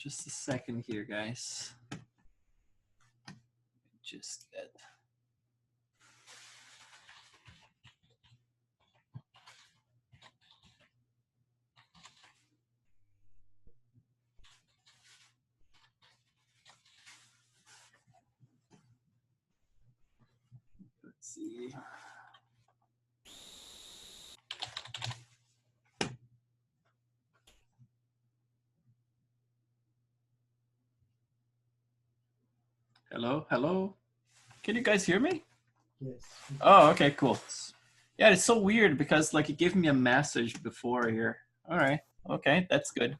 Just a second here, guys. Just that. Let's see. Hello, hello. Can you guys hear me? Yes. Oh, okay, cool. Yeah, it's so weird because like it gave me a message before here. All right, okay, that's good.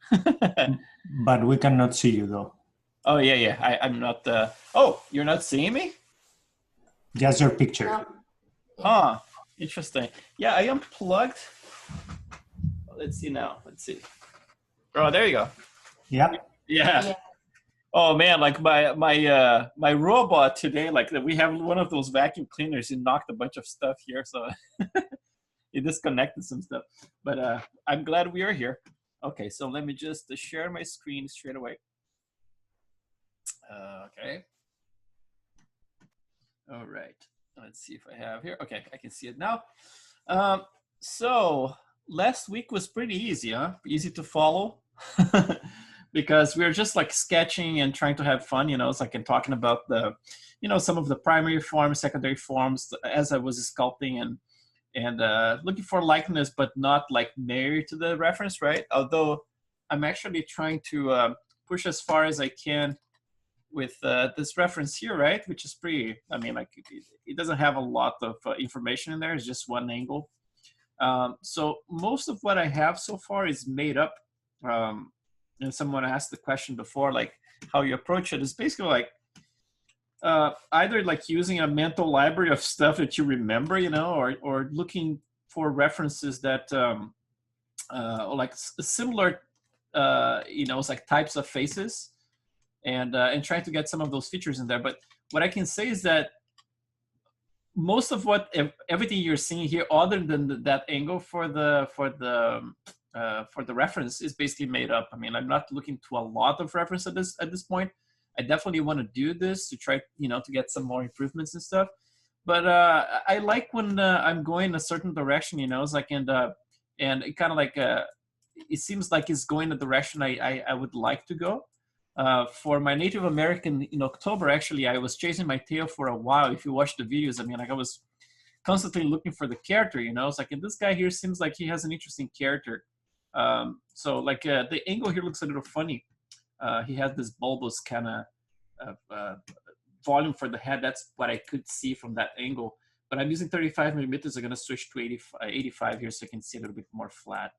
But we cannot see you though. Oh yeah. I'm not. Oh, you're not seeing me? Just your picture. No. Huh. Interesting. Yeah, I unplugged. Let's see now. Let's see. Oh, there you go. Yeah. Yeah. Oh man, like my robot today, like we have one of those vacuum cleaners. He knocked a bunch of stuff here, so he disconnected some stuff. But I'm glad we are here. Okay, so let me just share my screen straight away. Okay. All right. Let's see if I have here. Okay, I can see it now. So last week was pretty easy, huh? Easy to follow. Because we were just like sketching and trying to have fun, you know, it's like I'm talking about the, you know, some of the primary forms, secondary forms as I was sculpting and looking for likeness, but not like married to the reference, right? Although I'm actually trying to push as far as I can with this reference here, right? Which is pretty, I mean, like it doesn't have a lot of information in there. It's just one angle. So most of what I have so far is made up. And someone asked the question before, like how you approach it is basically like either like using a mental library of stuff that you remember, you know, or looking for references that or like similar, you know, it's like types of faces, and trying to get some of those features in there. But what I can say is that most of what everything you're seeing here, other than that angle for the reference, is basically made up. I mean, I'm not looking to a lot of reference at this point. I definitely want to do this to try, you know, to get some more improvements and stuff. But I like when I'm going a certain direction, you know, it's like and it kind of like it seems like it's going the direction I would like to go. For my Native American in October, actually, I was chasing my tail for a while. If you watch the videos, I mean, like I was constantly looking for the character, you know, it's like, and this guy here seems like he has an interesting character. So like the angle here looks a little funny. He has this bulbous kind of volume for the head. That's what I could see from that angle. But I'm using 35 millimeters. I'm going to switch to 85 here so I can see a little bit more flat.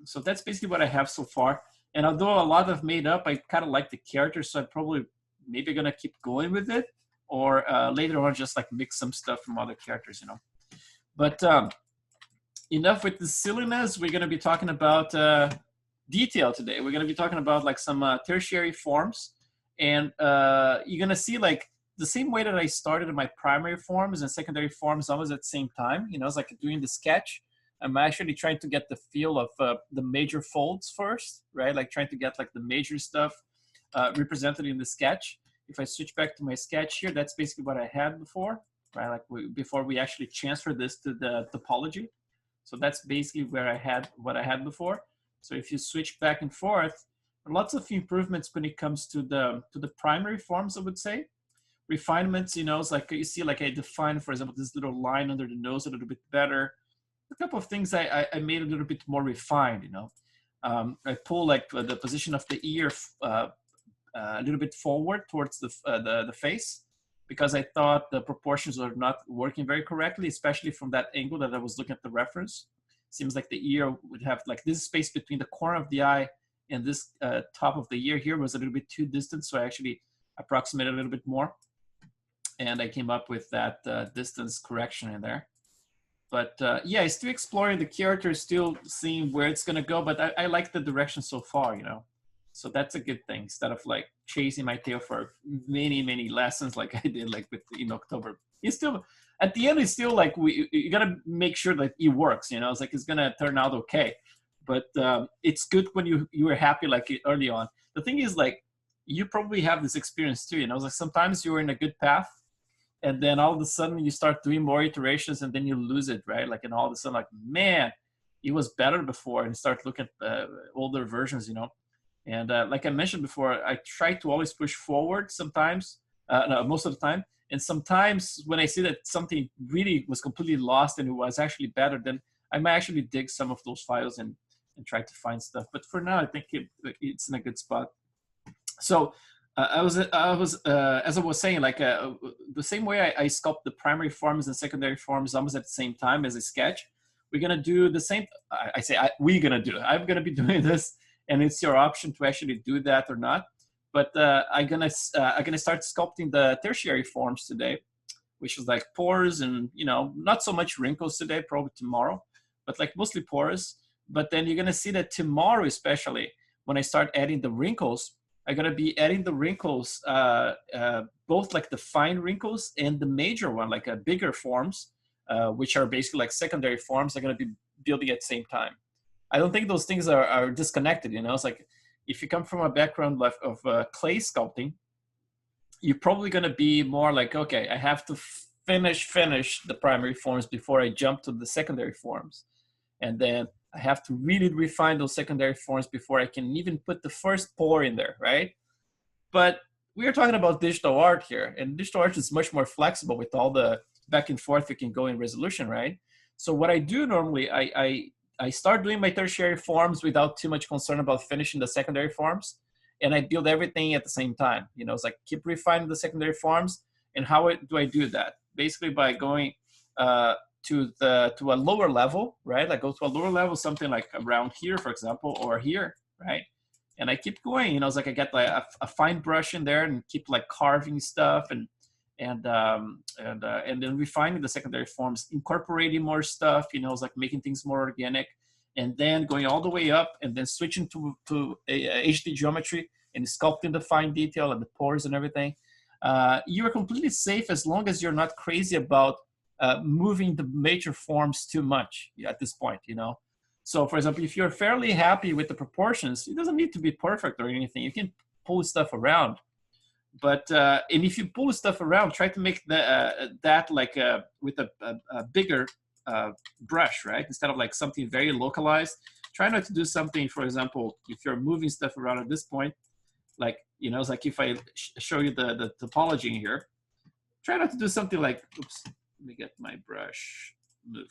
So that's basically what I have so far. And although a lot of made up, I kind of like the character, so I'm probably maybe going to keep going with it, or later on just like mix some stuff from other characters, you know. But enough with the silliness. We're going to be talking about detail today. We're going to be talking about like some tertiary forms, and you're going to see like the same way that I started my primary forms and secondary forms almost at the same time. You know, it's like doing the sketch. I'm actually trying to get the feel of the major folds first, right? Like trying to get like the major stuff represented in the sketch. If I switch back to my sketch here, that's basically what I had before, right? Like before we actually transfer this to the topology. So that's basically where I had what I had before. So if you switch back and forth, lots of improvements when it comes to the primary forms, I would say. Refinements, you know, it's like you see, like I defined, for example, this little line under the nose a little bit better. A couple of things I made a little bit more refined, you know. I pull like the position of the ear a little bit forward towards the face, because I thought the proportions are not working very correctly, especially from that angle that I was looking at the reference. Seems like the ear would have like this space between the corner of the eye and this top of the ear here was a little bit too distant, so I actually approximated a little bit more. And I came up with that distance correction in there. But yeah, still exploring the character, still seeing where it's gonna go, but I like the direction so far, you know. So that's a good thing, instead of like chasing my tail for many lessons like I did like in October. It's still, at the end, it's still like you gotta make sure that it works, you know. It's like it's gonna turn out okay. But it's good when you were happy like early on. the thing is, like, you probably have this experience too. You know, it's like sometimes you're in a good path, and then all of a sudden you start doing more iterations, and then you lose it, right? Like, and all of a sudden, like, man, it was better before, and start looking at older versions, you know. And like I mentioned before, I try to always push forward sometimes, no, most of the time. And sometimes when I see that something really was completely lost and it was actually better, then I might actually dig some of those files and try to find stuff. But for now, I think it's in a good spot. So I was as I was saying, like the same way I sculpt the primary forms and secondary forms almost at the same time as a sketch. We're gonna do the same. We're gonna do it. I'm gonna be doing this, and it's your option to actually do that or not. But I'm gonna start sculpting the tertiary forms today, which is like pores and, you know, not so much wrinkles today, probably tomorrow, but like mostly pores. But then you're gonna see that tomorrow, especially when I start adding the wrinkles, I'm gonna be adding the wrinkles, both like the fine wrinkles and the major one, like bigger forms, which are basically like secondary forms. I'm gonna be building at the same time. I don't think those things are disconnected. You know, it's like if you come from a background of clay sculpting, you're probably gonna be more like, okay, I have to finish the primary forms before I jump to the secondary forms, and then I have to really refine those secondary forms before I can even put the first pour in there, right? But we are talking about digital art here, and digital art is much more flexible with all the back and forth you can go in resolution, right? So what I do normally, I start doing my tertiary forms without too much concern about finishing the secondary forms, and I build everything at the same time. You know, it's like keep refining the secondary forms. And how do I do that? Basically by going to a lower level, right? Like go to a lower level, something like around here, for example, or here, right? And I keep going. You know, it's like I get like a fine brush in there and keep like carving stuff and then refining the secondary forms, incorporating more stuff. You know, it's like making things more organic, and then going all the way up, and then switching to HD geometry and sculpting the fine detail and the pores and everything. You are completely safe as long as you're not crazy about moving the major forms too much at this point, you know. So for example, if you're fairly happy with the proportions, it doesn't need to be perfect or anything. You can pull stuff around, but and if you pull stuff around, try to make that like with a bigger brush, right? Instead of like something very localized. Try not to do something, for example, if you're moving stuff around at this point, like, you know, it's like if I show you the topology in here, try not to do something like, oops, let me get my brush, move.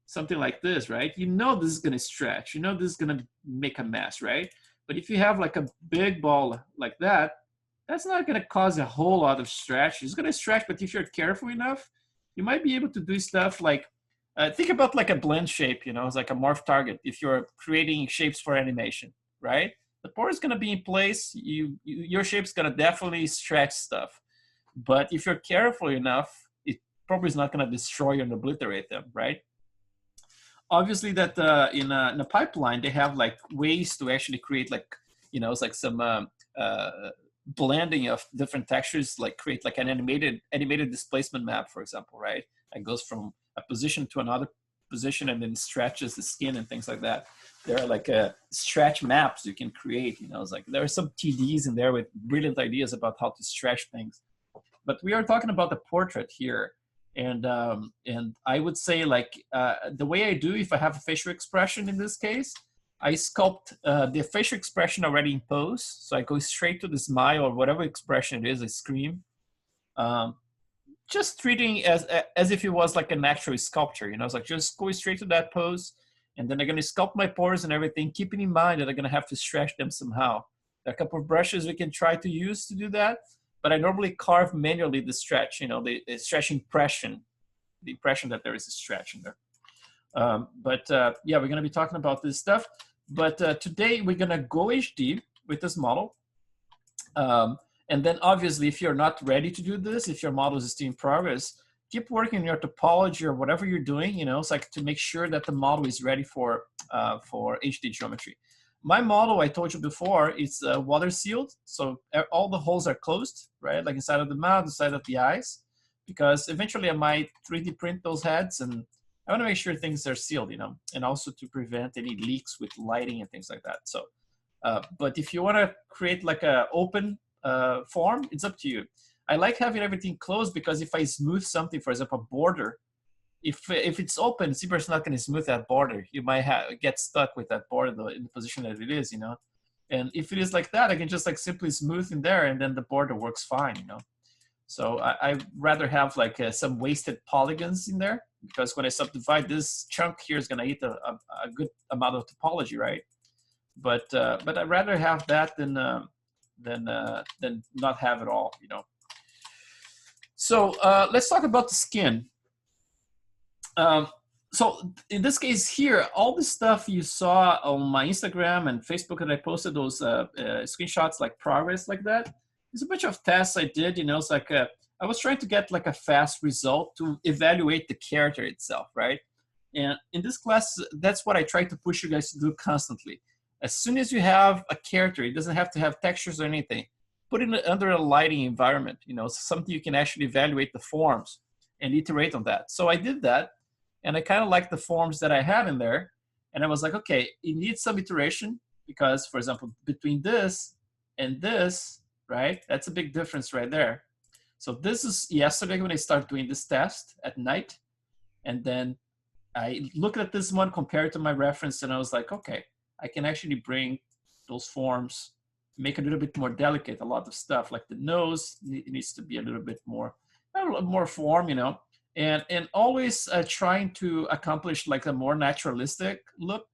Something like this, right? You know this is gonna stretch, you know this is gonna make a mess, right? But if you have like a big ball like that, that's not gonna cause a whole lot of stretch. It's gonna stretch, but if you're careful enough, you might be able to do stuff like, think about like a blend shape, you know, it's like a morph target. If you're creating shapes for animation, right? The pore is gonna be in place. Your shape's gonna definitely stretch stuff. But if you're careful enough, it probably is not gonna destroy and obliterate them, right? Obviously that in a pipeline, they have like ways to actually create like, you know, it's like some blending of different textures, like create like an animated displacement map, for example, right? It goes from a position to another position and then stretches the skin and things like that. There are like stretch maps you can create, you know, it's like there are some TDs in there with brilliant ideas about how to stretch things. But we are talking about the portrait here. And I would say like the way I do, if I have a facial expression in this case, I sculpt the facial expression already in pose. So I go straight to the smile or whatever expression it is, I scream. Just treating as if it was like an actual sculpture, you know, it's like just go straight to that pose. And then I'm gonna sculpt my pores and everything, keeping in mind that I'm gonna have to stretch them somehow. There are a couple of brushes we can try to use to do that, but I normally carve manually the stretch, you know, the stretch impression, the impression that there is a stretch in there. Yeah, we're gonna be talking about this stuff. But today we're gonna go HD with this model. And then obviously, if you're not ready to do this, if your model is still in progress, keep working on your topology or whatever you're doing, you know, it's like to make sure that the model is ready for HD geometry. My model, I told you before, is water sealed. So all the holes are closed, right? Like inside of the mouth, inside of the eyes, because eventually I might 3D print those heads, and I want to make sure things are sealed, you know, and also to prevent any leaks with lighting and things like that. So But if you want to create like a open form, it's up to you. I like having everything closed because if I smooth something, for example, a border, if it's open, ZBrush not going to smooth that border. You might get stuck with that border though, in the position that it is, you know. And if it is like that, I can just like simply smooth in there, and then the border works fine, you know. So I rather have like some wasted polygons in there, because when I subdivide, this chunk here is going to eat a good amount of topology, right? But I'd rather have that than not have it all, you know. So let's talk about the skin. So in this case here, all the stuff you saw on my Instagram and Facebook that I posted, those screenshots like progress like that, there's a bunch of tests I did, you know. It's like I was trying to get like a fast result to evaluate the character itself, right? And in this class, that's what I try to push you guys to do constantly. As soon as you have a character, it doesn't have to have textures or anything, put it under a lighting environment, you know, something you can actually evaluate the forms and iterate on that. So I did that. And I kind of liked the forms that I had in there. And I was like, okay, it needs some iteration because, for example, between this and this, right, that's a big difference right there. So this is yesterday when I started doing this test at night. And then I looked at this one compared to my reference, and I was like, okay, I can actually bring those forms, make it a little bit more delicate. A lot of stuff like the nose, it needs to be a little bit more form, you know. And always trying to accomplish like a more naturalistic look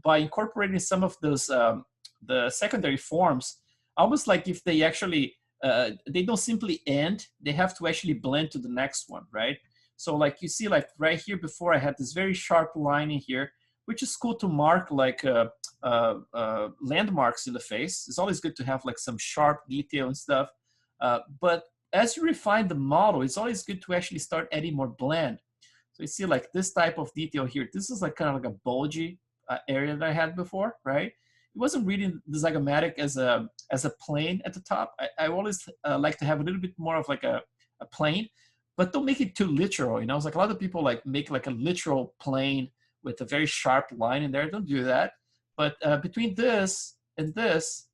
by incorporating some of those the secondary forms, almost like if they actually they don't simply end, they have to actually blend to the next one, right? So like you see, like right here before, I had this very sharp line in here, which is cool to mark like landmarks in the face. It's always good to have like some sharp detail and stuff, but as you refine the model, it's always good to actually start adding more blend. So you see like this type of detail here. This is like kind of like a bulgy area that I had before, right? It wasn't reading the zygomatic as a plane at the top. I always like to have a little bit more of like a plane, but don't make it too literal. You know, it's like a lot of people like make like a literal plane with a very sharp line in there. Don't do that. But between this and this,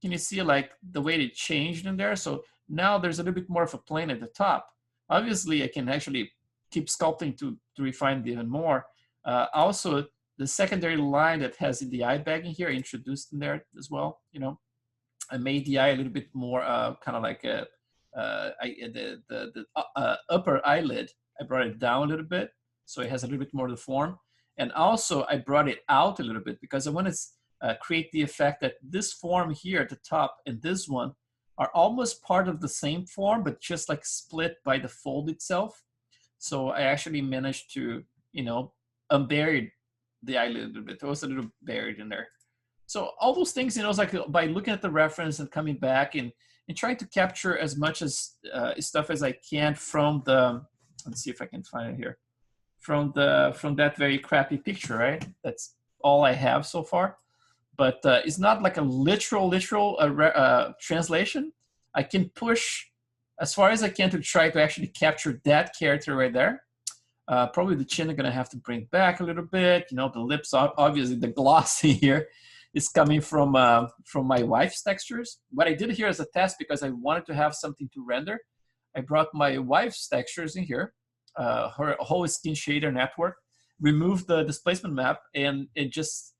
can you see like the way it changed in there? So now there's a little bit more of a plane at the top. Obviously, I can actually keep sculpting to refine it even more. Also, the secondary line that has the eye bagging here, I introduced in there as well. You know, I made the eye a little bit more kind of like the upper eyelid. I brought it down a little bit, so it has a little bit more of the form. And also, I brought it out a little bit because I want to create the effect that this form here at the top and this one are almost part of the same form, but just like split by the fold itself. So I actually managed to, you know, unbury the eyelid a little bit. It was a little buried in there. So all those things, you know, it's like by looking at the reference and coming back and trying to capture as much as stuff as I can from the, let's see if I can find it here, from that very crappy picture, right? That's all I have so far. But it's not like a literal translation. I can push as far as I can to try to actually capture that character right there. Probably the chin I'm gonna have to bring back a little bit. You know, the lips, obviously the gloss in here is coming from my wife's textures. What I did here as a test, because I wanted to have something to render, I brought my wife's textures in here, her whole skin shader network, removed the displacement map, and it just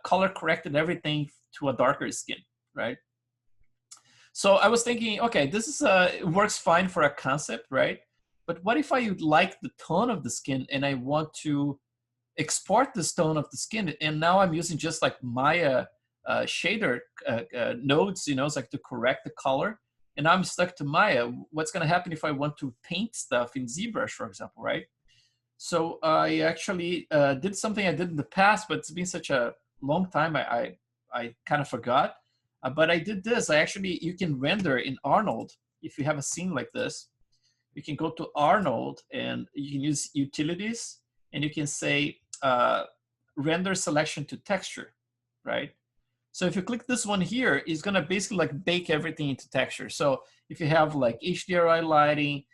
color corrected everything to a darker skin, right? So I was thinking, okay, this is it works fine for a concept, right? But what if I like the tone of the skin and I want to export this tone of the skin, and now I'm using just like Maya shader nodes, you know, it's like to correct the color, and I'm stuck to Maya. What's going to happen if I want to paint stuff in ZBrush, for example, right? So I actually did something I did in the past, but it's been such a long time, I kind of forgot. But I did this. You can render in Arnold. If you have a scene like this, you can go to Arnold and you can use utilities, and you can say render selection to texture, right? So if you click this one here, it's gonna basically like bake everything into texture. So if you have like HDRI lighting,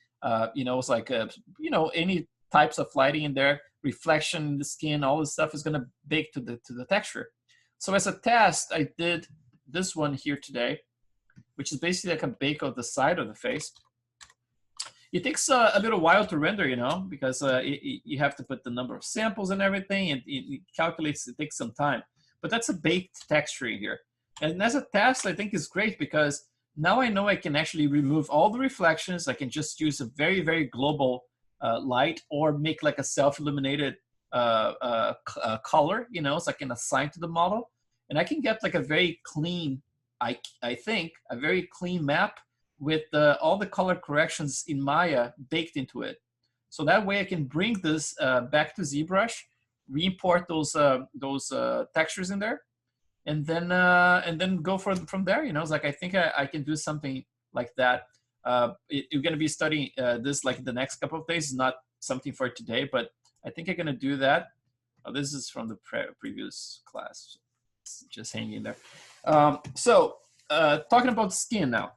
you know, it's like you know, any types of lighting in there, reflection in the skin, all this stuff is gonna bake to the texture. So as a test, I did this one here today, which is basically like a bake of the side of the face. It takes a little while to render, you know, because you have to put the number of samples and everything, and it calculates, it takes some time. But that's a baked texturing here. And as a test, I think it's great because now I know I can actually remove all the reflections. I can just use a very, very global light, or make like a self-illuminated color, you know, so I can assign to the model. And I can get like a very clean, I think, a very clean map with all the color corrections in Maya baked into it. So that way I can bring this back to ZBrush, re-import those textures in there, and then go from there. You know, it's like I think I can do something like that. You're going to be studying this like the next couple of days. It's not something for today, but I think I'm going to do that. Oh, this is from the previous class. It's just hanging there. Talking about skin now.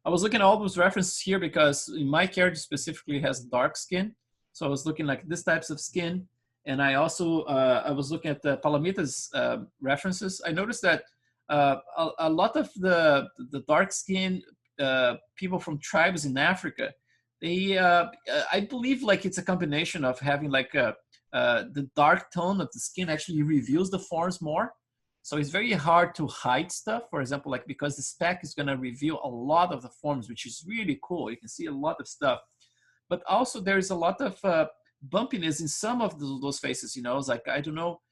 I was looking at all those references here because my character specifically has dark skin. So I was looking like this types of skin. And I also, I was looking at the Palamita's references. I noticed that a lot of the dark skin people from tribes in Africa, they, I believe like it's a combination of having like the dark tone of the skin actually reveals the forms more. So it's very hard to hide stuff, for example, like because the spec is going to reveal a lot of the forms, which is really cool. You can see a lot of stuff. But also there's a lot of bumpiness in some of those faces, you know. It's like, I don't know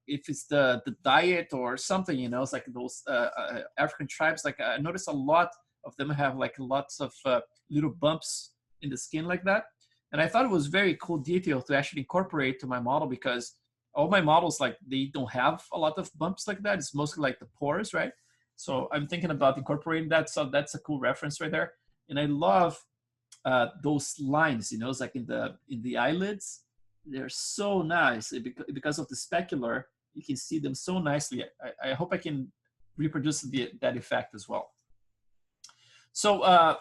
if it's the diet or something, you know. It's like those African tribes, like I noticed a lot of them have like lots of little bumps in the skin like that. And I thought it was very cool detail to actually incorporate to my model, because all my models, like they don't have a lot of bumps like that. It's mostly like the pores, right? So I'm thinking about incorporating that. So that's a cool reference right there. And I love those lines, you know, it's like in the eyelids. They're so nice because of the specular. You can see them so nicely. I hope I can reproduce that effect as well. So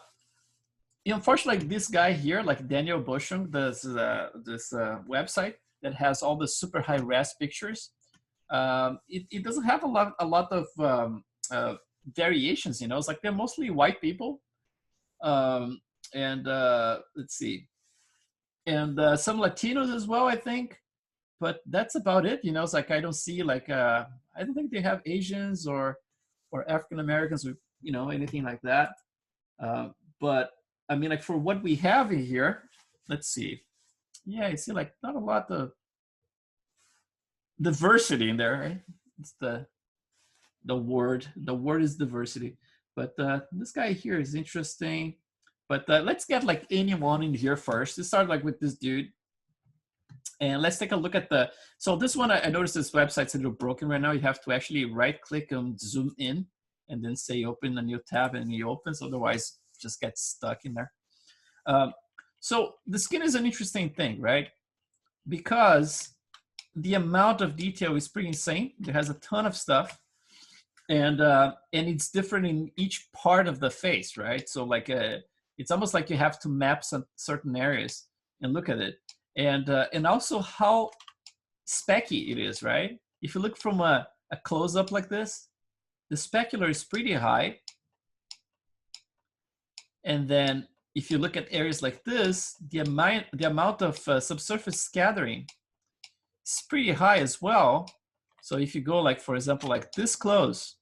unfortunately, like this guy here, like Daniel Boschung, does this website that has all the super high res pictures. It doesn't have a lot of variations, you know. It's like they're mostly white people, and let's see, and some Latinos as well, I think. But that's about it, you know. It's like I don't see like I don't think they have Asians or African Americans or, you know, anything like that. But I mean, like for what we have in here, let's see. Yeah, you see like not a lot of diversity in there, right? It's the word. The word is diversity. But this guy here is interesting. But let's get like anyone in here first. Let's start like with this dude. And let's take a look at the, so this one, I noticed this website's a little broken right now. You have to actually right click and zoom in and then say open a new tab, and it opens, otherwise it just gets stuck in there. So the skin is an interesting thing, right? Because the amount of detail is pretty insane. It has a ton of stuff, and it's different in each part of the face, right? So like it's almost like you have to map some certain areas and look at it, and also how specky it is, right? If you look from a close-up like this, the specular is pretty high, and then if you look at areas like this, the amount of subsurface scattering is pretty high as well. So if you go like, for example, like this close,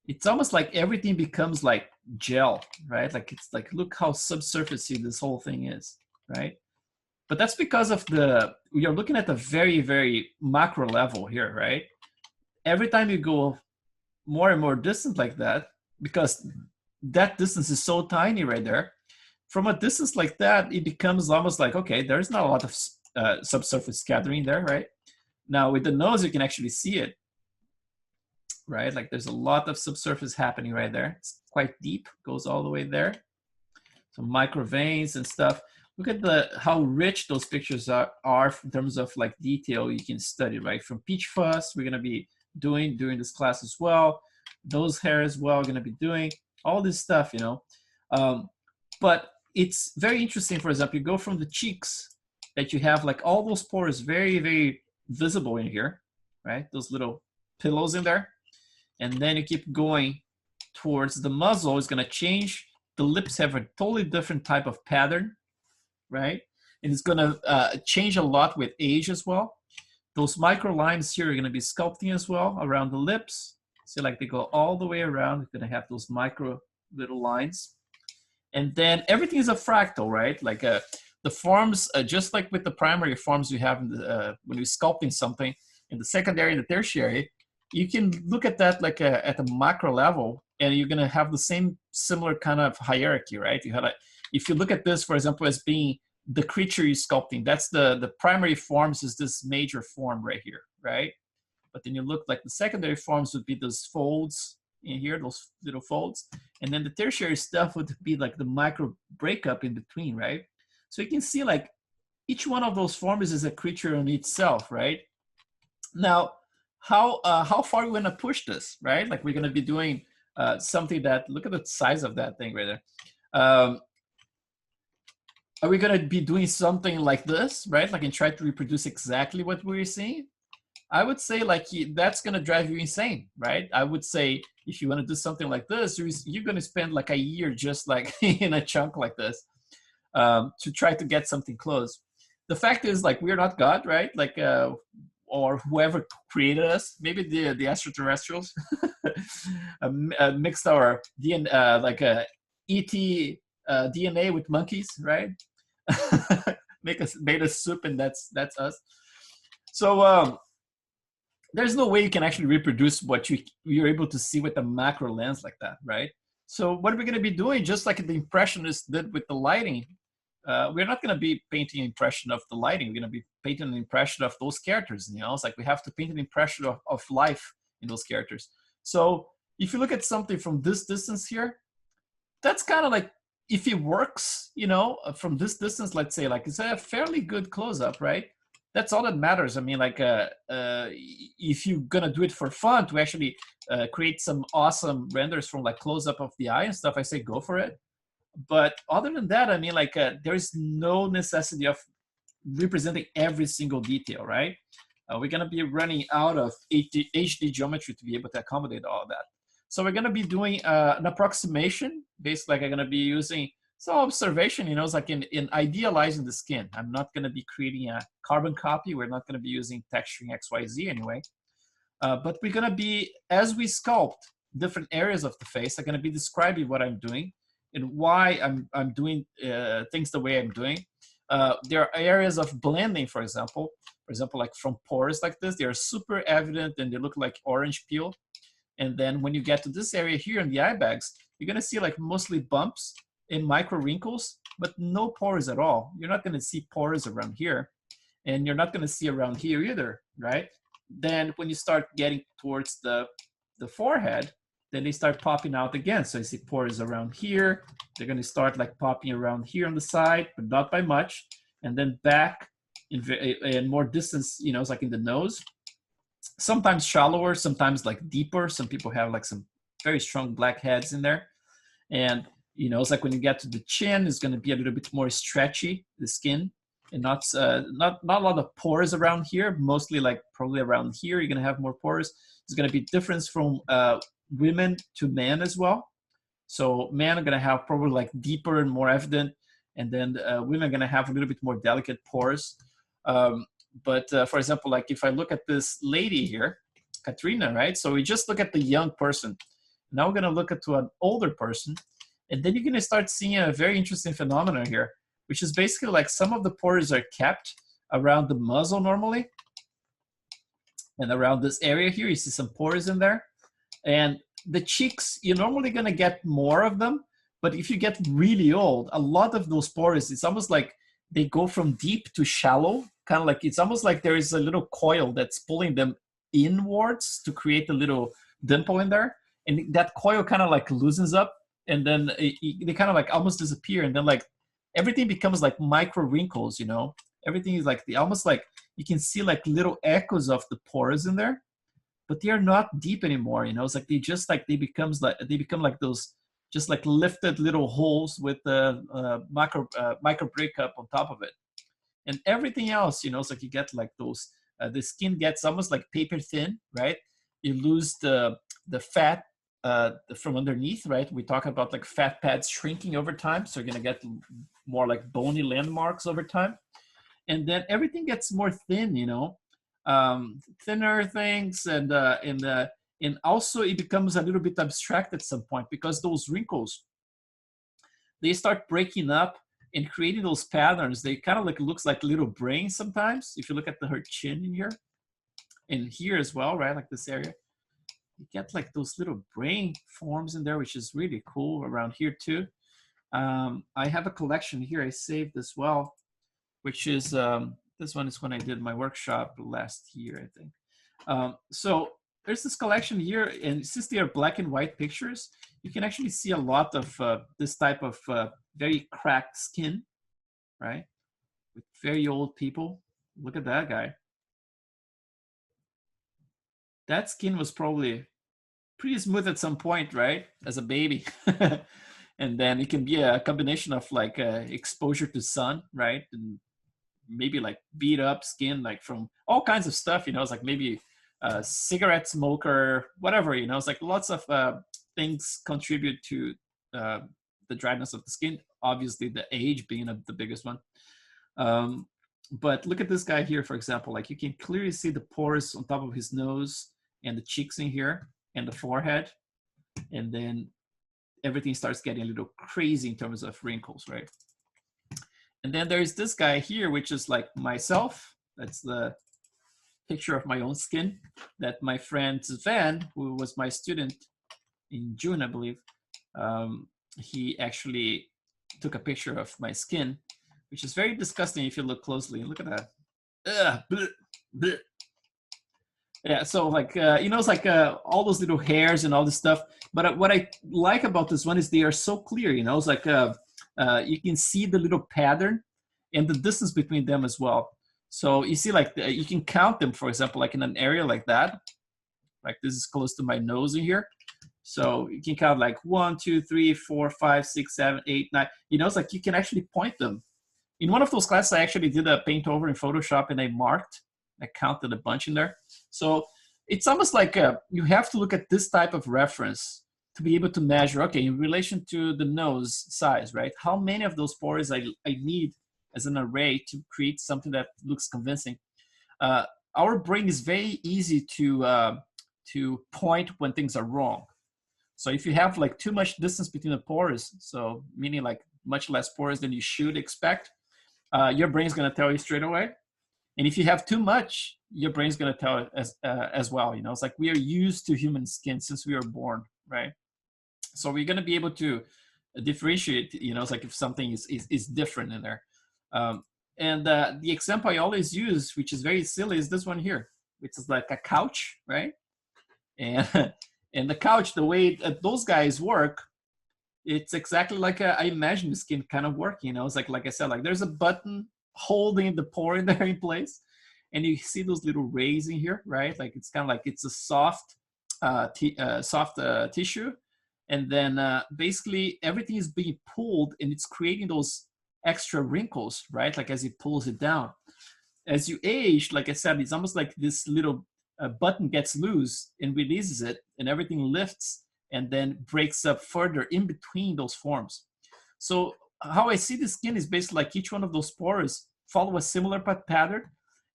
it's almost like everything becomes like gel, right? Like it's like, look how subsurfacey this whole thing is, right? But that's because of we are looking at a very, very macro level here, right? Every time you go more and more distant like that, because that distance is so tiny right there, from a distance like that, it becomes almost like, okay, there's not a lot of subsurface scattering there, right? Now with the nose, you can actually see it, right? Like there's a lot of subsurface happening right there. It's quite deep, goes all the way there. Some micro veins and stuff. Look at how rich those pictures are in terms of like detail you can study, right? From peach fuzz, we're gonna be doing during this class as well. Those hair as well, we're gonna be doing all this stuff, you know. But it's very interesting. For example, you go from the cheeks that you have like all those pores very, very visible in here. right? Those little pillows in there. And then you keep going towards the muzzle. It's going to change. The lips have a totally different type of pattern, right? And it's going to change a lot with age as well. Those micro lines here are going to be sculpting as well around the lips. See, like they go all the way around. You're going to have those micro little lines. And then everything is a fractal, right? Like the forms, just like with the primary forms you have in the, when you're sculpting something, in the secondary and the tertiary, you can look at that like at a macro level, and you're going to have the same similar kind of hierarchy, right? You have a, if you look at this, for example, as being the creature you're sculpting, that's the primary forms is this major form right here, right? But then you look like the secondary forms would be those folds in here, those little folds. And then the tertiary stuff would be like the micro breakup in between, right? So you can see like each one of those forms is a creature in itself, right? Now, how far are we gonna push this, right? Like we're gonna be doing something that, look at the size of that thing right there. Are we gonna be doing something like this, right? Like and try to reproduce exactly what we're seeing? I would say like that's gonna drive you insane, right? I would say if you wanna do something like this, you're gonna spend like a year just like in a chunk like this to try to get something close. The fact is like we're not God, right? Like or whoever created us, maybe the extraterrestrials mixed our DNA, like ET DNA with monkeys, right? Made us soup, and that's us. So there's no way you can actually reproduce what you're able to see with a macro lens like that, right? So what are we going to be doing? Just like the impressionists did with the lighting, we're not going to be painting an impression of the lighting. We're going to be painting an impression of those characters. You know, it's like we have to paint an impression of life in those characters. So if you look at something from this distance here, that's kind of like, if it works, you know, from this distance, let's say, like it's a fairly good close-up, right? That's all that matters. I mean, like, if you're gonna do it for fun to actually create some awesome renders from like close-up of the eye and stuff, I say go for it. But other than that, I mean, like, there is no necessity of representing every single detail, right? We're gonna be running out of HD geometry to be able to accommodate all of that. So we're gonna be doing an approximation. Basically, like I'm gonna be using some observation, you know, it's like in idealizing the skin. I'm not gonna be creating a carbon copy. We're not gonna be using texturing XYZ anyway. But we're gonna be, as we sculpt different areas of the face, I'm gonna be describing what I'm doing and why I'm doing things the way I'm doing. There are areas of blending, for example, like from pores like this, they are super evident and they look like orange peel. And then when you get to this area here in the eye bags, you're gonna see like mostly bumps and micro wrinkles, but no pores at all. You're not gonna see pores around here, and you're not gonna see around here either, right? Then when you start getting towards the forehead, then they start popping out again. So you see pores around here. They're gonna start like popping around here on the side, but not by much. And then back in more distance, you know, it's like in the nose. Sometimes shallower, sometimes like deeper. Some people have like some very strong black heads in there. And, you know, it's like when you get to the chin, it's going to be a little bit more stretchy, the skin, and not a lot of pores around here, mostly like probably around here, you're going to have more pores. It's going to be difference from women to men as well. So men are going to have probably like deeper and more evident, and then women are going to have a little bit more delicate pores. But for example, like if I look at this lady here, Katrina, right? So we just look at the young person. Now we're gonna look at to an older person, and then you're gonna start seeing a very interesting phenomenon here, which is basically like some of the pores are kept around the muzzle normally. And around this area here, you see some pores in there. And the cheeks, you're normally gonna get more of them, but if you get really old, a lot of those pores, it's almost like they go from deep to shallow, kind of like it's almost like there is a little coil that's pulling them inwards to create a little dimple in there. And that coil kind of like loosens up, and then they kind of like almost disappear. And then like everything becomes like micro wrinkles, you know? Everything is like almost like you can see like little echoes of the pores in there, but they are not deep anymore, you know? It's like they become like those just like lifted little holes with the micro breakup on top of it. And everything else, you know, it's like you get like those the skin gets almost like paper thin, right? You lose the fat from underneath, right? We talk about like fat pads shrinking over time, so you're gonna get more like bony landmarks over time, and then everything gets more thin, you know, thinner things, and also it becomes a little bit abstract at some point because those wrinkles, they start breaking up and creating those patterns. They kind of like looks like little brains sometimes. If you look at her chin in here and here as well, right? Like this area, you get like those little brain forms in there, which is really cool around here too. I have a collection here I saved as well, which is, this one is when I did my workshop last year, I think. So there's this collection here, and since they are black and white pictures, you can actually see a lot of this type of very cracked skin, right? With very old people. Look at that guy. That skin was probably pretty smooth at some point, right? As a baby. And then it can be a combination of like exposure to sun, right? And maybe like beat up skin, like from all kinds of stuff, you know, it's like maybe a cigarette smoker, whatever, you know, it's like lots of things contribute to the dryness of the skin. Obviously the age being the biggest one. But look at this guy here, for example, like you can clearly see the pores on top of his nose and the cheeks in here and the forehead. And then everything starts getting a little crazy in terms of wrinkles, right? And then there's this guy here, which is like myself. That's the picture of my own skin that my friend Sven, who was my student in June, I believe, he actually took a picture of my skin, which is very disgusting if you look closely. Look at that. Ugh, bleh, bleh. Yeah, so like, you know, it's like all those little hairs and all this stuff. But what I like about this one is they are so clear, you know, it's like you can see the little pattern and the distance between them as well. So you see like, you can count them, for example, like in an area like that, like this is close to my nose in here. So you can count like 1, 2, 3, 4, 5, 6, 7, 8, 9, you know, it's like you can actually point them. In one of those classes, I actually did a paint over in Photoshop and I counted a bunch in there. So it's almost like you have to look at this type of reference to be able to measure, okay, in relation to the nose size, right? How many of those pores I need as an array to create something that looks convincing. Our brain is very easy to point when things are wrong. So if you have like too much distance between the pores, so meaning like much less pores than you should expect, your brain's gonna tell you straight away. And if you have too much, your brain's going to tell it as well. You know, it's like we are used to human skin since we were born, right? So we're going to be able to differentiate, you know, it's like if something is different in there. And the example I always use, which is very silly, is this one here, which is like a couch, right? And the couch, the way those guys work, it's exactly like I imagine the skin kind of working. You know, it's like I said, like there's a button holding the pore in there in place, and you see those little rays in here, right? Like it's kind of like it's a soft tissue, and then basically everything is being pulled and it's creating those extra wrinkles, right? Like as it pulls it down. As you age, like I said, it's almost like this little button gets loose and releases it, and everything lifts and then breaks up further in between those forms. So how I see the skin is basically like each one of those pores follow a similar pattern.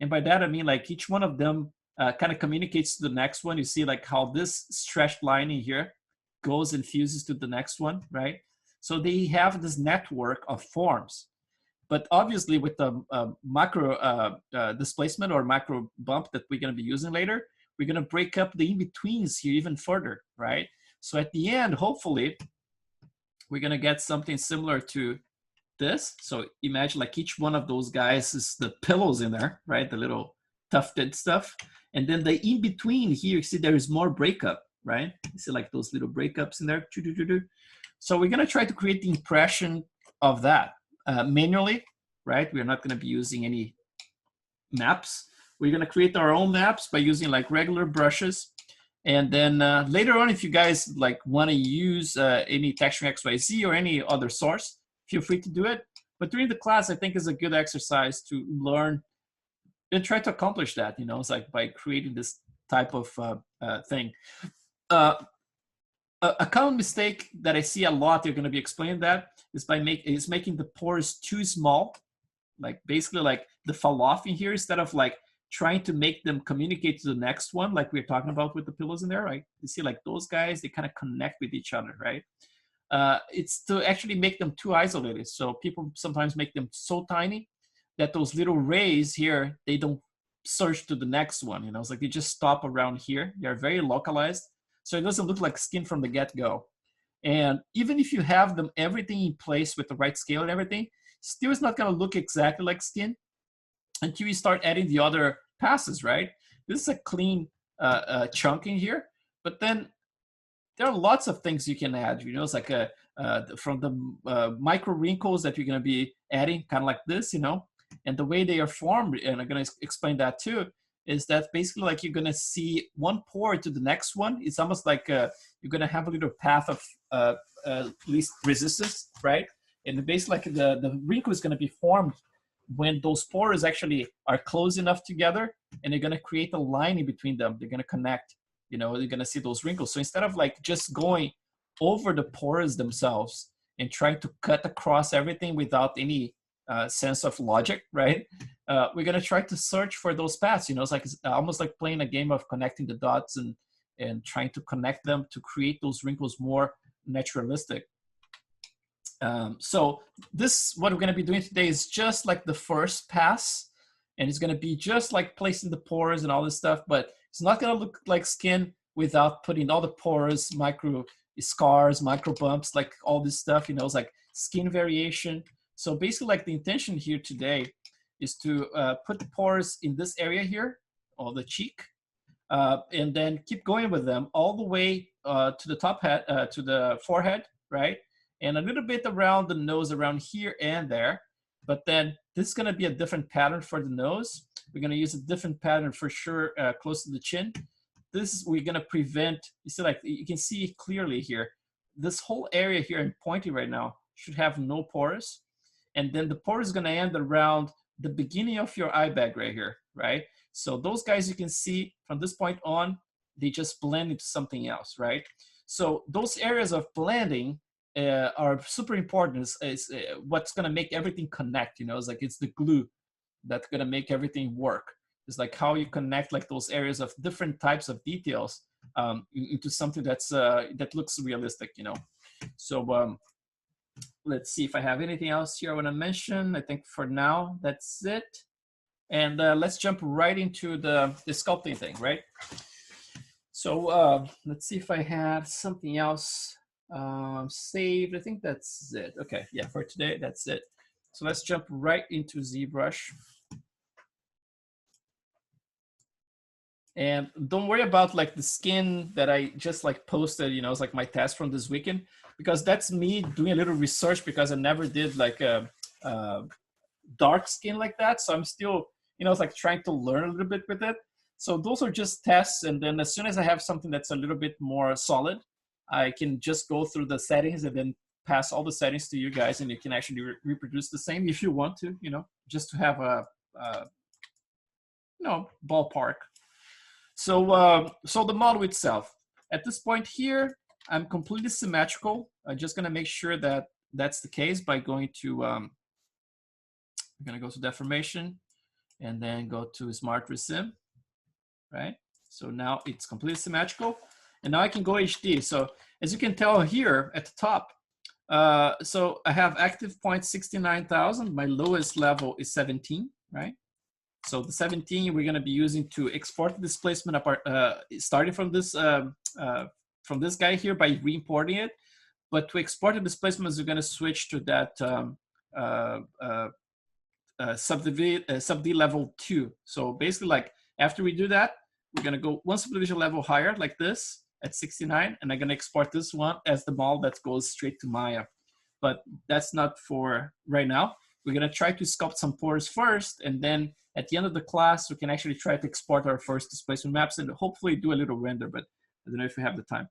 And by that, I mean like each one of them kind of communicates to the next one. You see like how this stretched line in here goes and fuses to the next one, right? So they have this network of forms. But obviously with the macro displacement or macro bump that we're going to be using later, we're going to break up the in-betweens here even further, right? So at the end, hopefully, we're going to get something similar to this. So imagine like each one of those guys is the pillows in there, right? The little tufted stuff. And then the in-between here, you see there is more breakup, right? You see like those little breakups in there. So we're going to try to create the impression of that manually, right? We're not going to be using any maps. We're going to create our own maps by using like regular brushes. And then later on, if you guys like want to use any texturing XYZ or any other source, feel free to do it. But during the class, I think is a good exercise to learn try to accomplish that. You know, it's like by creating this type of thing. Uh, a common mistake that I see a lot, they're going to be explaining that, is by making the pores too small, like basically like the fall off in here, instead of like trying to make them communicate to the next one, like we are talking about with the pillows in there, right? You see, like those guys, they kind of connect with each other, right? It's to actually make them too isolated. So people sometimes make them so tiny that those little rays here, they don't surge to the next one. You know, it's like they just stop around here. They're very localized, so it doesn't look like skin from the get-go. And even if you have them everything in place with the right scale and everything, still it's not going to look exactly like skin until you start adding the other passes, right? This is a clean chunk in here, but then there are lots of things you can add. You know, it's like from the micro wrinkles that you're going to be adding, kind of like this, you know, and the way they are formed, and I'm going to explain that too, is that basically like you're going to see one pore to the next one. It's almost like you're going to have a little path of least resistance, right? And basically like the wrinkle is going to be formed when those pores actually are close enough together, and they're going to create a line in between them. They're going to connect. You know, you're going to see those wrinkles. So instead of like just going over the pores themselves and trying to cut across everything without any sense of logic, right? We're going to try to search for those paths. You know, it's almost like playing a game of connecting the dots and trying to connect them to create those wrinkles more naturalistic. So this, what we're going to be doing today, is just like the first pass, and it's going to be just like placing the pores and all this stuff, but it's not going to look like skin without putting all the pores, micro scars, micro bumps, like all this stuff. You know, it's like skin variation. So basically like the intention here today is to put the pores in this area here, or the cheek, and then keep going with them all the way to the top head, to the forehead, right? And a little bit around the nose, around here and there. But then this is going to be a different pattern for the nose. We're going to use a different pattern for sure close to the chin. This we're going to prevent, you see, like you can see clearly here, this whole area here I'm pointing right now should have no pores. And then the pore is going to end around the beginning of your eye bag right here, right? So those guys you can see from this point on, they just blend into something else, right? So those areas of blending are super important. Is what's going to make everything connect. You know, it's like it's the glue that's going to make everything work. It's like how you connect like those areas of different types of details into something that's that looks realistic. You know, so let's see if I have anything else here I want to mention. I think for now that's it. And let's jump right into the sculpting thing, right? So let's see if I had something else saved. I think that's it. Okay, yeah, for today, that's it. So let's jump right into ZBrush. And don't worry about like the skin that I just like posted, you know, it's like my test from this weekend, because that's me doing a little research, because I never did like a dark skin like that. So I'm still, you know, it's like trying to learn a little bit with it. So those are just tests. And then as soon as I have something that's a little bit more solid, I can just go through the settings and then pass all the settings to you guys, and you can actually reproduce the same if you want to, you know, just to have a you know, ballpark. So so the model itself, at this point here, I'm completely symmetrical. I'm just gonna make sure that that's the case by going to, I'm gonna go to deformation and then go to Smart Resim, right? So now it's completely symmetrical. And now I can go HD. So as you can tell here at the top, so I have active point 69,000. My lowest level is 17, right? So the 17 we're going to be using to export the displacement apart, starting from this guy here by re-importing it. But to export the displacements, we're going to switch to that sub-D level 2. So basically, like after we do that, we're going to go one subdivision level higher, like this at 69, and I'm going to export this one as the model that goes straight to Maya. But that's not for right now. We're going to try to sculpt some pores first, and then at the end of the class, we can actually try to export our first displacement maps and hopefully do a little render, but I don't know if we have the time.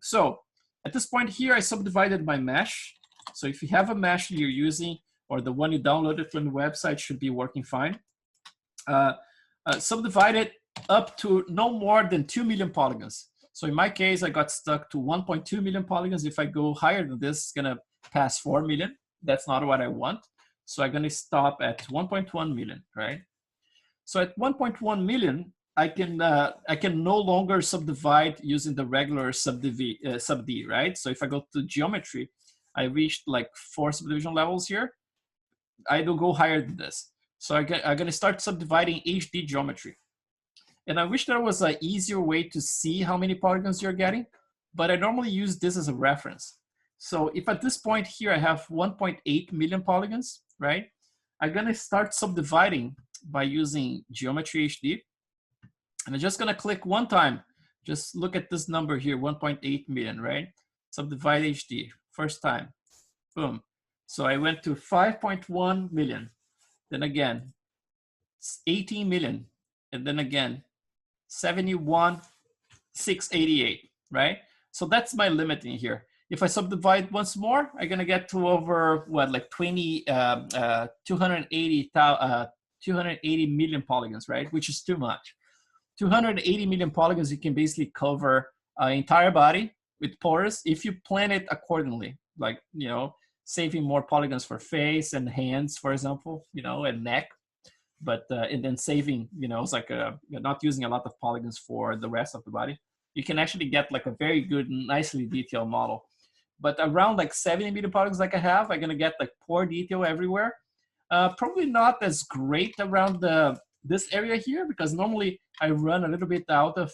So at this point here, I subdivided my mesh. So if you have a mesh you're using, or the one you downloaded from the website should be working fine. uh, subdivide it up to no more than 2 million polygons. So in my case, I got stuck to 1.2 million polygons. If I go higher than this, it's gonna pass 4 million. That's not what I want. So I'm gonna stop at 1.1 million, right? So at 1.1 million, I can no longer subdivide using the regular sub D, right? So if I go to geometry, I reached like 4 subdivision levels here. I don't go higher than this. So I'm gonna start subdividing HD geometry. And I wish there was an easier way to see how many polygons you're getting, but I normally use this as a reference. So if at this point here I have 1.8 million polygons, right? I'm gonna start subdividing by using Geometry HD. And I'm just gonna click one time. Just look at this number here, 1.8 million, right? Subdivide HD, first time, boom. So I went to 5.1 million, then again, 18 million, and then again, 71,688, right? So that's my limit in here. If I subdivide once more, I'm gonna get to over what, like 280 million polygons, right? Which is too much. 280 million polygons, you can basically cover an entire body with pores if you plan it accordingly, like, you know, saving more polygons for face and hands, for example, you know, and neck. But and then saving, you know, it's like not using a lot of polygons for the rest of the body. You can actually get like a very good, nicely detailed model. But around like 70 million polygons like I have, I'm gonna get like poor detail everywhere. Probably not as great around this area here, because normally I run a little bit out of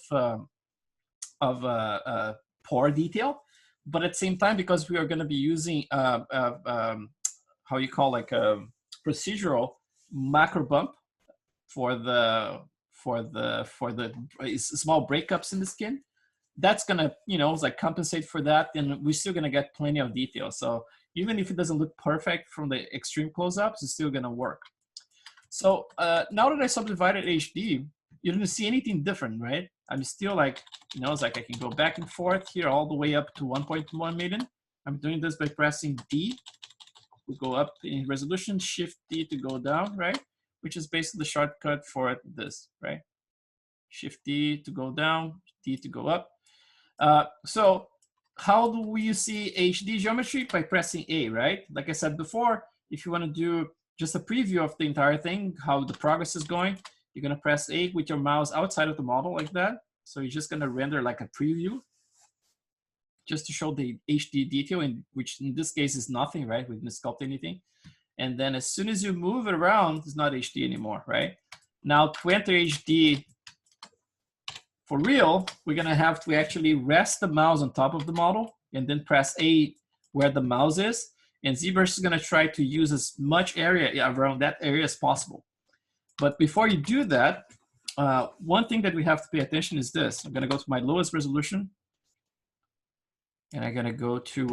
poor detail. But at the same time, because we are gonna be using how you call, like a procedural macro bump for the small breakups in the skin, that's gonna, you know, like compensate for that, and we're still gonna get plenty of detail. So even if it doesn't look perfect from the extreme close-ups, it's still gonna work. So now that I subdivided HD, you don't see anything different, right? I'm still like, you know, it's like I can go back and forth here all the way up to 1.1 million. I'm doing this by pressing D. We go up in resolution, Shift D to go down, right? Which is basically the shortcut for this, right? Shift D to go down, D to go up. So how do we see HD geometry? By pressing A, right? Like I said before, if you want to do just a preview of the entire thing, how the progress is going, you're going to press A with your mouse outside of the model like that. So you're just going to render like a preview just to show the HD detail, which in this case is nothing, right? We didn't sculpt anything. And then as soon as you move it around, it's not HD anymore, right? Now to enter HD for real, we're gonna have to actually rest the mouse on top of the model and then press A where the mouse is. And ZBrush is gonna try to use as much area around that area as possible. But before you do that, one thing that we have to pay attention is this. I'm gonna go to my lowest resolution, and I'm gonna go to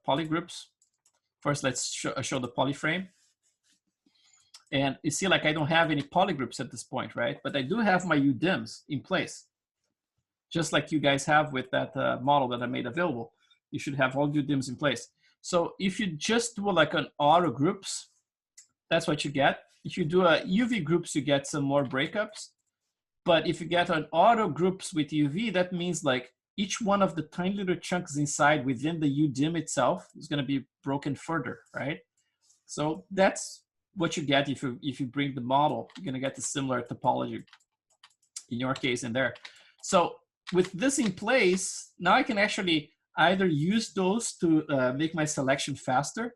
polygroups. First, let's show the polyframe. And you see, like, I don't have any polygroups at this point, right? But I do have my UDIMs in place. Just like you guys have with that model that I made available. You should have all UDIMs in place. So if you just do like an auto groups, that's what you get. If you do a UV groups, you get some more breakups. But if you get an auto groups with UV, that means like each one of the tiny little chunks inside within the UDIM itself is gonna be broken further, right? So that's what you get if you bring the model. You're gonna get the similar topology in your case in there. So with this in place, now I can actually either use those to make my selection faster,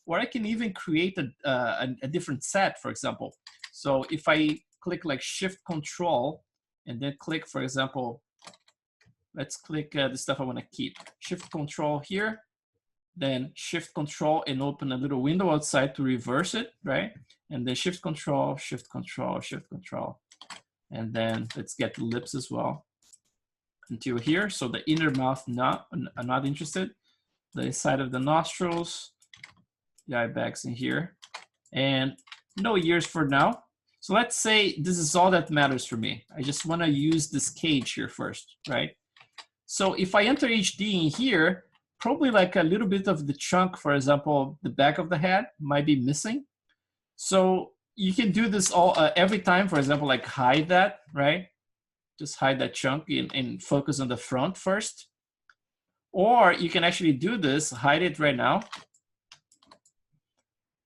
or I can even create a different set, for example. So if I click like Shift Control and then click, for example, let's click the stuff I want to keep. Shift Control here, then Shift Control and open a little window outside to reverse it, right? And then Shift Control, Shift Control, Shift Control. And then let's get the lips as well until here. So the inner mouth, I'm not interested. The side of the nostrils, the eye bags in here, and no ears for now. So let's say this is all that matters for me. I just want to use this cage here first, right? So if I enter HD in here, probably like a little bit of the chunk, for example, the back of the head might be missing. So you can do this all every time. For example, like hide that, right? Just hide that chunk and focus on the front first. Or you can actually do this, hide it right now.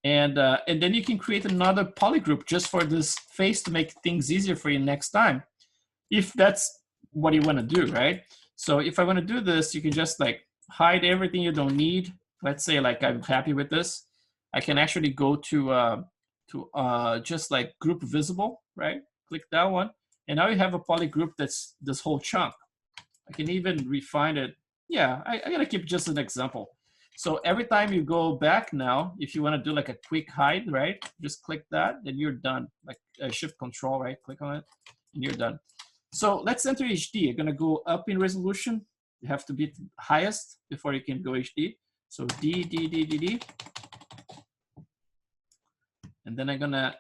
And then you can create another polygroup just for this face to make things easier for you next time, if that's what you want to do, right? So if I want to do this, you can just like hide everything you don't need. Let's say like I'm happy with this. I can actually go to just like group visible, right? Click that one. And now you have a poly group that's this whole chunk. I can even refine it. Yeah, I gotta keep just an example. So every time you go back now, if you want to do like a quick hide, right? Just click that, then you're done. Like shift control, right? Click on it, and you're done. So let's enter HD. You're gonna go up in resolution. You have to be highest before you can go HD. So D. And then I'm gonna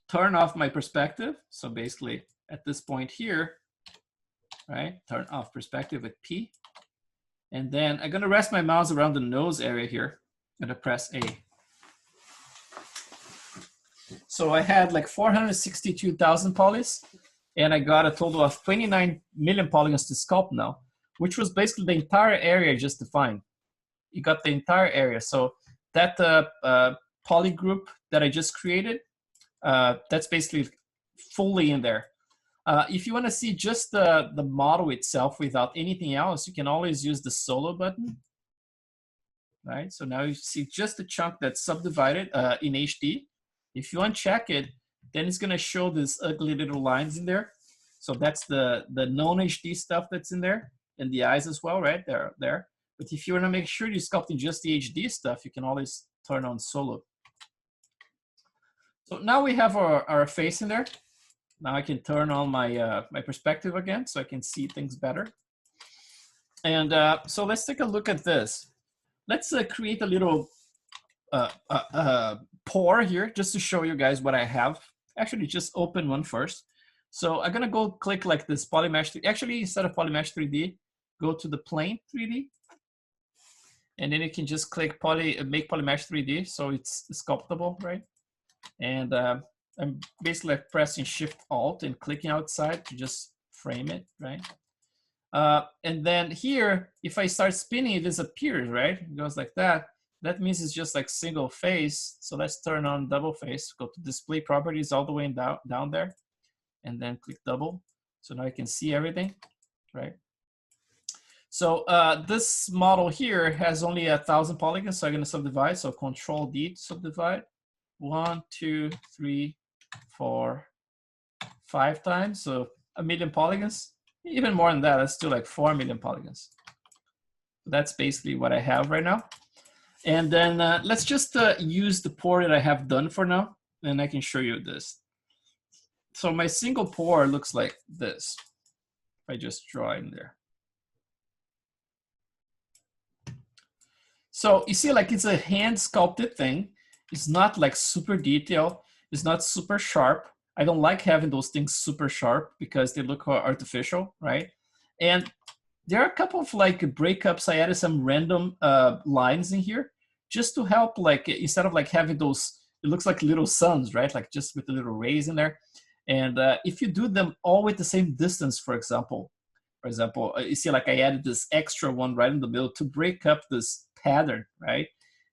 turn off my perspective. So basically at this point here, right? Turn off perspective with P. And then I'm gonna rest my mouse around the nose area here. I'm gonna press A. So I had like 462,000 polys, and I got a total of 29 million polygons to sculpt now, which was basically the entire area just defined. You got the entire area. So that poly group that I just created, that's basically fully in there. If you want to see just the model itself without anything else, you can always use the solo button, right? So now you see just the chunk that's subdivided in HD. If you uncheck it, then it's going to show these ugly little lines in there. So that's the non-HD stuff that's in there, and the eyes as well, right? They're there. But if you want to make sure you're sculpting just the HD stuff, you can always turn on solo. So now we have our face in there. Now I can turn on my my perspective again so I can see things better. And so let's take a look at this. Let's create a little pore here just to show you guys what I have. Actually, just open one first. So I'm gonna go click like this Polymesh. Actually, instead of Polymesh 3D, go to the plane 3D. And then you can just click make Polymesh 3D so it's sculptable, right? And I'm basically like pressing Shift Alt and clicking outside to just frame it, right? And then here, if I start spinning, it disappears, right? It goes like that. That means it's just like single face. So let's turn on double face. Go to display properties all the way down there, and then click double. So now I can see everything, right? So this model here has only 1,000 polygons, so I'm gonna subdivide. So Control D to subdivide. 1, 2, 3, 4, 5 times. So 1,000,000 polygons. Even more than that, that's still like 4 million polygons. So that's basically what I have right now. And then let's just use the pore that I have done for now, and I can show you this. So my single pore looks like this. If I just draw in there. So you see, like it's a hand sculpted thing. It's not like super detailed. It's not super sharp. I don't like having those things super sharp because they look artificial, right? And there are a couple of like breakups. I added some random lines in here just to help, like instead of like having those, it looks like little suns, right? Like just with the little rays in there. And if you do them all with the same distance, for example, you see like I added this extra one right in the middle to break up this pattern, right?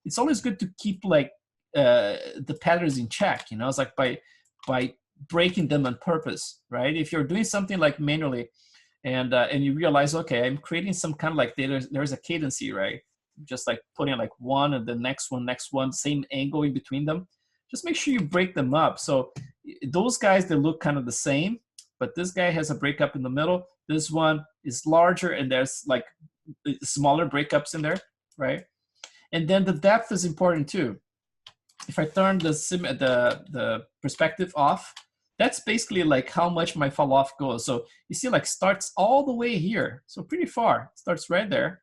It's always good to keep like the patterns in check, you know. It's like by breaking them on purpose, right? If you're doing something like manually and you realize, okay, I'm creating some kind of like there's a cadency, right? Just like putting like one and the next one, same angle in between them. Just make sure you break them up. So those guys, they look kind of the same, but this guy has a breakup in the middle. This one is larger and there's like smaller breakups in there, right? And then the depth is important too. If I turn the perspective off, that's basically like how much my fall off goes. So you see like starts all the way here. So pretty far, it starts right there.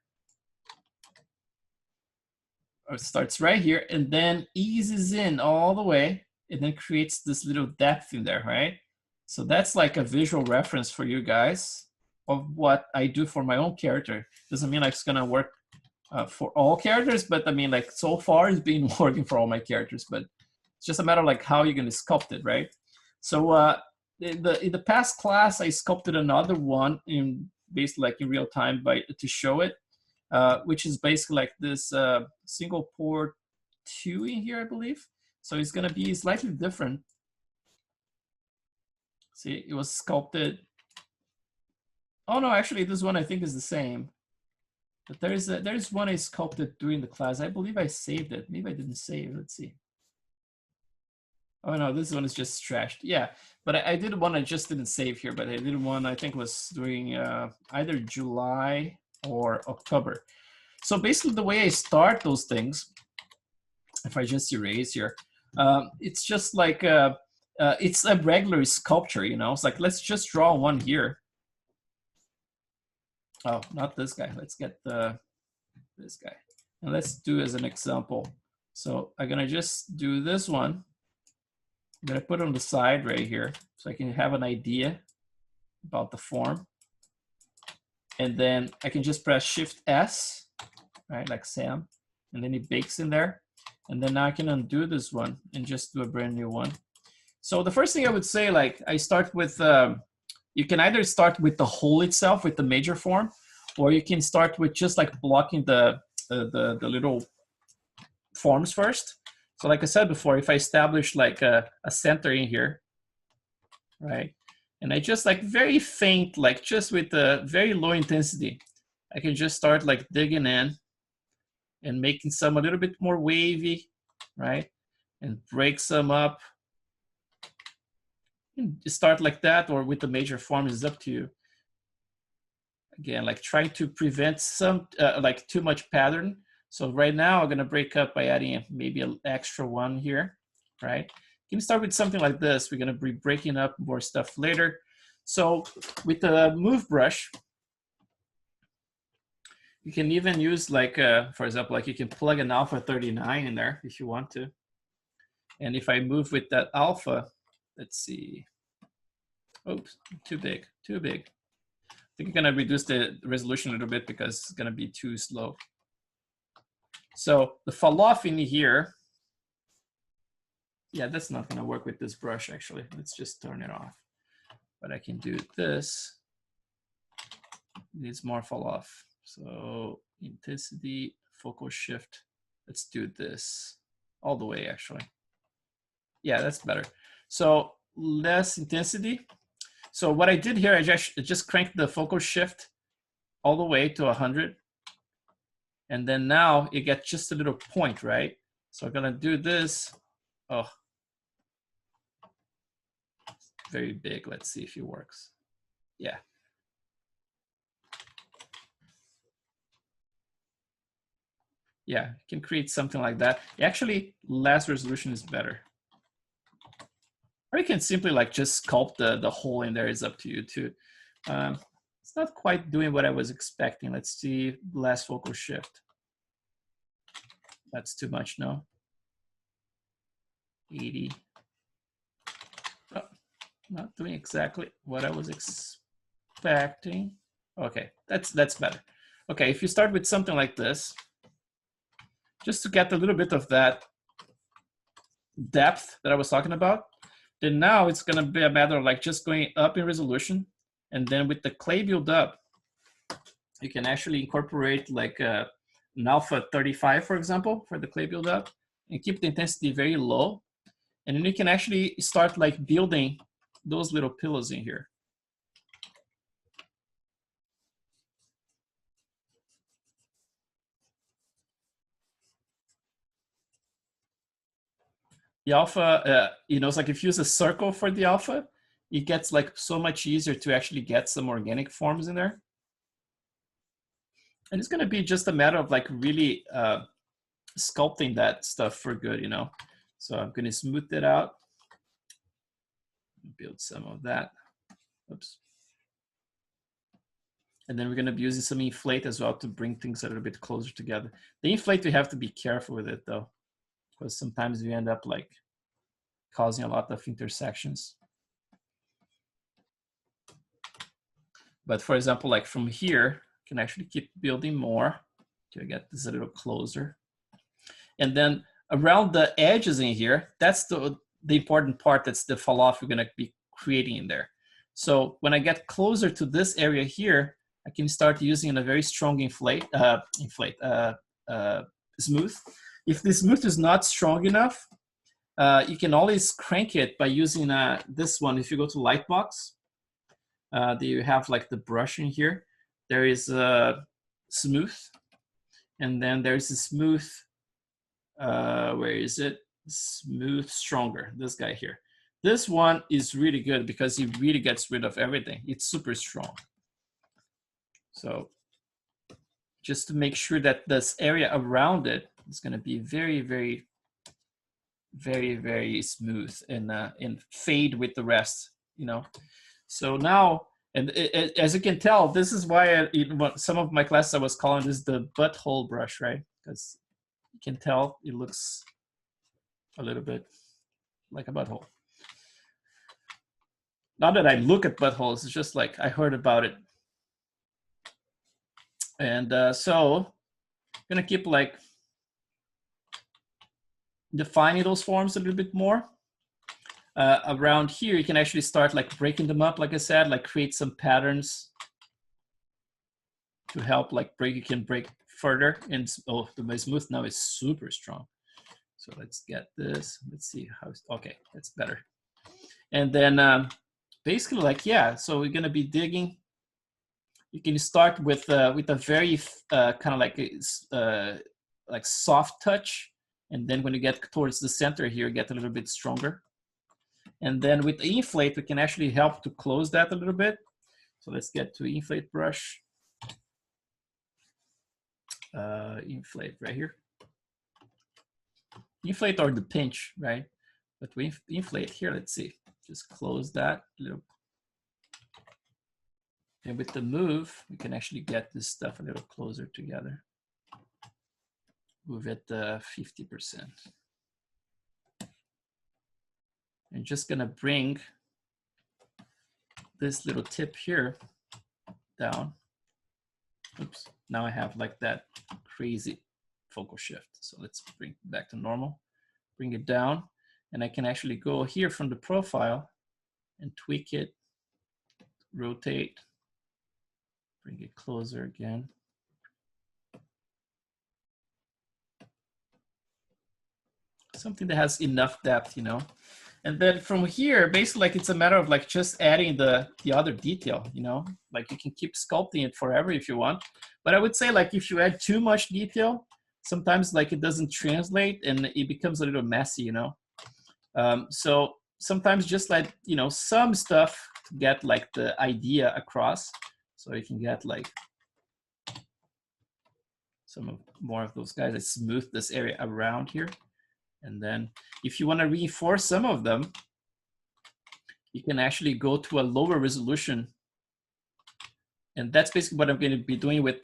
Or it starts right here and then eases in all the way and then creates this little depth in there, right? So that's like a visual reference for you guys of what I do for my own character. Doesn't mean like it's gonna work for all characters, but I mean like so far it's been working for all my characters, but It's just a matter of like how you're going to sculpt it, right? So in the past class, I sculpted another one in basically like in real time to show it, which is basically like this single port 2 in here, I believe. So it's going to be slightly different. See, it was sculpted. Oh no, actually this one I think is the same. But there's one I sculpted during the class. I believe I saved it. Maybe I didn't save. Let's see. Oh no, this one is just trashed. Yeah, but I did one I just didn't save here, but I did one I think was during either July or October. So basically the way I start those things, if I just erase here, it's just like it's a regular sculpture, you know? It's like, let's just draw one here. Oh, not this guy. Let's get this guy. And let's do as an example. So I'm gonna just do this one. I'm gonna put it on the side right here so I can have an idea about the form. And then I can just press Shift S, right, like Sam, and then it bakes in there. And then now I can undo this one and just do a brand new one. So the first thing I would say, like I start with, you can either start with the whole itself, with the major form, or you can start with just like blocking the little forms first. So like I said before, if I establish like a center in here, right? And I just like very faint, like just with a very low intensity, I can just start like digging in and making some a little bit more wavy, right? And break some up. And start like that, or with the major forms, is up to you. Again, like trying to prevent some like too much pattern. So right now I'm gonna break up by adding maybe an extra one here, right? You can start with something like this. We're gonna be breaking up more stuff later. So with the move brush, you can even use like, for example, like you can plug an alpha 39 in there if you want to. And if I move with that alpha, let's see. Oops, too big, too big. I think I'm gonna reduce the resolution a little bit because it's gonna be too slow. So the fall off in here, yeah, that's not gonna work with this brush actually. Let's just turn it off. But I can do this. It needs more fall off. So intensity, focal shift. Let's do this all the way actually. Yeah, that's better. So less intensity. So what I did here, I just cranked the focal shift all the way to 100. And then now it gets just a little point, right? So I'm gonna do this. Oh, very big. Let's see if it works. Yeah. Yeah, you can create something like that. Actually, less resolution is better. Or you can simply like just sculpt the hole in there. Is up to you too. It's not quite doing what I was expecting. Let's see, less focal shift. That's too much, no? 80. Oh, not doing exactly what I was expecting. Okay, that's better. Okay, if you start with something like this, just to get a little bit of that depth that I was talking about, then now it's gonna be a matter of like just going up in resolution, and then with the clay build up, you can actually incorporate like an alpha 35, for example, for the clay build up, and keep the intensity very low. And then you can actually start like building those little pillows in here. The alpha, you know, it's like if you use a circle for the alpha, it gets like so much easier to actually get some organic forms in there. And it's gonna be just a matter of like really sculpting that stuff for good, you know. So I'm gonna smooth it out, build some of that. Oops. And then we're gonna be using some inflate as well to bring things a little bit closer together. The inflate, we have to be careful with it though, because sometimes we end up like causing a lot of intersections. But for example, like from here, I can actually keep building more to get this a little closer. And then around the edges in here, that's the important part. That's the fall off we're going to be creating in there. So when I get closer to this area here, I can start using a very strong smooth. If the smooth is not strong enough, you can always crank it by using this one. If you go to Lightbox, you have like the brush in here. There is a smooth, and then there's a smooth. Where is it? Smooth stronger. This guy here. This one is really good because it really gets rid of everything. It's super strong. So just to make sure that this area around it is going to be very, very, very, very smooth and fade with the rest, you know. So now, and as you can tell, this is why some of my classes I was calling this the butthole brush, right? Because you can tell it looks a little bit like a butthole. Not that I look at buttholes, it's just like I heard about it. And so I'm gonna keep like defining those forms a little bit more. Around here, you can actually start like breaking them up, like I said, like create some patterns to help like break. You can break further. And oh, the smooth now is super strong. So let's get this. Let's see how. Okay, that's better. And then basically, like yeah. So we're gonna be digging. You can start with a very kind of like soft touch, and then when you get towards the center here, get a little bit stronger. And then with the inflate, we can actually help to close that a little bit. So let's get to inflate brush. Inflate right here. Inflate or the pinch, right? But we inflate here, let's see. Just close that a little. And with the move, we can actually get this stuff a little closer together. Move it 50%. I'm just gonna bring this little tip here down. Oops, now I have like that crazy focal shift. So let's bring it back to normal, bring it down, and I can actually go here from the profile and tweak it, rotate, bring it closer again. Something that has enough depth, you know. And then from here, basically like it's a matter of like just adding the other detail, you know, like you can keep sculpting it forever if you want. But I would say like if you add too much detail, sometimes like it doesn't translate and it becomes a little messy, you know. So sometimes just like, you know, some stuff to get like the idea across. So you can get like more of those guys that smooth this area around here. And then if you want to reinforce some of them, you can actually go to a lower resolution. And that's basically what I'm going to be doing with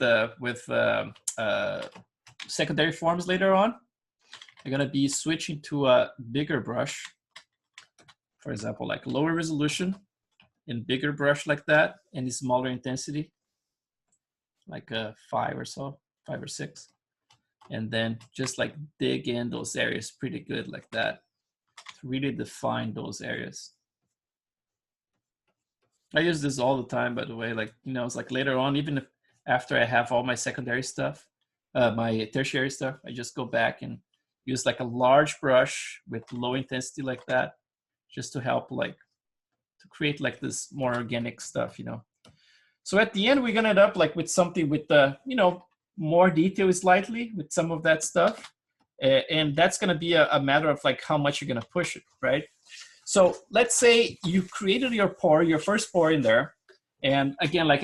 secondary forms later on. I'm going to be switching to a bigger brush. For example, like lower resolution and bigger brush like that, and smaller intensity, like a 5 or so, 5 or 6. And then just like dig in those areas pretty good like that to really define those areas. I use this all the time, by the way, like, you know, it's like later on, even if after I have all my secondary stuff, my tertiary stuff, I just go back and use like a large brush with low intensity like that, just to help like to create like this more organic stuff, you know. So at the end, we're gonna end up like with something with you know, more detail slightly with some of that stuff. And that's gonna be a matter of like how much you're gonna push it, right? So let's say you created your pour, your first pour in there. And again, like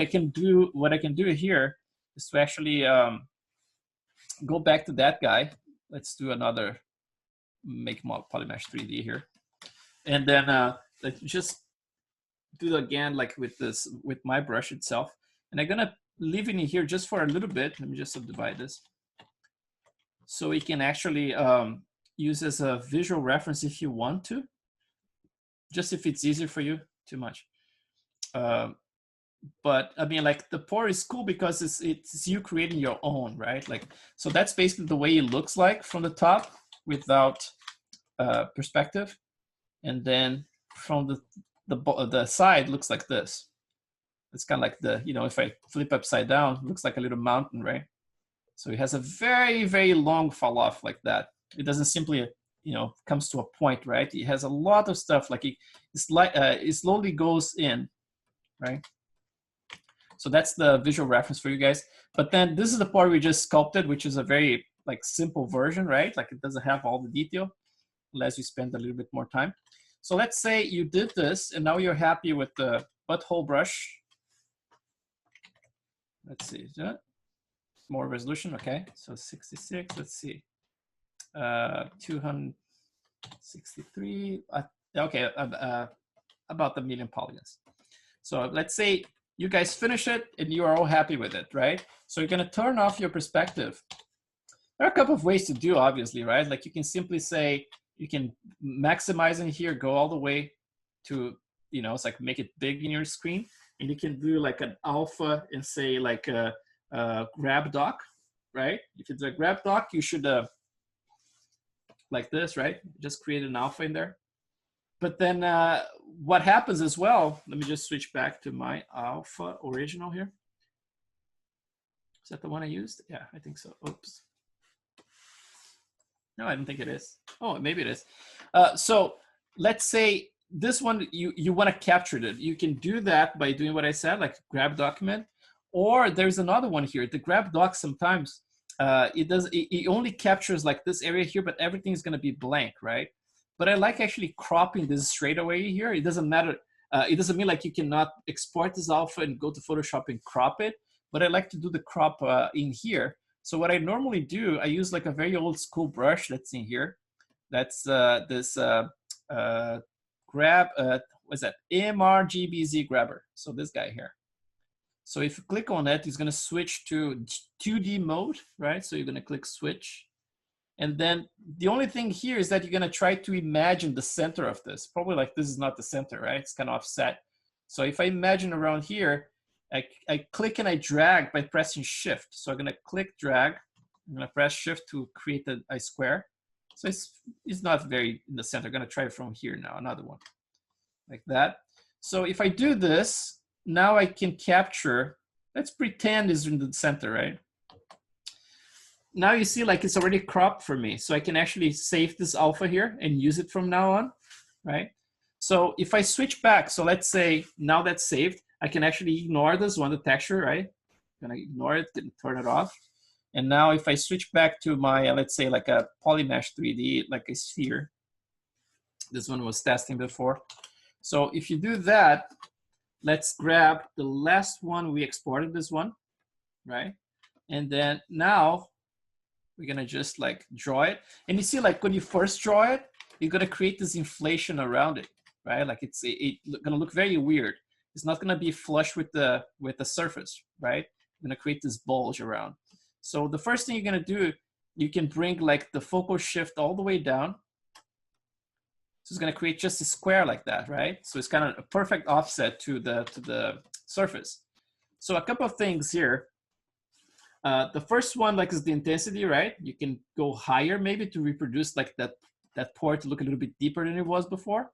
what I can do here is to actually go back to that guy. Let's do another make polymesh 3D here. And then let's just do it again, like with my brush itself. And I'm gonna leave it in here just for a little bit. Let me just subdivide this. So we can actually use as a visual reference if you want to, just if it's easier for you, too much. But I mean, like the pour is cool because it's you creating your own, right? Like, so that's basically the way it looks like from the top. without perspective. And then from the side looks like this. It's kind of like the, you know, if I flip upside down, it looks like a little mountain, right? So it has a very, very long fall off like that. It doesn't simply, you know, comes to a point, right? It has a lot of stuff, like it slowly goes in, right? So that's the visual reference for you guys. But then this is the part we just sculpted, which is a very like simple version, right? Like it doesn't have all the detail unless you spend a little bit more time. So let's say you did this and now you're happy with the butthole brush. Let's see, more resolution, okay. So 66, let's see. 263, okay, about 1 million polygons. So let's say you guys finish it and you are all happy with it, right? So you're gonna turn off your perspective. There are a couple of ways to do, obviously, right? Like you can simply say, you can maximize in here, go all the way to, you know, it's like make it big in your screen. And you can do like an alpha and say like a grab dock, right? If it's a grab dock, you should, like this, right? Just create an alpha in there. But then what happens as well, let me just switch back to my alpha original here. Is that the one I used? Yeah, I think so. Oops. No, I don't think it is. Oh, maybe it is. So let's say this one, you want to capture it. You can do that by doing what I said, like grab document. Or there's another one here. The grab doc sometimes, it only captures like this area here, but everything is going to be blank, right? But I like actually cropping this straight away here. It doesn't matter. It doesn't mean like you cannot export this alpha and go to Photoshop and crop it. But I like to do the crop in here. So what I normally do, I use like a very old school brush that's in here. That's this grab, what's that? MRGBZ grabber. So this guy here. So if you click on it, it's going to switch to 2D mode, right? So you're going to click switch. And then the only thing here is that you're going to try to imagine the center of this. Probably like this is not the center, right? It's kind of offset. So if I imagine around here, I click and I drag by pressing shift. So I'm going to click, drag. I'm going to press shift to create a square. So it's not very in the center. I'm going to try it from here now, another one like that. So if I do this, now I can capture, let's pretend is in the center, right? Now you see like it's already cropped for me. So I can actually save this alpha here and use it from now on, right? So if I switch back, so let's say now that's saved, I can actually ignore this one, the texture, right? I'm gonna ignore it and turn it off. And now if I switch back to my, let's say like a Polymesh 3D, like a sphere, this one was testing before. So if you do that, let's grab the last one we exported, this one, right? And then now we're gonna just like draw it. And you see like when you first draw it, you're gonna create this inflation around it, right? Like it's gonna look very weird. It's not gonna be flush with the surface, right? You're gonna create this bulge around. So the first thing you're gonna do, you can bring like the focal shift all the way down. So it's going to create just a square like that, right? So it's kind of a perfect offset to the surface. So a couple of things here. The first one, like, is the intensity, right? You can go higher maybe to reproduce like that pore to look a little bit deeper than it was before.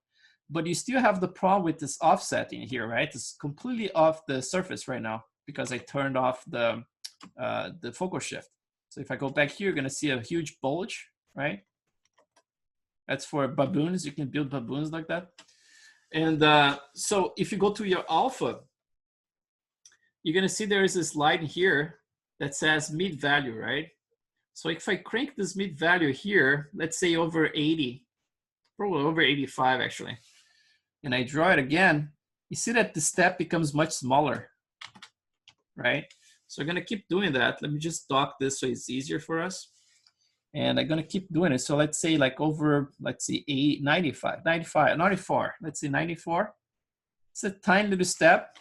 But you still have the problem with this offset in here, right? It's completely off the surface right now because I turned off the focal shift. So if I go back here, you're going to see a huge bulge, right? That's for baboons. You can build baboons like that. And so if you go to your alpha, you're going to see there is this line here that says mid value, right? So if I crank this mid value here, let's say over 80, probably over 85 actually, and I draw it again, you see that the step becomes much smaller, right? So I'm going to keep doing that. Let me just dock this so it's easier for us. And I'm going to keep doing it. So let's say like over, let's see, 94. Let's say 94. It's a tiny little step.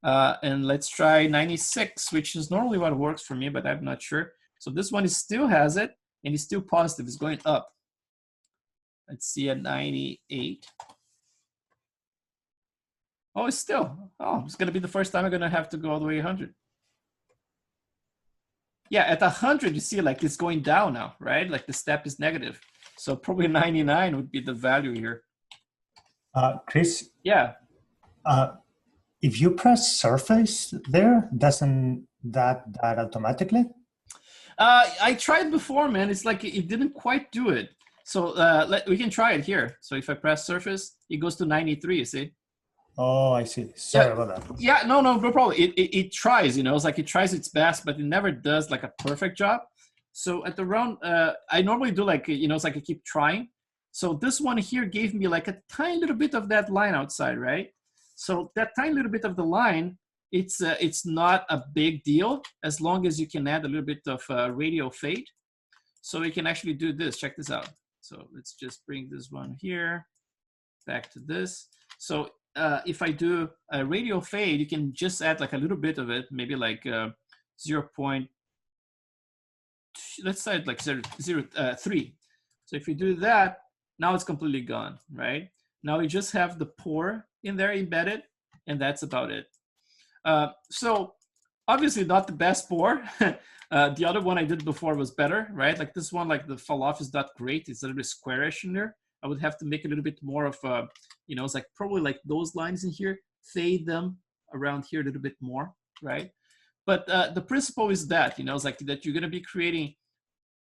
And let's try 96, which is normally what works for me, but I'm not sure. So this one still has it, and it's still positive. It's going up. Let's see at 98. Oh, it's still. Oh, it's going to be the first time I'm going to have to go all the way 100. Yeah, at 100, you see like it's going down now, right? Like the step is negative. So probably 99 would be the value here. Chris, Yeah. if you press surface there, doesn't that automatically? I tried before, man. It's like it didn't quite do it. So we can try it here. So if I press surface, it goes to 93, you see? Oh, I see. Sorry Yeah, about that. yeah, no problem. It tries, you know, it's like it tries its best, but it never does like a perfect job. So at the round, I normally do like, you know, it's like I keep trying. So this one here gave me like a tiny little bit of that line outside, right? So that tiny little bit of the line, it's not a big deal as long as you can add a little bit of radial fade. So we can actually do this. Check this out. So let's just bring this one here back to this. So if I do a radial fade, you can just add like a little bit of it, maybe like 0. Let's say like 0.03. So if you do that, now it's completely gone, right? Now we just have the pore in there embedded, and that's about it. So obviously not the best pore. The other one I did before was better, right? Like this one, like the fall off is not great. It's a little bit squarish in there. I would have to make a little bit more of a, you know, it's like probably like those lines in here, fade them around here a little bit more, right? But the principle is that, you know, it's like that you're going to be creating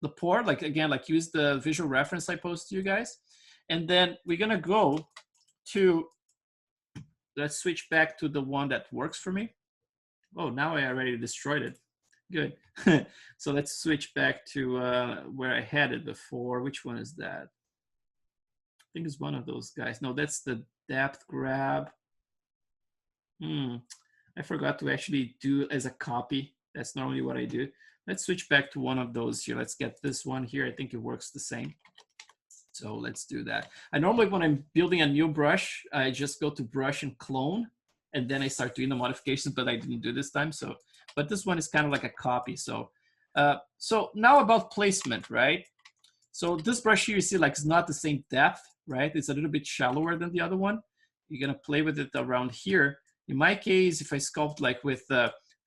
the pore, like again, like use the visual reference I posted to you guys. And then we're going to go to, let's switch back to the one that works for me. Oh, now I already destroyed it. Good. So let's switch back to where I had it before. Which one is that? I think it's one of those guys. No, that's the depth grab. I forgot to actually do as a copy. That's normally what I do. Let's switch back to one of those here. Let's get this one here. I think it works the same. So let's do that. I normally, when I'm building a new brush, I just go to brush and clone, and then I start doing the modifications, but I didn't do this time. So, but this one is kind of like a copy. So, so now about placement, right? So this brush here, you see like it's not the same depth, right? It's a little bit shallower than the other one. You're gonna play with it around here. In my case, if I sculpt like with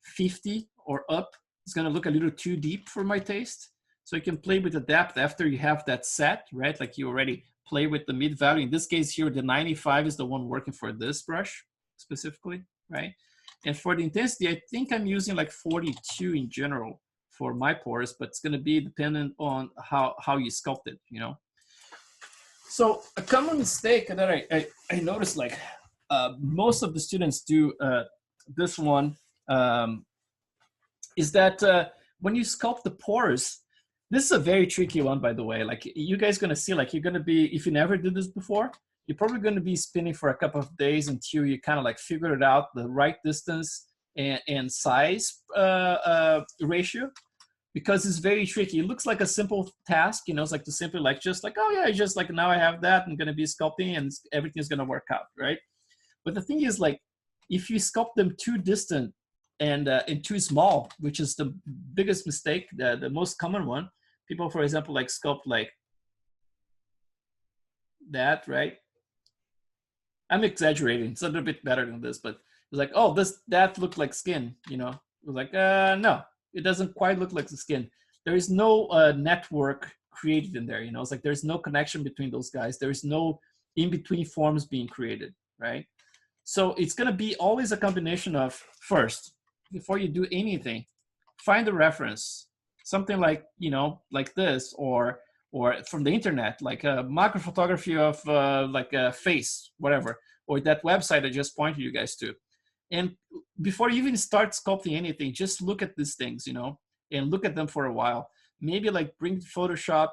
50 or up, it's gonna look a little too deep for my taste. So you can play with the depth after you have that set, right? Like you already play with the mid value. In this case here, the 95 is the one working for this brush specifically, right? And for the intensity, I think I'm using like 42 in general for my pores, but it's gonna be dependent on how you sculpt it, you know? So a common mistake that I noticed, like most of the students do this one, is that when you sculpt the pores, this is a very tricky one, by the way. Like you guys gonna see, like you're gonna be, if you never did this before, you're probably gonna be spinning for a couple of days until you kind of like figure it out, the right distance and size ratio, because it's very tricky. It looks like a simple task, you know, it's like to simply like, just like, oh yeah, just like now I have that, I'm gonna be sculpting and everything's gonna work out, right? But the thing is, like, if you sculpt them too distant and too small, which is the biggest mistake, the most common one, people, for example, like sculpt like that, right? I'm exaggerating. It's a little bit better than this, but it's like, oh, that looked like skin, you know? It was like, no, it doesn't quite look like the skin. There is no network created in there, you know? It's like there's no connection between those guys. There is no in-between forms being created, right? So it's gonna be always a combination of, first, before you do anything, find a reference, something like, you know, like this, or from the internet, like a macro photography of like a face, whatever, or that website I just pointed you guys to. And before you even start sculpting anything, just look at these things, you know, and look at them for a while. Maybe like bring Photoshop,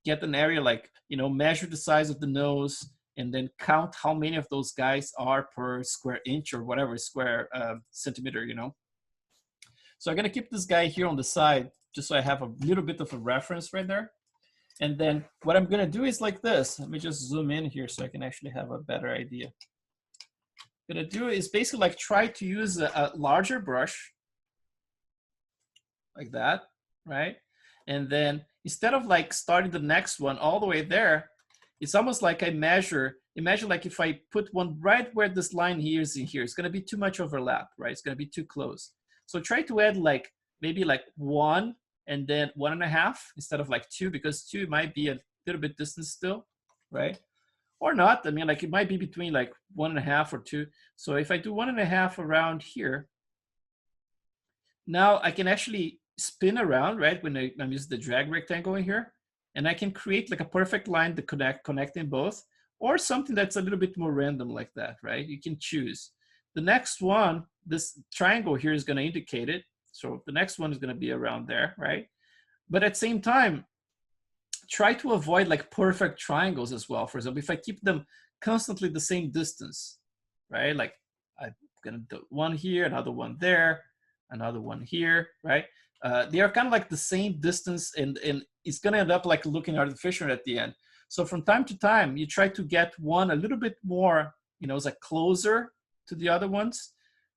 get an area, like, you know, measure the size of the nose, and then count how many of those guys are per square inch or whatever square centimeter, you know. So I'm gonna keep this guy here on the side just so I have a little bit of a reference right there. And then what I'm gonna do is like this. Let me just zoom in here so I can actually have a better idea. What I'm gonna do is basically like try to use a larger brush like that, right? And then instead of like starting the next one all the way there, it's almost like I measure, imagine like if I put one right where this line here is in here, it's gonna be too much overlap, right? It's gonna be too close. So try to add like, maybe like 1 and then 1.5 instead of like 2, because 2 might be a little bit distant still, right? Or not. I mean, like it might be between like 1.5 or 2. So if I do 1.5 around here, now I can actually spin around, right? When I'm using the drag rectangle in here, and I can create like a perfect line to connecting both, or something that's a little bit more random like that, right? You can choose. The next one, this triangle here is going to indicate it. So the next one is going to be around there, right? But at the same time, try to avoid like perfect triangles as well. For example, if I keep them constantly the same distance, right? Like I'm gonna do one here, another one there, another one here, right? They are kind of like the same distance, and it's gonna end up like looking artificial at the end. So from time to time, you try to get one a little bit more, you know, it's like closer to the other ones,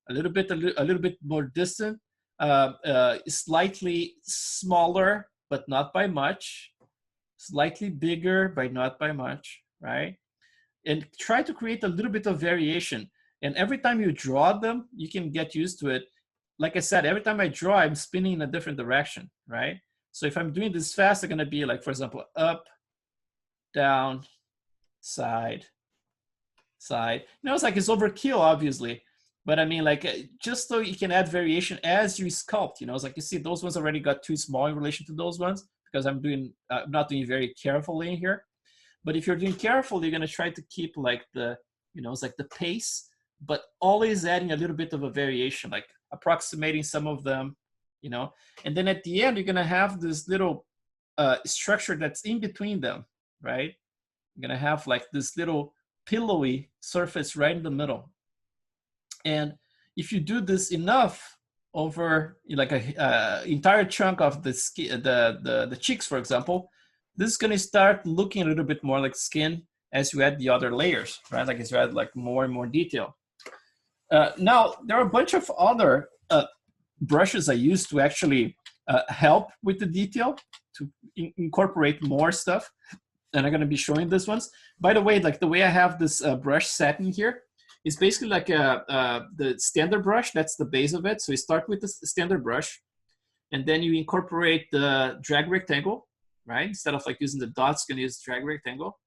a little bit more distant, slightly smaller, but not by much, slightly bigger, but not by much, right? And try to create a little bit of variation. And every time you draw them, you can get used to it. Like I said, every time I draw, I'm spinning in a different direction, right? So if I'm doing this fast, it's gonna be like, for example, up, down, side, side. You know, it's like it's overkill, obviously. But I mean, like, just so you can add variation as you sculpt, you know, it's like you see those ones already got too small in relation to those ones, because I'm not doing very carefully in here. But if you're doing carefully, you're gonna try to keep like the, you know, it's like the pace, but always adding a little bit of a variation, like approximating some of them, you know. And then at the end, you're gonna have this little structure that's in between them, right? You're gonna have like this little pillowy surface right in the middle. And if you do this enough over like a entire chunk of the skin, the cheeks, for example, this is going to start looking a little bit more like skin as you add the other layers, right? Like as you add like more and more detail. Now there are a bunch of other brushes I use to actually help with the detail, to incorporate more stuff, and I'm going to be showing this ones. By the way, like the way I have this brush set in here, it's basically like the standard brush. That's the base of it. So you start with the standard brush, and then you incorporate the drag rectangle, right? Instead of like using the dots, you're gonna use drag rectangle.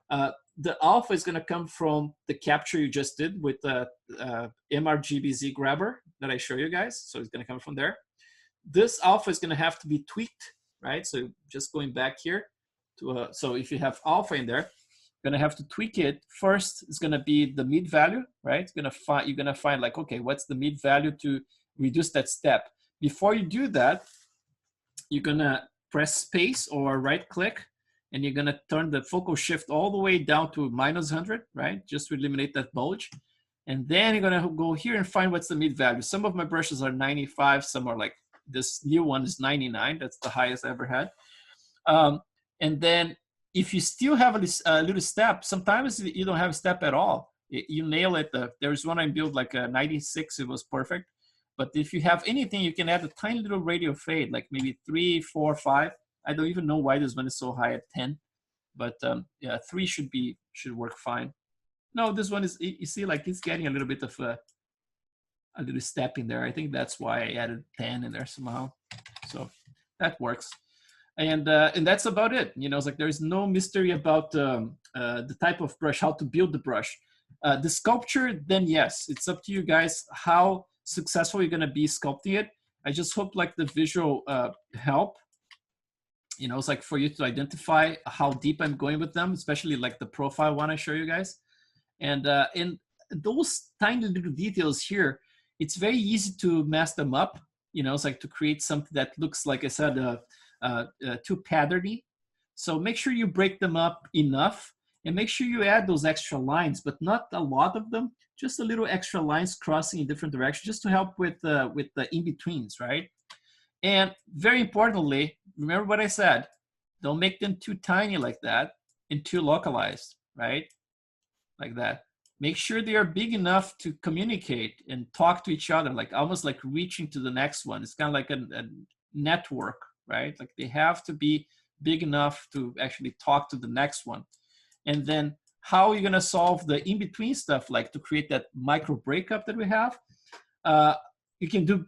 The alpha is gonna come from the capture you just did with the MRGBZ grabber that I show you guys. So it's gonna come from there. This alpha is gonna have to be tweaked, right? So just going back here to, so if you have alpha in there, gonna have to tweak it. First, it's gonna be the mid value, right? You're gonna find like, okay, what's the mid value to reduce that step? Before you do that, you're gonna press space or right click, and you're gonna turn the focal shift all the way down to -100, right? Just to eliminate that bulge. And then you're gonna go here and find what's the mid value. Some of my brushes are 95, some are like, this new one is 99. That's the highest I ever had. And then if you still have a little step, sometimes you don't have a step at all. You nail it. There's one I built like a 96, it was perfect. But if you have anything, you can add a tiny little radial fade, like maybe 3, 4, 5. I don't even know why this one is so high at 10. But yeah, 3 should work fine. No, this one is, you see, like it's getting a little bit of a little step in there. I think that's why I added 10 in there somehow. So that works. And that's about it. You know, it's like there's no mystery about the type of brush, how to build the brush. The sculpture, then yes, it's up to you guys how successful you're gonna be sculpting it. I just hope like the visual help. You know, it's like for you to identify how deep I'm going with them, especially like the profile one I show you guys. And in those tiny little details here, it's very easy to mess them up. You know, it's like to create something that looks, like I said, too patterny. So make sure you break them up enough, and make sure you add those extra lines, but not a lot of them, just a little extra lines crossing in different directions, just to help with the in-betweens, right? And very importantly, remember what I said, don't make them too tiny like that and too localized, right? Like that. Make sure they are big enough to communicate and talk to each other, like almost like reaching to the next one. It's kind of like a network, right? Like they have to be big enough to actually talk to the next one. And then how are you gonna solve the in-between stuff, like to create that micro breakup that we have? you can do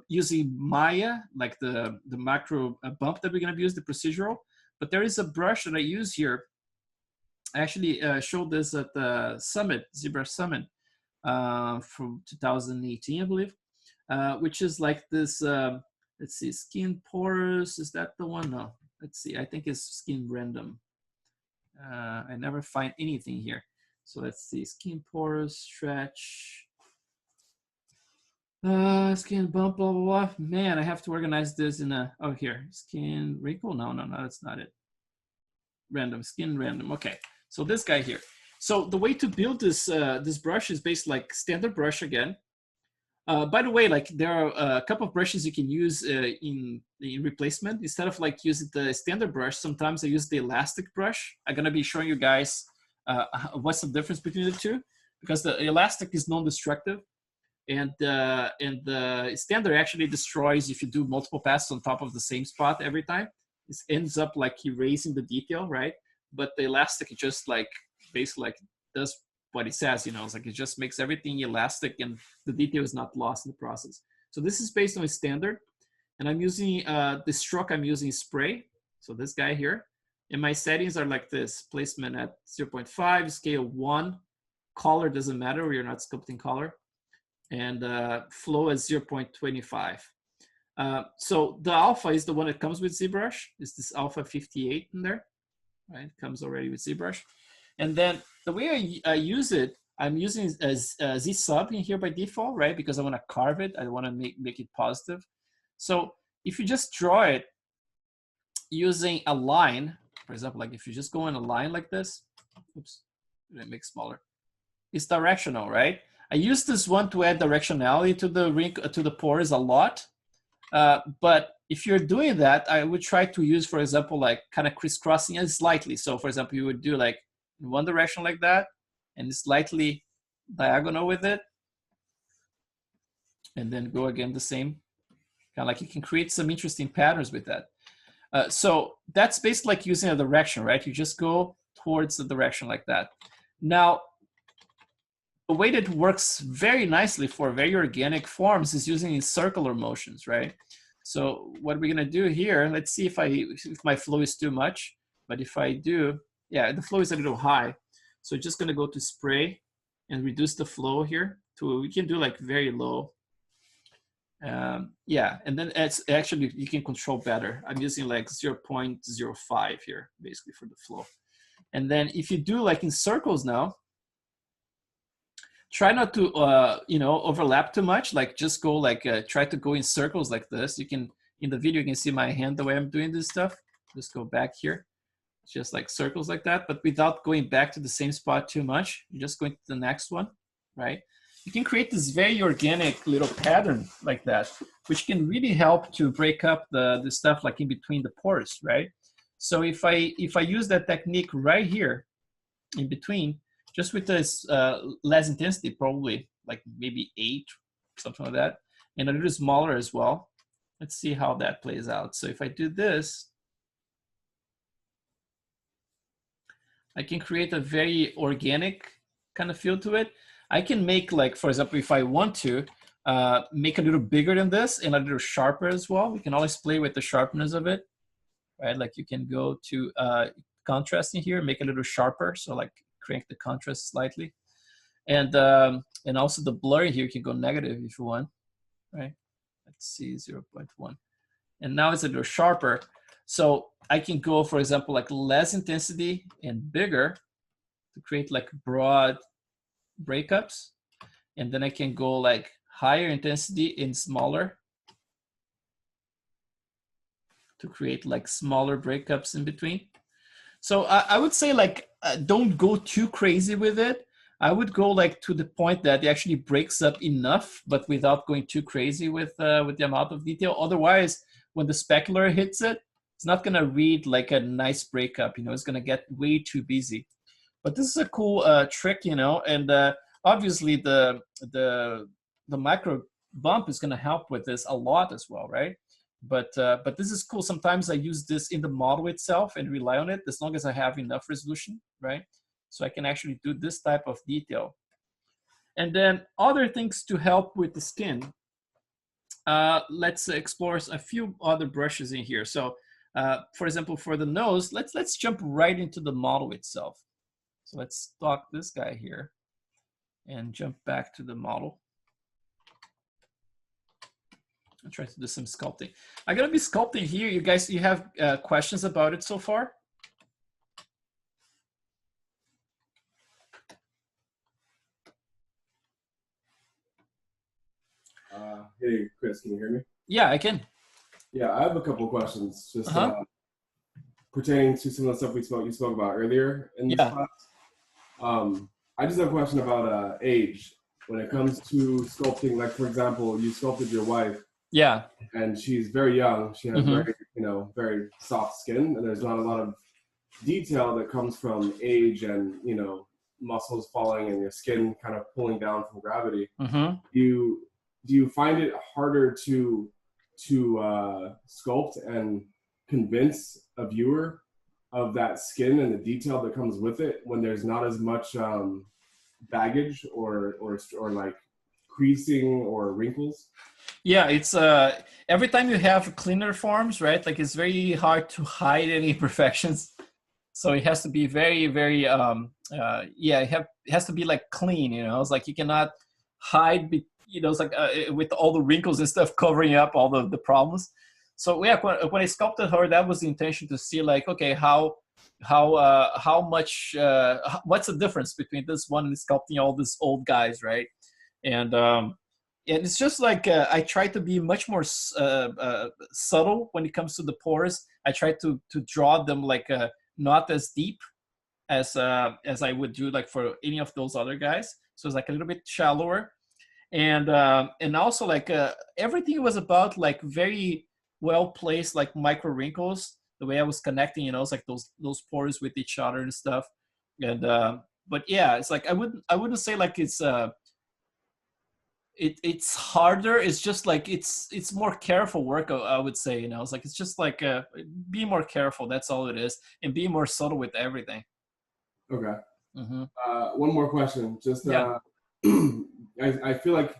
using Maya, like the macro bump that we're gonna use, the procedural. But there is a brush that I use here. I actually showed this at the summit, ZBrush Summit, from 2018, I believe, which is like this. Let's see, skin porous. Is that the one? No. Let's see. I think it's skin random. I never find anything here. So let's see, skin porous, stretch. Skin bump, blah, blah, blah. Man, I have to organize this in a, oh, here, skin wrinkle. No, that's not it. Random, skin random. Okay, so this guy here. So the way to build this this brush is based like standard brush again. By the way, like there are a couple of brushes you can use in replacement. Instead of like using the standard brush, sometimes I use the elastic brush. I'm gonna be showing you guys what's the difference between the two, because the elastic is non-destructive. And the standard actually destroys if you do multiple passes on top of the same spot every time. It ends up like erasing the detail, right? But the elastic just like basically like does what it says, you know, it's like it just makes everything elastic and the detail is not lost in the process. So this is based on a standard, and I'm using the stroke I'm using spray. So this guy here, and my settings are like this: placement at 0.5, scale 1, color doesn't matter, we are not sculpting color, and flow at 0.25. So the alpha is the one that comes with ZBrush. It's this alpha 58 in there, right? It comes already with ZBrush. And then the way I use it, I'm using a Z sub in here by default, right? Because I want to carve it. I want to make it positive. So if you just draw it using a line, for example, like if you just go in a line like this, oops, let me make smaller. It's directional, right? I use this one to add directionality to the pores a lot. But if you're doing that, I would try to use, for example, like kind of crisscrossing it slightly. So for example, you would do like in one direction like that and slightly diagonal with it. And then go again the same. Kind of like you can create some interesting patterns with that. So that's basically like using a direction, right? You just go towards the direction like that. Now, the way that works very nicely for very organic forms is using circular motions, right? So what we're gonna do here, let's see if my flow is too much, but if I do, yeah, the flow is a little high. So just gonna go to spray and reduce the flow here to, we can do like very low. Yeah, and then it's actually, you can control better. I'm using like 0.05 here, basically for the flow. And then if you do like in circles now, try not to, you know, overlap too much. Like just go like, try to go in circles like this. You can, in the video, you can see my hand, the way I'm doing this stuff. Just go back here. Just like circles like that, but without going back to the same spot too much. You're just going to the next one, right? You can create this very organic little pattern like that, which can really help to break up the stuff like in between the pores, right? So if I use that technique right here in between, just with this less intensity, probably like maybe 8, something like that, and a little smaller as well. Let's see how that plays out. So if I do this, I can create a very organic kind of feel to it. I can make like, for example, if I want to, make a little bigger than this and a little sharper as well. We can always play with the sharpness of it, right? Like you can go to contrast in here, make it a little sharper. So like crank the contrast slightly. And also the blur here, you can go negative if you want, right? Let's see, 0.1. And now it's a little sharper. So I can go, for example, like less intensity and bigger to create like broad breakups. And then I can go like higher intensity and smaller to create like smaller breakups in between. So I would say like, don't go too crazy with it. I would go like to the point that it actually breaks up enough, but without going too crazy with the amount of detail. Otherwise, when the specular hits it, it's not gonna read like a nice breakup, you know, it's gonna get way too busy. But this is a cool trick, you know, and obviously the micro bump is gonna help with this a lot as well, right? But this is cool. Sometimes I use this in the model itself and rely on it as long as I have enough resolution, right? So I can actually do this type of detail. And then other things to help with the skin. let's explore a few other brushes in here. So, for example, for the nose, let's jump right into the model itself. So let's stock this guy here and jump back to the model. I'll try to do some sculpting. I'm gonna be sculpting here. You guys, you have questions about it so far? Hey, Chris, can you hear me? Yeah, I can. Yeah, I have a couple of questions just pertaining to some of the stuff you spoke about earlier in this class. I just have a question about age. When it comes to sculpting, like for example, you sculpted your wife. Yeah. And she's very young. She has very, very soft skin, and there's not a lot of detail that comes from age and, muscles falling and your skin kind of pulling down from gravity. Do you find it harder to sculpt and convince a viewer of that skin and the detail that comes with it when there's not as much baggage or like creasing or wrinkles? Yeah, it's every time you have cleaner forms, right? Like it's very hard to hide any imperfections. So it has to be very, very it has to be like clean, It's like you cannot hide it's like with all the wrinkles and stuff covering up all the problems. So yeah, when I sculpted her, that was the intention, to see like, okay, how much what's the difference between this one and sculpting all these old guys, right? And it's just like I try to be much more subtle when it comes to the pores. I try to draw them like not as deep as I would do like for any of those other guys. So it's like a little bit shallower. And also like everything was about like very well placed like micro wrinkles, the way I was connecting, it's like those pores with each other and stuff. And but yeah, it's like I wouldn't say like it's it's harder. It's just like it's more careful work, I would say. It's like it's just like be more careful, that's all it is, and be more subtle with everything. Okay. One more question, just I feel like,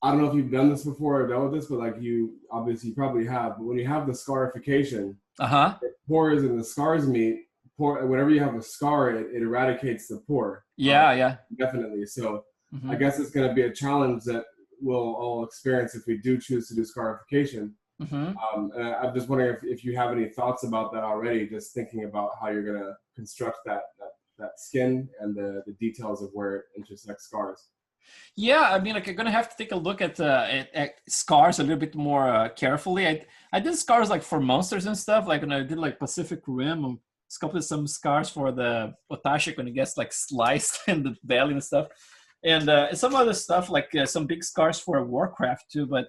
I don't know if you've done this before or dealt with this, but like you obviously probably have. But when you have the scarification, the pores and the scars meet. Whenever you have a scar, it eradicates the pore. Yeah. Definitely. So I guess it's going to be a challenge that we'll all experience if we do choose to do scarification. And I'm just wondering if you have any thoughts about that already. Just thinking about how you're going to construct that skin and the details of where it intersects scars. Yeah, I mean, like, I'm gonna have to take a look at scars a little bit more carefully. I did scars like for monsters and stuff. Like when I did like Pacific Rim, I sculpted some scars for the Otashik when it gets like sliced in the belly and stuff, and some other stuff like some big scars for Warcraft too. But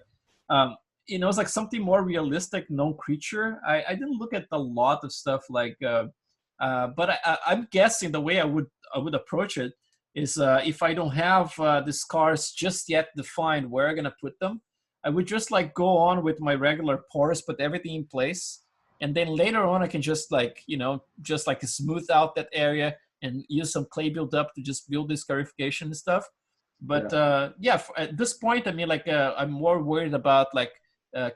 it's like something more realistic, known creature. I didn't look at a lot of stuff like, but I'm guessing the way I would approach it is if I don't have the scars just yet defined where I'm gonna put them, I would just like go on with my regular pores, put everything in place, and then later on I can just like just like smooth out that area and use some clay build-up to just build this scarification and stuff. But at this point, I mean, like I'm more worried about like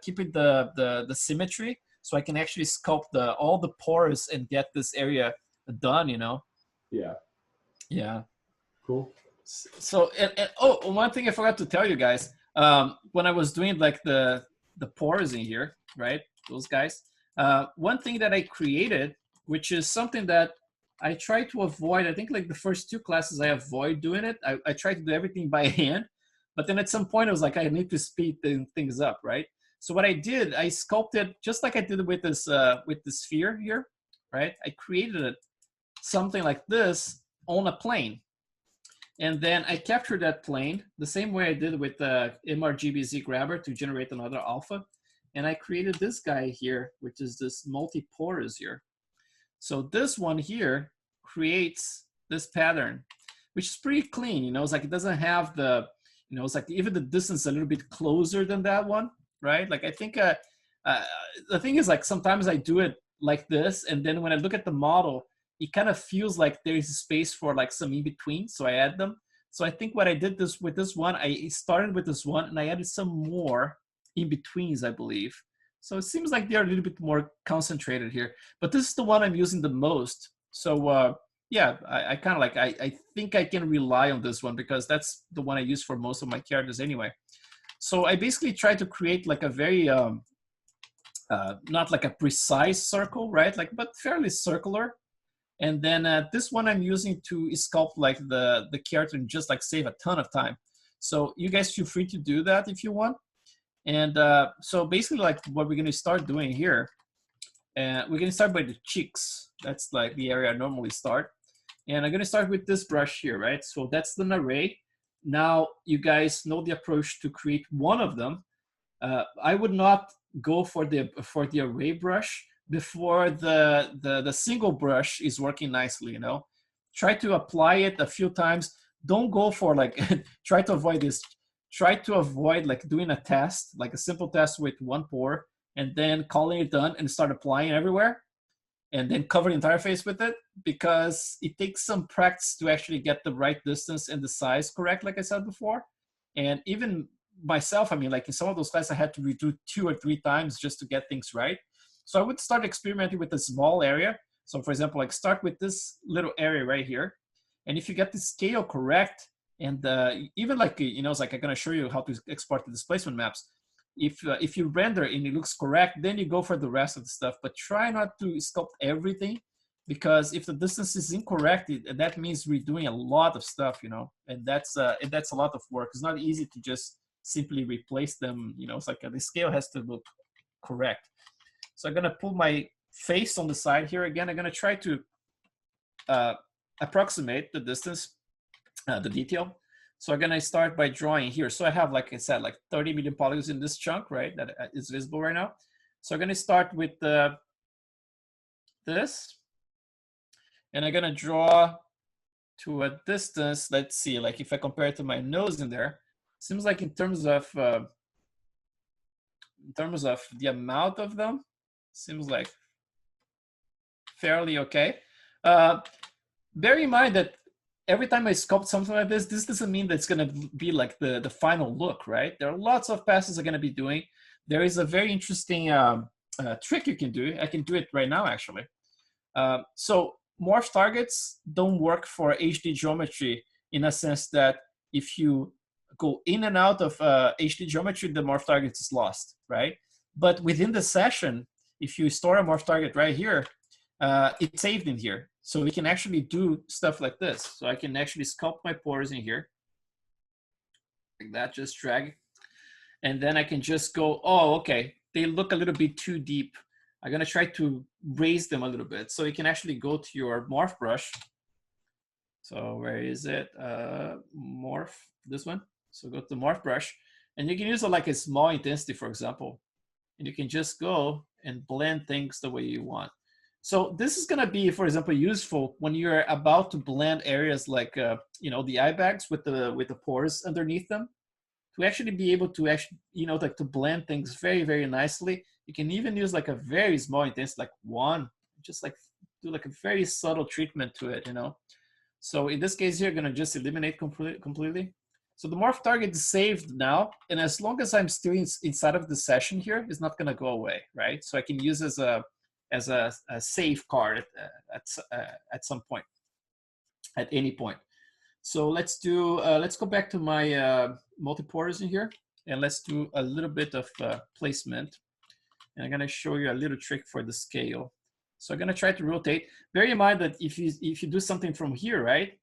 keeping the symmetry, so I can actually sculpt all the pores and get this area done. Yeah. Cool. So one thing I forgot to tell you guys, when I was doing like the pores in here, right, those guys, one thing that I created, which is something that I try to avoid. I think like the first two classes I avoid doing it. I try to do everything by hand, but then at some point I was like, I need to speed things up, right? So what I did, I sculpted just like I did with this sphere here, right? I created something like this on a plane. And then I captured that plane the same way I did with the MRGBZ grabber to generate another alpha. And I created this guy here, which is this multi-porous here. So this one here creates this pattern, which is pretty clean. It's like it doesn't have the, it's like even the distance a little bit closer than that one, right? Like I think the thing is like sometimes I do it like this, and then when I look at the model, it kind of feels like there is space for like some in between, so I add them. So I think what I did with this one, I started with this one and I added some more in-betweens, I believe. So it seems like they're a little bit more concentrated here. But this is the one I'm using the most. So yeah, I kind of like, I think I can rely on this one because that's the one I use for most of my characters anyway. So I basically try to create like a very, not like a precise circle, right? Like, but fairly circular. And then this one I'm using to sculpt like the character and just like save a ton of time. So you guys feel free to do that if you want. And so basically like what we're gonna start doing here, we're gonna start by the cheeks. That's like the area I normally start. And I'm gonna start with this brush here, right? So that's the array. Now you guys know the approach to create one of them. I would not go for the array brush before the single brush is working nicely, you know. Try to apply it a few times. Don't go for like, try to avoid this. Try to avoid like doing a test, like a simple test with one pore, and then calling it done and start applying everywhere, and then cover the entire face with it, because it takes some practice to actually get the right distance and the size correct, like I said before. And even myself, I mean, like in some of those classes, I had to redo 2 or 3 times just to get things right. So I would start experimenting with a small area. So for example, like start with this little area right here. And if you get the scale correct, and even like, you know, it's like I'm gonna show you how to export the displacement maps. If you render and it looks correct, then you go for the rest of the stuff. But try not to sculpt everything, because if the distance is incorrect, that means redoing a lot of stuff, you know, and that's a lot of work. It's not easy to just simply replace them, you know. It's like the scale has to look correct. So I'm gonna pull my face on the side here again. I'm gonna try to approximate the distance, the detail. So I'm gonna start by drawing here. So I have, like I said, like 30 million polygons in this chunk, right? That is visible right now. So I'm gonna start with this, and I'm gonna draw to a distance. Let's see, like if I compare it to my nose in there, seems like in terms of the amount of them, seems like fairly okay. Bear in mind that every time I sculpt something like this doesn't mean that it's going to be like the final look, right? There are lots of passes I'm going to be doing. There is a very interesting trick you can do. I can do it right now, actually. So morph targets don't work for HD geometry, in a sense that if you go in and out of HD geometry, the morph target is lost, right? But within the session, if you store a morph target right here, it's saved in here. So we can actually do stuff like this. So I can actually sculpt my pores in here, like that, just drag. And then I can just go, oh, okay, they look a little bit too deep. I'm gonna try to raise them a little bit. So you can actually go to your morph brush. So where is it? Morph, this one. So go to the morph brush, and you can use like a small intensity, for example. And you can just go and blend things the way you want. So this is gonna be, for example, useful when you're about to blend areas like, you know, the eye bags with the pores underneath them, to actually be able to actually, you know, like to blend things very, very nicely. You can even use like a very small intensity, like 1, just like do like a very subtle treatment to it, you know. So in this case here, I'm gonna just eliminate completely. So the morph target is saved now, and as long as I'm still inside of the session here, it's not gonna go away, right? So I can use as a save card at some point, at any point. So let's go back to my multi-pores in here, and let's do a little bit of placement. And I'm gonna show you a little trick for the scale. So I'm gonna try to rotate. Bear in mind that if you do something from here, right?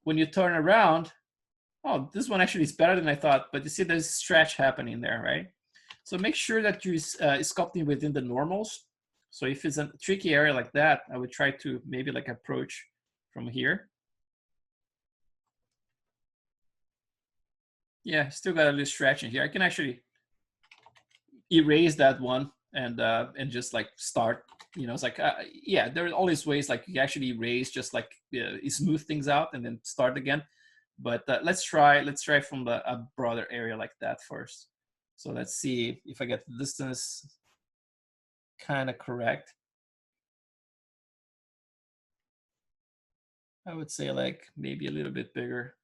When you turn around, oh, this one actually is better than I thought, but you see there's stretch happening there, right? So make sure that you're sculpting within the normals. So if it's a tricky area like that, I would try to maybe like approach from here. Yeah, still got a little stretch in here. I can actually erase that one and just like start, you know, it's like, yeah, there are always ways like you actually erase, just like smooth things out and then start again. But let's try from a broader area like that first. So let's see if I get the distance kind of correct. I would say like maybe a little bit bigger,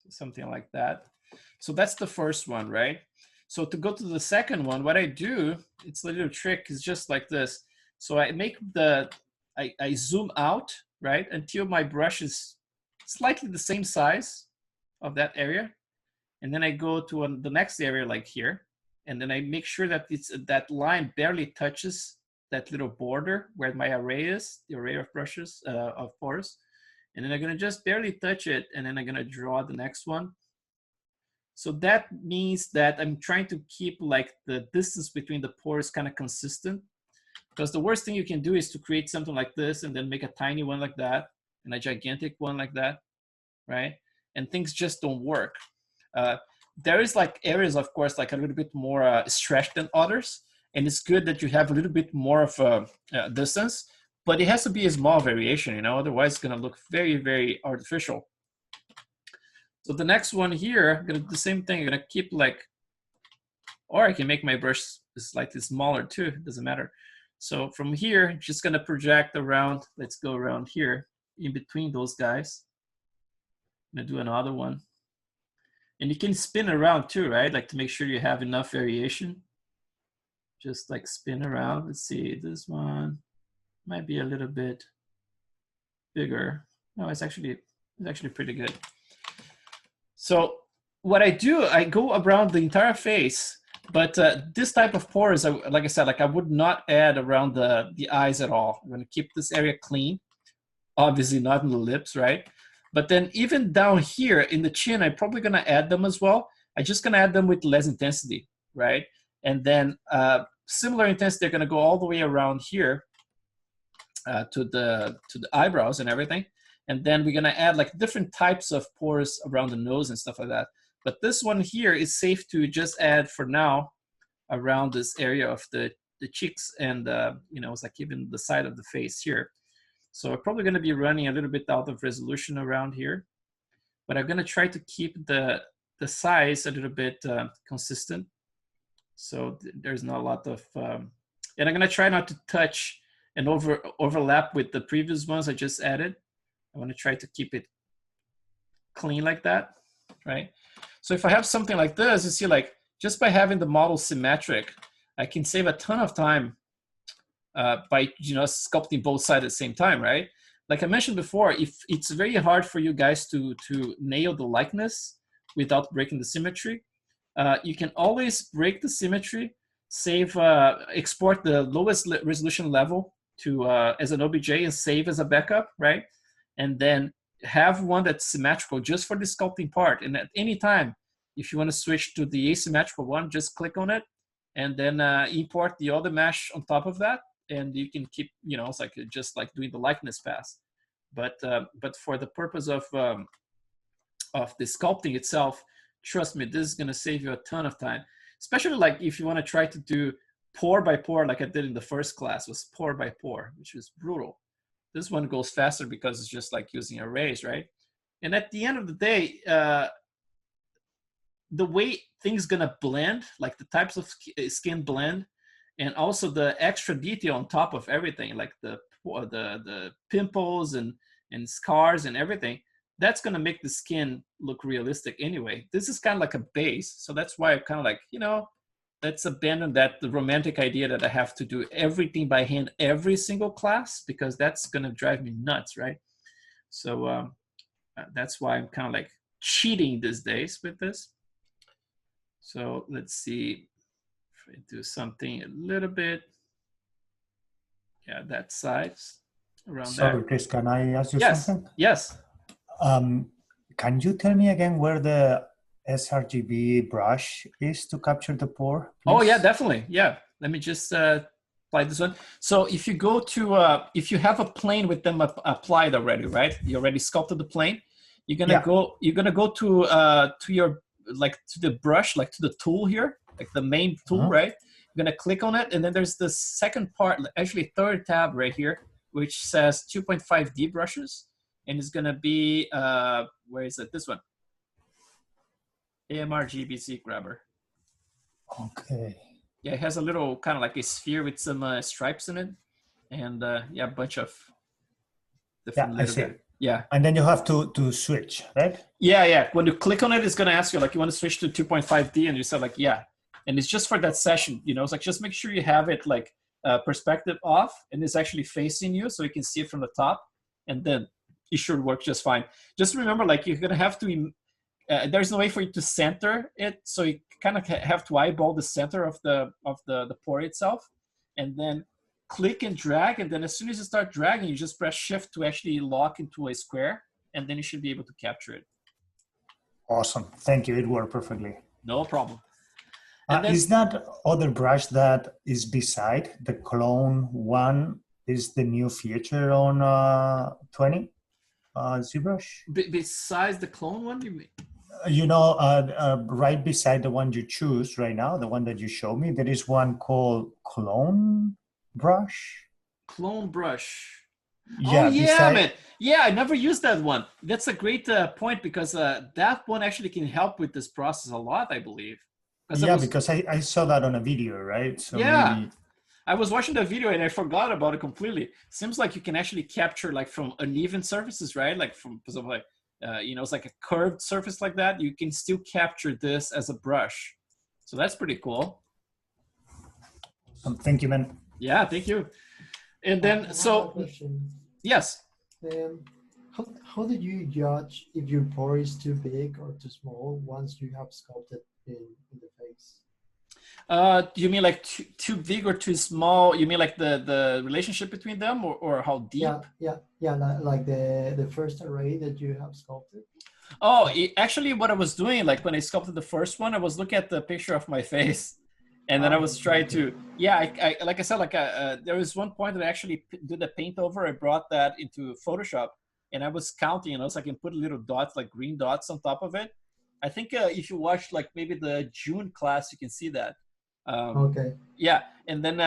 something like that. So that's the first one, right? So to go to the second one, what I do, it's a little trick, is just like this. So I make I zoom out, right, until my brush is slightly the same size of that area. And then I go to the next area like here. And then I make sure that that line barely touches that little border where my array is, the array of brushes, of pores. And then I'm gonna just barely touch it, and then I'm gonna draw the next one. So that means that I'm trying to keep like the distance between the pores kind of consistent, because the worst thing you can do is to create something like this and then make a tiny one like that and a gigantic one like that, right? And things just don't work. There is like areas, of course, like a little bit more stretched than others. And it's good that you have a little bit more of a distance, but it has to be a small variation, you know, otherwise it's gonna look very, very artificial. So the next one here, I'm gonna do the same thing. I'm gonna keep like, or I can make my brush slightly smaller too, it doesn't matter. So from here, just gonna project around, let's go around here, in between those guys. I'm gonna do another one. And you can spin around too, right? Like to make sure you have enough variation. Just like spin around. Let's see, this one might be a little bit bigger. No, it's actually pretty good. So what I do, I go around the entire face, but this type of pores, like I said, like I would not add around the eyes at all. I'm gonna keep this area clean. Obviously not in the lips, right? But then even down here in the chin, I'm probably gonna add them as well. I'm just gonna add them with less intensity, right? And then similar intensity, they're gonna go all the way around here to the eyebrows and everything. And then we're gonna add like different types of pores around the nose and stuff like that. But this one here is safe to just add for now around this area of the cheeks and you know, it's like even the side of the face here. So I'm probably gonna be running a little bit out of resolution around here, but I'm gonna try to keep the size a little bit consistent. So there's not a lot of, and I'm gonna try not to touch and overlap with the previous ones I just added. I want to try to keep it clean like that, right? So if I have something like this, you see, like just by having the model symmetric, I can save a ton of time by, you know, sculpting both sides at the same time, right? Like I mentioned before, if it's very hard for you guys to nail the likeness without breaking the symmetry, you can always break the symmetry, save, export the lowest resolution level to as an OBJ and save as a backup, right? And then have one that's symmetrical just for the sculpting part. And at any time, if you want to switch to the asymmetrical one, just click on it and then import the other mesh on top of that. And you can keep, you know, it's like just like doing the likeness pass. But for the purpose of the sculpting itself, trust me, this is going to save you a ton of time, especially like if you want to try to do pore by pore, like I did in the first class, was pore by pore, which was brutal. This one goes faster because it's just like using arrays, right? And at the end of the day, the way things gonna blend, like the types of skin blend, and also the extra detail on top of everything, like the pimples and scars and everything, that's gonna make the skin look realistic anyway. This is kind of like a base, so that's why I'm kind of like, you know, let's abandon the romantic idea that I have to do everything by hand every single class, because that's gonna drive me nuts, right? So that's why I'm kind of like cheating these days with this. So let's see if I do something a little bit, yeah, that size around there. Sorry, Chris, can I ask you something? Yes. Can you tell me again where the sRGB brush is to capture the pore, please? Oh yeah, definitely. Yeah, let me just apply this one. So if you go to, if you have a plane with them applied already, right? You already sculpted the plane. You're gonna go. You're gonna go to your, like, to the brush, like to the tool here, like the main tool, right? You're gonna click on it, and then there's the second part, actually third tab right here, which says 2.5D brushes, and it's gonna be where is it? This one. AMR GBC grabber. Okay. Yeah, it has a little kind of like a sphere with some stripes in it, and yeah, a bunch of different. Yeah, I see. Yeah. And then you have to switch, right? Yeah, yeah. When you click on it, it's gonna ask you like, you want to switch to 2.5D, and you say like, yeah, and it's just for that session. You know, it's like just make sure you have it like perspective off, and it's actually facing you, so you can see it from the top, and then it should work just fine. Just remember, like you're gonna have to. There's no way for you to center it, so you kind of have to eyeball the center of the pore itself, and then click and drag, and then as soon as you start dragging, you just press shift to actually lock into a square, and then you should be able to capture it. Awesome. Thank you. It worked perfectly. No problem. And then, is that other brush that is beside the clone one is the new feature on 20 ZBrush? Besides the clone one, you mean? You know, right beside the one you choose right now, the one that you show me, there is one called clone brush. Clone brush. Yeah, oh yeah, man. Yeah, I never used that one. That's a great point, because that one actually can help with this process a lot, I believe. Yeah, because I saw that on a video, right? So yeah, maybe... I was watching the video and I forgot about it completely. Seems like you can actually capture like from uneven surfaces, right? Like from, for example, like you know, it's like a curved surface like that. You can still capture this as a brush, so that's pretty cool. Thank you, man. Yeah, thank you. And then yes. How do you judge if your pore is too big or too small once you have sculpted in the face? You mean like too big or too small? You mean like the relationship between them, or how deep? Yeah, like the first array that you have sculpted. Oh, actually what I was doing, like when I sculpted the first one, I was looking at the picture of my face, and then I was trying to, yeah, I like I said, like there was one point that I actually did the paint over. I brought that into Photoshop, and I was counting, you know, so I can put little dots, like green dots on top of it. I think if you watch like maybe the June class, you can see that. Okay. Yeah, and then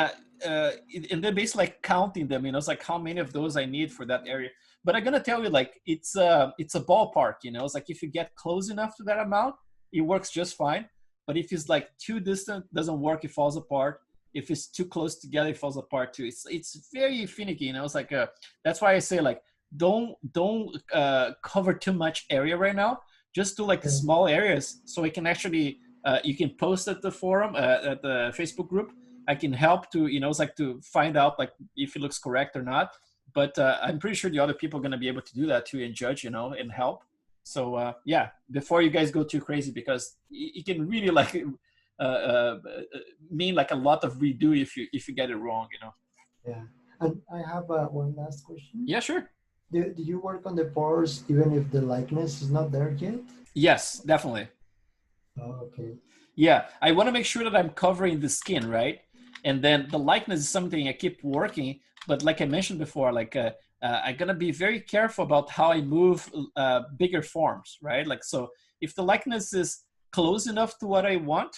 basically like counting them, you know, it's like how many of those I need for that area. But I'm gonna tell you, like it's a ballpark, you know. It's like if you get close enough to that amount, it works just fine. But if it's like too distant, doesn't work. It falls apart. If it's too close together, it falls apart too. It's very finicky, you know. It's like that's why I say like don't cover too much area right now. Just do like small areas, so it can actually. You can post at the forum, at the Facebook group. I can help to, you know, it's like to find out like if it looks correct or not. But I'm pretty sure the other people are going to be able to do that too and judge, you know, and help. So yeah, before you guys go too crazy, because it can really like mean like a lot of redo if you get it wrong, you know. Yeah, and I have one last question. Yeah, sure. Do you work on the pores even if the likeness is not there yet? Yes, definitely. Oh, okay. Yeah, I want to make sure that I'm covering the skin, right? And then the likeness is something I keep working. But like I mentioned before, like I'm gonna be very careful about how I move bigger forms, right? Like so, if the likeness is close enough to what I want,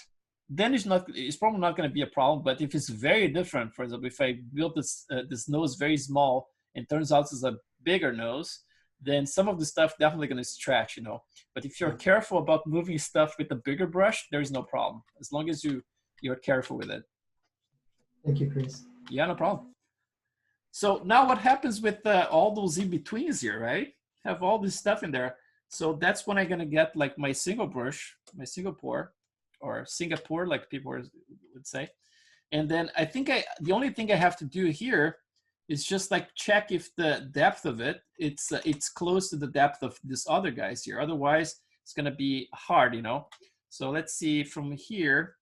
then it's probably not going to be a problem. But if it's very different, for example, if I build this nose very small and turns out it's a bigger nose, then some of the stuff definitely going to stretch, you know. But if you're careful about moving stuff with a bigger brush, there's no problem, as long as you're careful with it. Thank you, Chris. Yeah, no problem. So now what happens with all those in-betweens here, right? Have all this stuff in there. So that's when I'm going to get like my single brush, my single pore, or Singapore, like people would say. And then I think the only thing I have to do here is just like check if the depth of it's close to the depth of this other guys here. Otherwise, it's going to be hard, you know. So let's see from here.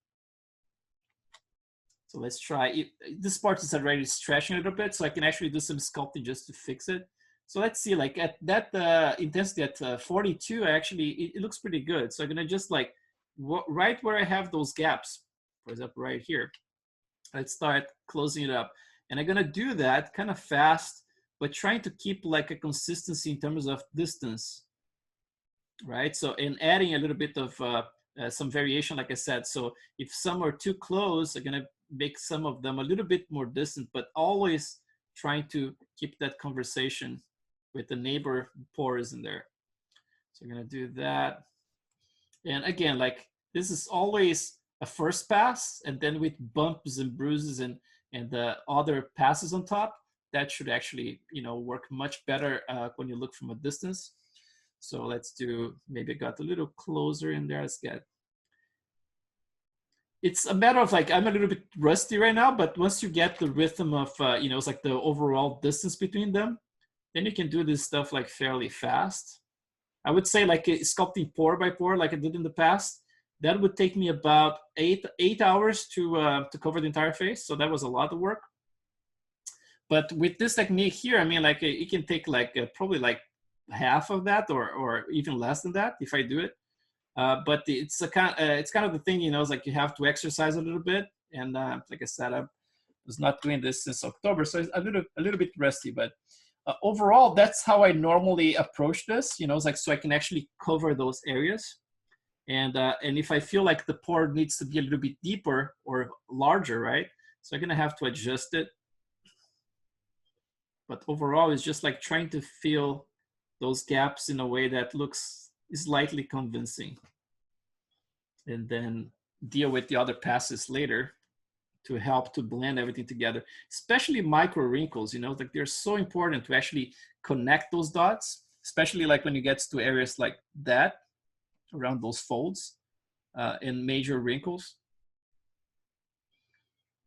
So let's try. This part is already stretching a little bit, so I can actually do some sculpting just to fix it. So let's see, like at that intensity at 42, actually, it looks pretty good. So I'm gonna just like, right where I have those gaps, for example, right here, let's start closing it up. And I'm gonna do that kind of fast, but trying to keep like a consistency in terms of distance, right? So, and adding a little bit of some variation, like I said. So if some are too close, I'm gonna make some of them a little bit more distant, but always trying to keep that conversation with the neighbor pores in there. So I'm gonna do that. And again, like this is always a first pass, and then with bumps and bruises and the other passes on top, that should actually, you know, work much better when you look from a distance. So let's do, maybe I got a little closer in there. Let's get, it's a matter of like, I'm a little bit rusty right now, but once you get the rhythm of, it's like the overall distance between them, then you can do this stuff like fairly fast. I would say like sculpting pore by pore, like I did in the past, that would take me about eight hours to cover the entire face. So that was a lot of work. But with this technique here, I mean, like it can take like probably like half of that or even less than that if I do it. But it's kind of the thing, it's like you have to exercise a little bit. And like I said, I was not doing this since October, so it's a little bit rusty. But overall, that's how I normally approach this. It's like so I can actually cover those areas. And if I feel like the pore needs to be a little bit deeper or larger, right? So I'm gonna have to adjust it. But overall, it's just like trying to fill those gaps in a way that looks slightly convincing. And then deal with the other passes later to help to blend everything together, especially micro wrinkles, like they're so important to actually connect those dots, especially like when you get to areas like that, around those folds and major wrinkles.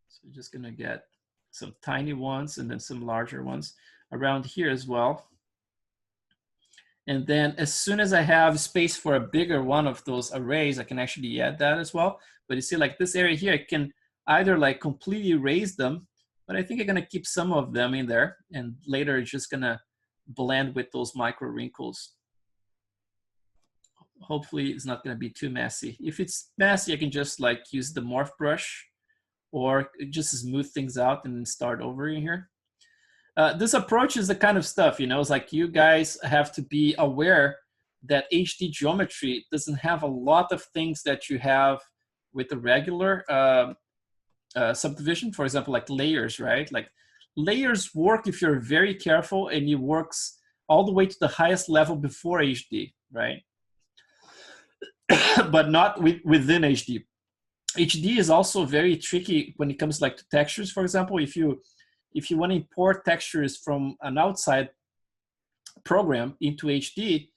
So you're just gonna get some tiny ones and then some larger ones around here as well. And then as soon as I have space for a bigger one of those arrays, I can actually add that as well. But you see like this area here, I can either like completely erase them, but I think I'm gonna keep some of them in there, and later it's just gonna blend with those micro wrinkles. Hopefully it's not gonna be too messy. If it's messy, I can just like use the morph brush or just smooth things out and start over in here. This approach is the kind of stuff, it's like you guys have to be aware that HD geometry doesn't have a lot of things that you have with the regular subdivision. For example, like layers, right? Like layers work if you're very careful and it works all the way to the highest level before HD, right? But not within HD. HD is also very tricky when it comes like to textures. For example, if you want to import textures from an outside program into HD,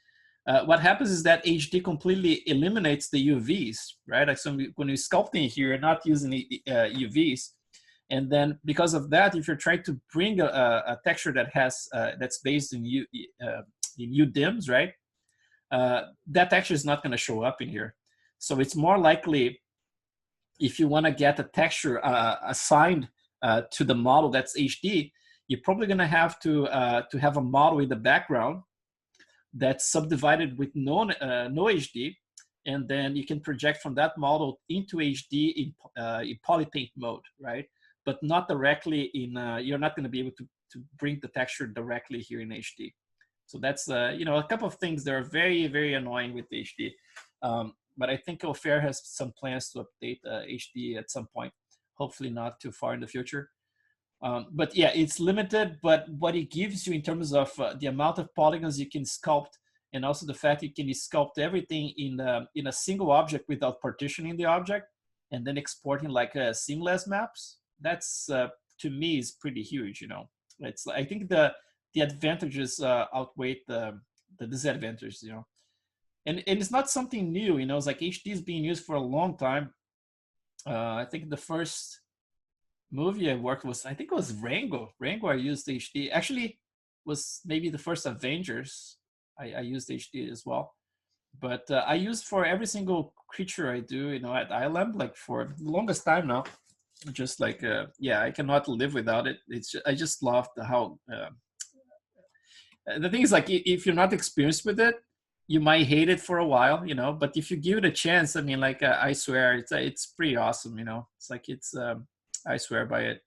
what happens is that HD completely eliminates the UVs, right? Like so when you're sculpting here, you're not using UVs. And then because of that, if you're trying to bring a texture that has that's based in UDIMs, right? That texture is not going to show up in here. So it's more likely if you want to get a texture assigned to the model that's HD, you're probably going to have a model in the background that's subdivided with no HD, and then you can project from that model into HD in polypaint mode, right? But not directly in. You're not going to be able to bring the texture directly here in HD. So that's a couple of things that are very, very annoying with HD. But I think Ofair has some plans to update HD at some point, hopefully not too far in the future. But yeah, it's limited, but what it gives you in terms of the amount of polygons you can sculpt, and also the fact you can sculpt everything in a single object without partitioning the object, and then exporting like seamless maps, that's to me is pretty huge. It's I think the advantages outweigh the disadvantages. And it's not something new. It's like HD is being used for a long time. I think the first movie I worked was, I think it was Rango. Rango I used HD. Actually, was maybe the first Avengers. I used HD as well. But I use for every single creature I do, at Island, like for the longest time now. Just like, yeah, I cannot live without it. I just love how. The thing is, like, if you're not experienced with it, you might hate it for a while, but if you give it a chance, I mean, like, I swear it's pretty awesome, It's like, I swear by it.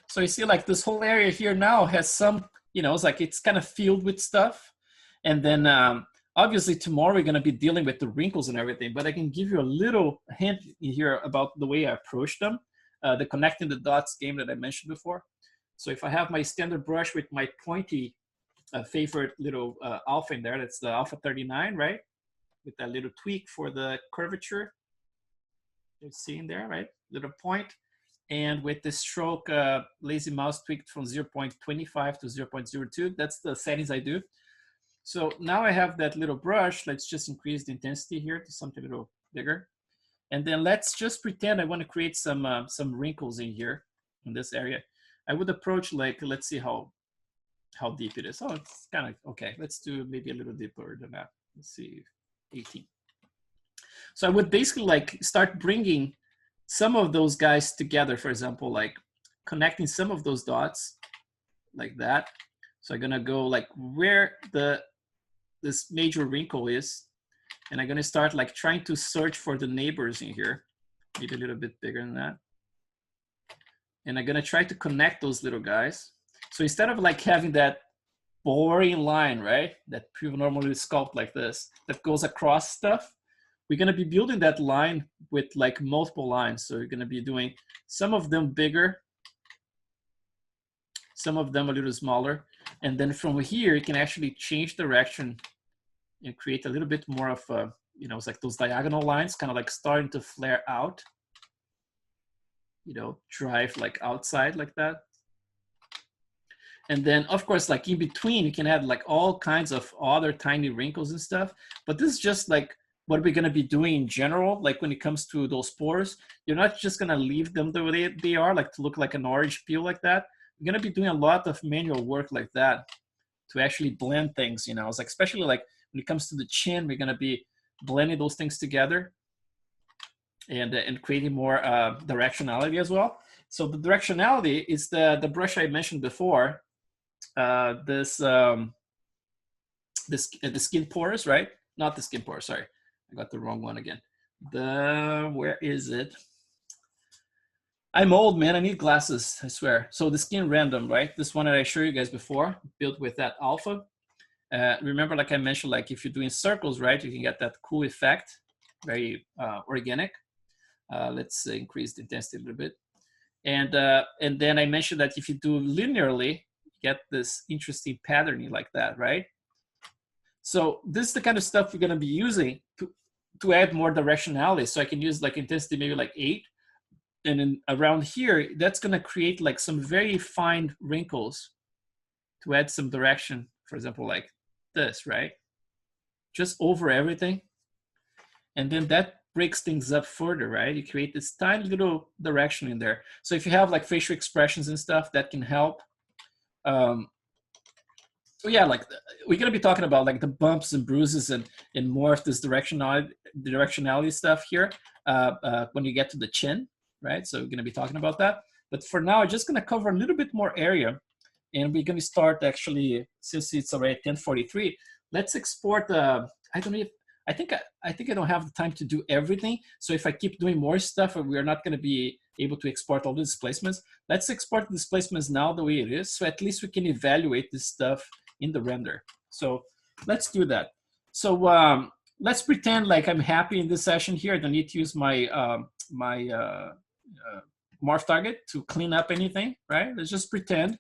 So you see, like, this whole area here now has some, it's like it's kind of filled with stuff. And then obviously tomorrow we're going to be dealing with the wrinkles and everything, but I can give you a little hint here about the way I approach them, the connecting the dots game that I mentioned before. So if I have my standard brush with my pointy favorite little alpha in there, that's the alpha 39, right? With that little tweak for the curvature. You're seeing there, right? Little point. And with the stroke lazy mouse tweaked from 0.25 to 0.02, that's the settings I do. So now I have that little brush. Let's just increase the intensity here to something a little bigger. And then let's just pretend I want to create some wrinkles in here in this area. I would approach like, let's see how deep it is. Oh, it's kind of okay. Let's do maybe a little deeper than that. Let's see, 18. So I would basically like start bringing some of those guys together. For example, like connecting some of those dots like that. So I'm gonna go like where this major wrinkle is, and I'm gonna start like trying to search for the neighbors in here, maybe a little bit bigger than that. And I'm gonna try to connect those little guys. So instead of like having that boring line, right, that people normally sculpt like this, that goes across stuff, we're gonna be building that line with like multiple lines. So you're gonna be doing some of them bigger, some of them a little smaller. And then from here, you can actually change direction and create a little bit more of a, you know, it's like those diagonal lines kind of like starting to flare out, you know, drive like outside like that. And then of course, like in between, you can add like all kinds of other tiny wrinkles and stuff. But this is just like what we're gonna be doing in general. Like when it comes to those pores, you're not just gonna leave them the way they are, like to look like an orange peel like that. You're gonna be doing a lot of manual work like that to actually blend things, you know. It's like, especially like when it comes to the chin, we're gonna be blending those things together and creating more directionality as well. So the directionality is the brush I mentioned before, the skin pores, right? Not the skin pores, sorry. I got the wrong one again. Where is it? I'm old, man. I need glasses, I swear. So the skin random, right? This one that I showed you guys before, built with that alpha. Remember, like I mentioned, like if you're doing circles, right, you can get that cool effect, very organic. Let's increase the intensity a little bit. And then I mentioned that if you do linearly, you get this interesting patterning like that, right? So this is the kind of stuff we're gonna be using to add more directionality. So I can use like intensity, maybe like 8. And then around here, that's gonna create like some very fine wrinkles to add some direction, for example, like this, right? Just over everything. And then that breaks things up further, right? You create this tiny little direction in there. So if you have like facial expressions and stuff, that can help. So yeah, like we're gonna be talking about like the bumps and bruises and more of this directionality stuff here when you get to the chin, right? So we're gonna be talking about that. But for now, I'm just gonna cover a little bit more area, and we're gonna start actually, since it's already 10:43. Let's export. I don't know if I think I don't have the time to do everything. So if I keep doing more stuff, we're not gonna be able to export all the displacements. Let's export the displacements now the way it is, so at least we can evaluate this stuff in the render. So let's do that. So let's pretend like I'm happy in this session here. I don't need to use my morph target to clean up anything, right? Let's just pretend.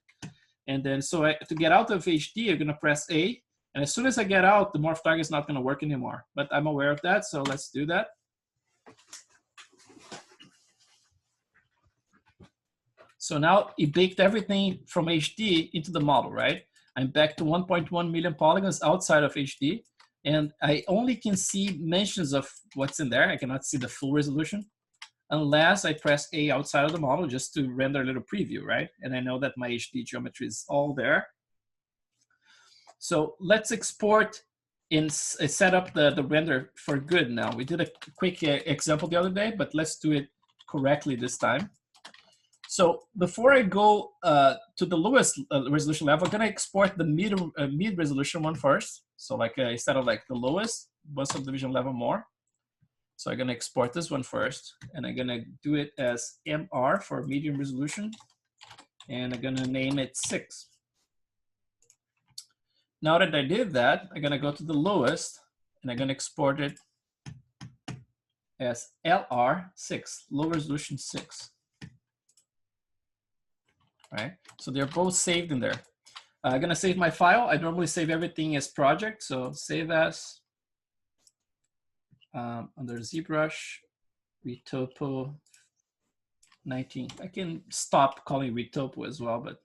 And then so to get out of HD, I'm gonna press A. And as soon as I get out, the morph target is not gonna work anymore. But I'm aware of that, so let's do that. So now it baked everything from HD into the model, right? I'm back to 1.1 million polygons outside of HD, and I only can see mentions of what's in there. I cannot see the full resolution unless I press A outside of the model just to render a little preview, right? And I know that my HD geometry is all there. So let's export and set up the render for good now. We did a quick example the other day, but let's do it correctly this time. So before I go to the lowest resolution level, I'm gonna export the mid resolution one first. So like instead of like the lowest, one subdivision level more. So I'm gonna export this one first, and I'm gonna do it as MR for medium resolution, and I'm gonna name it 6. Now that I did that, I'm gonna go to the lowest, and I'm gonna export it as LR6, low resolution 6. Right? So they're both saved in there. I'm gonna save my file. I normally save everything as project. So save as under ZBrush, retopo 19. I can stop calling retopo as well, but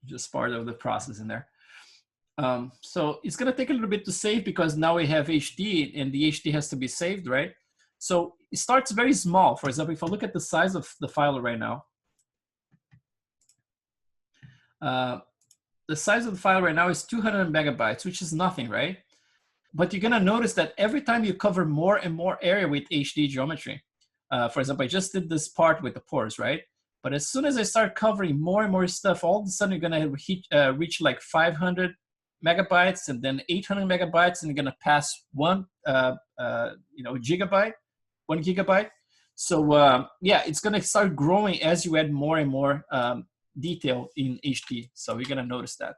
just part of the process in there. So it's gonna take a little bit to save because now we have HD and the HD has to be saved, right? So it starts very small. For example, if I look at the size of the file right now, the size of the file right now is 200 megabytes, which is nothing, right? But you're gonna notice that every time you cover more and more area with HD geometry, for example, I just did this part with the pores, right? But as soon as I start covering more and more stuff, all of a sudden you're gonna reach like 500 megabytes and then 800 megabytes, and you're gonna pass one gigabyte, 1 gigabyte. So yeah, it's gonna start growing as you add more and more detail in HD. So you're gonna notice that.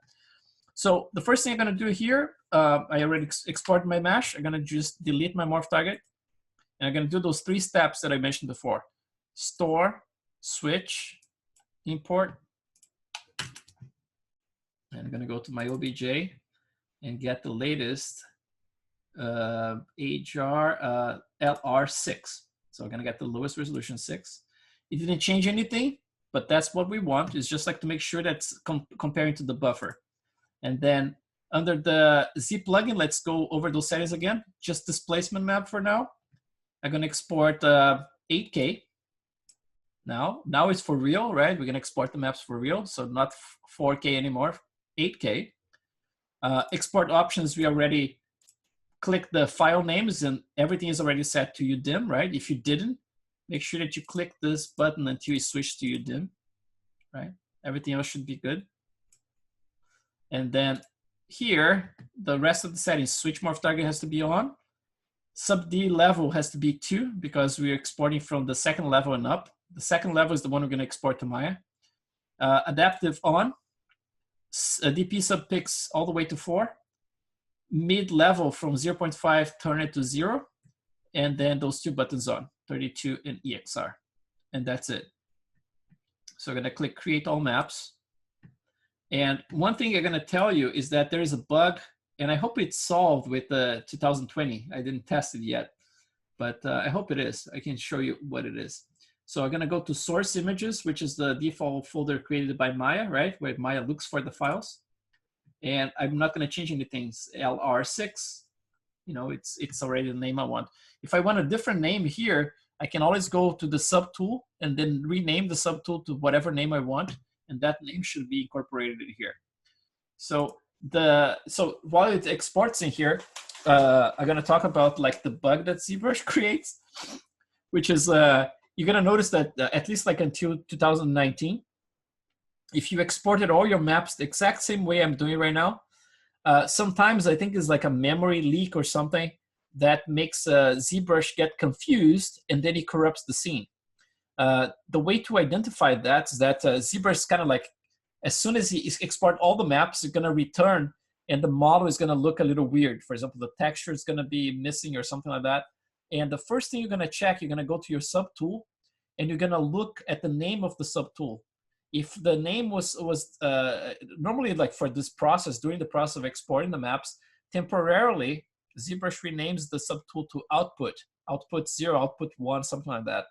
So the first thing I'm gonna do here, I already exported my mesh. I'm gonna just delete my morph target, and I'm gonna do those 3 steps that I mentioned before: store, switch, import. And I'm gonna go to my OBJ and get the latest HR LR6. So I'm gonna get the lowest resolution 6. It didn't change anything, but that's what we want. It's just like to make sure that's comparing to the buffer. And then under the Z plugin, let's go over those settings again. Just displacement map for now. I'm gonna export 8K. Now it's for real, right? We're gonna export the maps for real, so not 4K anymore, 8K. Export options, we already click the file names and everything is already set to UDIM, right? If you didn't, make sure that you click this button until you switch to UDIM, right? Everything else should be good. And then here, the rest of the settings, switch morph target has to be on. Sub D level has to be 2 because we're exporting from the 2nd level and up. The 2nd level is the one we're gonna export to Maya. Adaptive on. DP sub pix all the way to 4. Mid level from 0.5, turn it to 0. And then those 2 buttons on, 32 and EXR. And that's it. So I'm gonna click create all maps. And one thing I'm gonna tell you is that there is a bug, and I hope it's solved with the 2020. I didn't test it yet, but I hope it is. I can show you what it is. So I'm gonna go to source images, which is the default folder created by Maya, right? Where Maya looks for the files. And I'm not gonna change anything. It's LR6, you know, it's already the name I want. If I want a different name here, I can always go to the subtool and then rename the subtool to whatever name I want. And that name should be incorporated in here. So while it exports in here, I'm gonna talk about like the bug that ZBrush creates, which is you're gonna notice that at least like until 2019, if you exported all your maps the exact same way I'm doing right now, sometimes I think it's like a memory leak or something that makes ZBrush get confused and then it corrupts the scene. The way to identify that is that ZBrush is kind of like, as soon as you export all the maps, you're gonna return and the model is gonna look a little weird. For example, the texture is gonna be missing or something like that. And the first thing you're gonna check, you're gonna go to your subtool and you're gonna look at the name of the subtool. If the name was normally like for this process, during the process of exporting the maps, temporarily, ZBrush renames the subtool to output 0, output 1, something like that.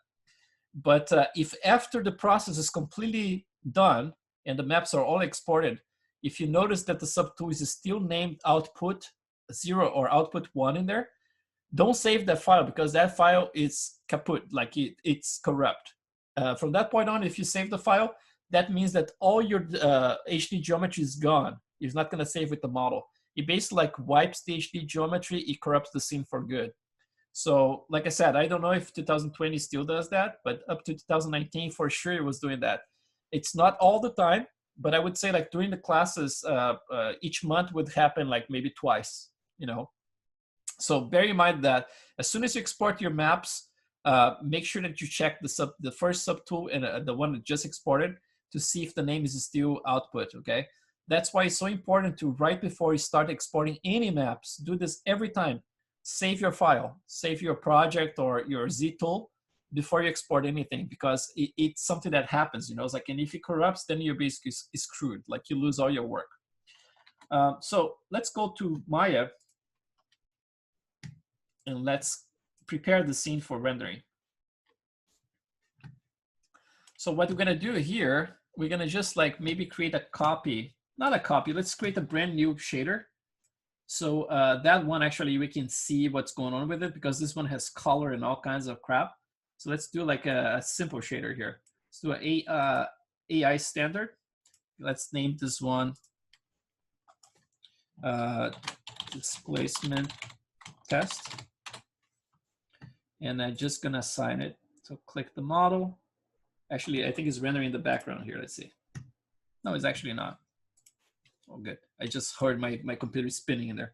But if after the process is completely done and the maps are all exported, if you notice that the subtool is still named output 0 or output 1 in there, don't save that file because that file is kaput, like it's corrupt. From that point on, if you save the file, that means that all your HD geometry is gone. It's not gonna save with the model. It basically like wipes the HD geometry, it corrupts the scene for good. So like I said, I don't know if 2020 still does that, but up to 2019 for sure it was doing that. It's not all the time, but I would say like during the classes, each month would happen like maybe twice, you know. So bear in mind that as soon as you export your maps, make sure that you check the first subtool and the one that just exported to see if the name is still output, okay? That's why it's so important to, right before you start exporting any maps, do this every time. Save your file, save your project or your Z tool before you export anything, because it's something that happens, you know. It's like, and if it corrupts, then you're basically screwed, like you lose all your work. So let's go to Maya and let's prepare the scene for rendering. So what we're gonna do here, we're gonna just like maybe create a copy. not a copy. Let's create a brand new shader. So that one, actually, we can see what's going on with it because this one has color and all kinds of crap. So let's do like a simple shader here. Let's do an AI standard. Let's name this one displacement test. And I'm just gonna assign it. So click the model. Actually, I think it's rendering in the background here. Let's see. No, it's actually not. Oh, good. I just heard my computer spinning in there.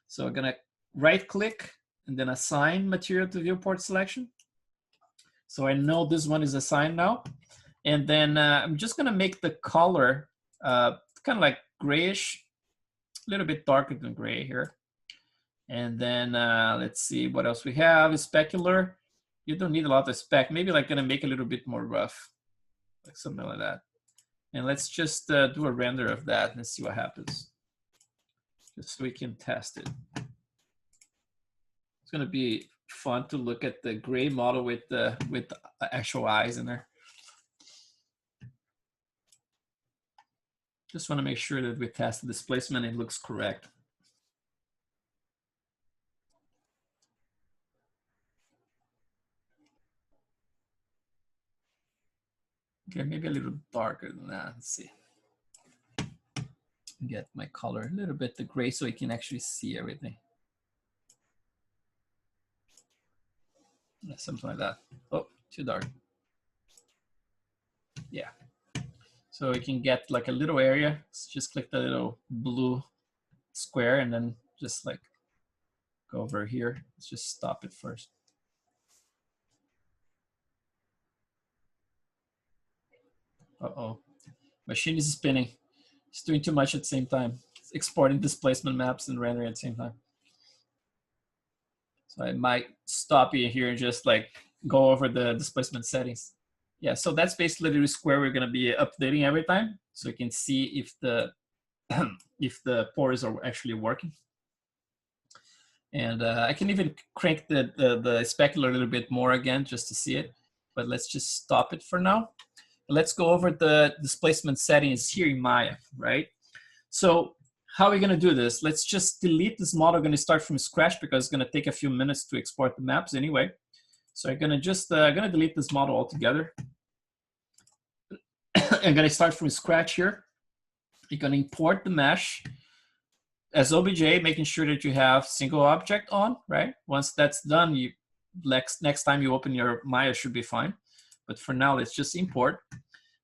So I'm gonna right click and then assign material to viewport selection. So I know this one is assigned now. And then I'm just gonna make the color kind of like grayish, a little bit darker than gray here. And then let's see what else we have. Specular. You don't need a lot of spec. Maybe like gonna make a little bit more rough, like something like that. And let's just do a render of that and see what happens, just so we can test it. It's gonna be fun to look at the gray model with the actual eyes in there. Just want to make sure that we test the displacement and it looks correct. Okay, maybe a little darker than that. Let's see. Get my color a little bit the gray so you can actually see everything. Something like that. Oh, too dark. Yeah. So you can get like a little area. Just click the little blue square and then just like go over here. Let's just stop it first. Uh-oh. Machine is spinning. It's doing too much at the same time. It's exporting displacement maps and rendering at the same time. So I might stop you here and just like go over the displacement settings. Yeah, so that's basically the square we're gonna be updating every time. So you can see if the if the pores are actually working. And I can even crank the specular a little bit more again just to see it. But let's just stop it for now. Let's go over the displacement settings here in Maya, right? So how are we gonna do this? Let's just delete this model. I'm gonna start from scratch because it's gonna take a few minutes to export the maps anyway. So I'm gonna just gonna delete this model altogether. I'm gonna start from scratch here. You're gonna import the mesh as OBJ, making sure that you have single object on, right? Once that's done, you next time you open your Maya should be fine. But for now, let's just import.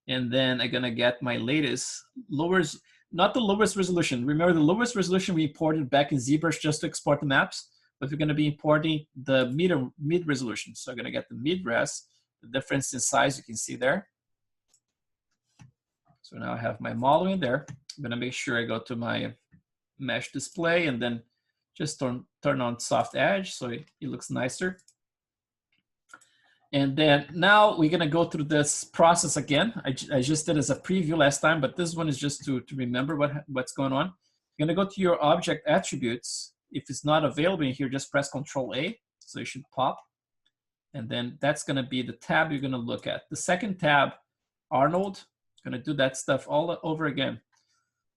And then I'm gonna get my latest lowest, not the lowest resolution. Remember the lowest resolution we imported back in ZBrush just to export the maps, but we're gonna be importing the mid resolution. So I'm gonna get the mid res, the difference in size you can see there. So now I have my model in there. I'm gonna make sure I go to my mesh display and then just turn on soft edge so it looks nicer. And then now we're gonna go through this process again. I just did as a preview last time, but this one is just to remember what's going on. You're gonna go to your object attributes. If it's not available in here, just press Control A, so it should pop. And then that's gonna be the tab you're gonna look at. The second tab, Arnold, gonna do that stuff all over again.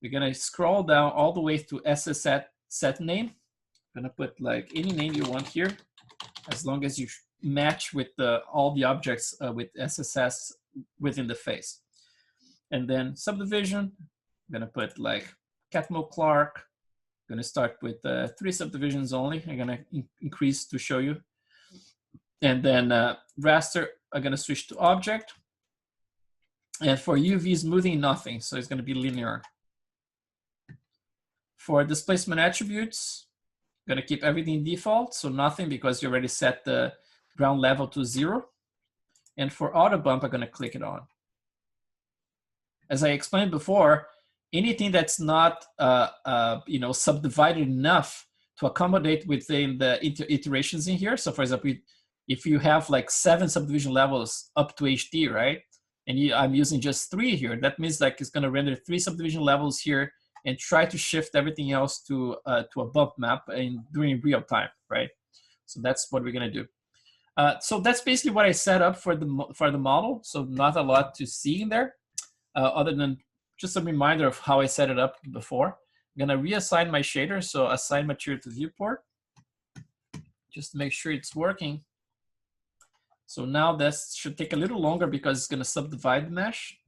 We're gonna scroll down all the way to SS set name. I'm gonna put like any name you want here, as long as you match with all the objects with SSS within the face. And then subdivision, I'm gonna put like Catmull Clark. I'm gonna start with 3 subdivisions only. I'm gonna increase to show you. And then raster, I'm gonna switch to object. And for UV smoothing, nothing, so it's gonna be linear. For displacement attributes, I'm gonna keep everything default, so nothing because you already set the ground level to 0. And for auto bump, I'm gonna click it on. As I explained before, anything that's not subdivided enough to accommodate within the iterations in here. So for example, if you have like 7 subdivision levels up to HD, right? And I'm using just 3 here, that means like it's gonna render 3 subdivision levels here and try to shift everything else to a bump map during real time, right? So that's what we're gonna do. So that's basically what I set up for the model. So not a lot to see in there, other than just a reminder of how I set it up before. I'm gonna reassign my shader, so assign material to viewport, just to make sure it's working. So now this should take a little longer because it's gonna subdivide the mesh.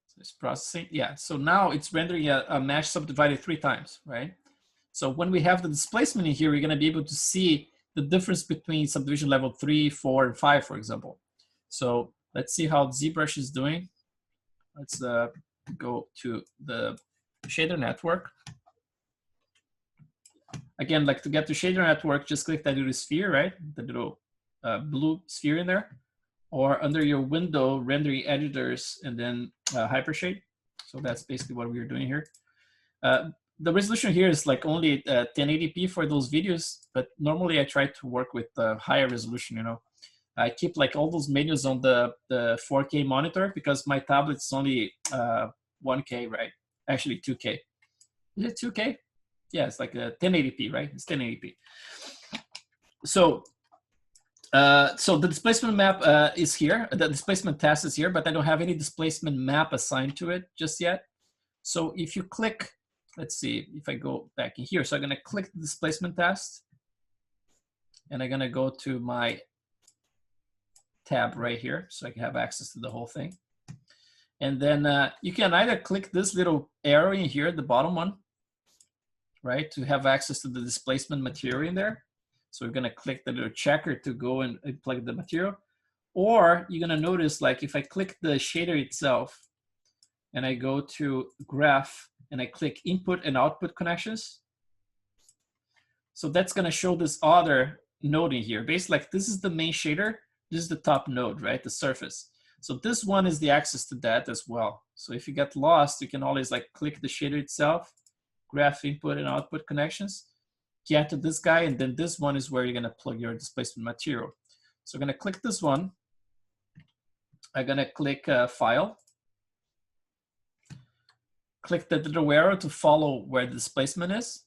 So it's processing, yeah. So now it's rendering a mesh subdivided 3 times, right? So when we have the displacement in here, we're gonna be able to see the difference between subdivision level 3, 4, and 5, for example. So let's see how ZBrush is doing. Let's go to the shader network. Again, like to get to shader network, just click that little sphere, right? The little blue sphere in there, or under your window, rendering editors, and then hypershade. So that's basically what we're doing here. The resolution here is like only 1080p for those videos, but normally I try to work with higher resolution, you know. I keep like all those menus on the 4K monitor because my tablet's only 1K, right? Actually 2K. Is it 2K? Yeah, it's like a 1080p, right? It's 1080p. So, so the displacement map is here. The displacement test is here, but I don't have any displacement map assigned to it just yet. So if you click, let's see if I go back in here. So I'm gonna click the displacement test, and I'm gonna go to my tab right here, so I can have access to the whole thing. And then you can either click this little arrow in here, the bottom one, right, to have access to the displacement material in there. So we're gonna click the little checker to go and plug the material. Or you're gonna notice, like if I click the shader itself and I go to graph and I click input and output connections. So that's gonna show this other node in here. Basically, like this is the main shader, this is the top node, right, the surface. So this one is the access to that as well. So if you get lost, you can always like click the shader itself, graph input and output connections, get to this guy, and then this one is where you're gonna plug your displacement material. So I'm gonna click this one. I'm gonna click File. Click the little arrow to follow where the displacement is.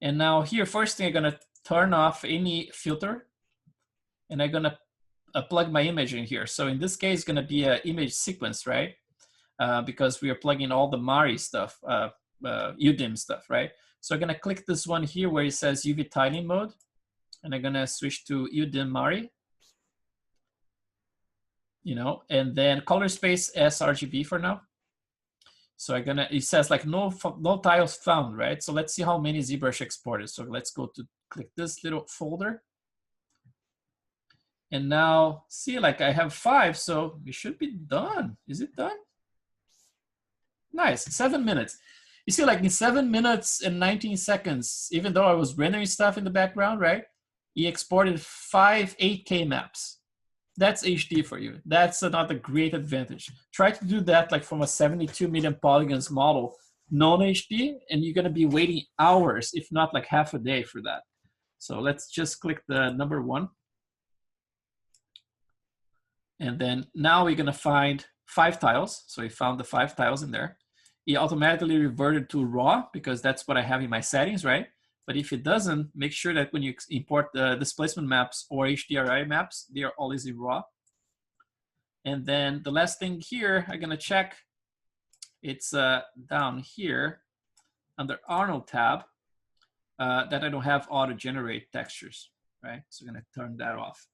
And now here, first thing, I'm gonna turn off any filter, and I'm gonna plug my image in here. So in this case, it's gonna be an image sequence, right? Because we are plugging all the Mari stuff, UDIM stuff, right? So I'm gonna click this one here where it says UV tiling mode, and I'm gonna switch to UDIM Mari, you know, and then color space sRGB for now. So I'm gonna, it says like no tiles found, right? So let's see how many ZBrush exported. So let's go to click this little folder. And now see, like I have 5, so it should be done. Is it done? Nice, 7 minutes. You see, like in 7 minutes and 19 seconds, even though I was rendering stuff in the background, right? He exported 5 8K maps. That's HD for you. That's another great advantage. Try to do that like from a 72 million polygons model, non-HD, and you're gonna be waiting hours, if not like half a day for that. So let's just click the number 1. And then now we're gonna find 5 tiles. So we found the 5 tiles in there. It automatically reverted to raw because that's what I have in my settings, right? But if it doesn't, make sure that when you import the displacement maps or HDRI maps, they are always in raw. And then the last thing here, I'm gonna check, it's down here under Arnold tab that I don't have auto-generate textures, right? So I'm gonna turn that off.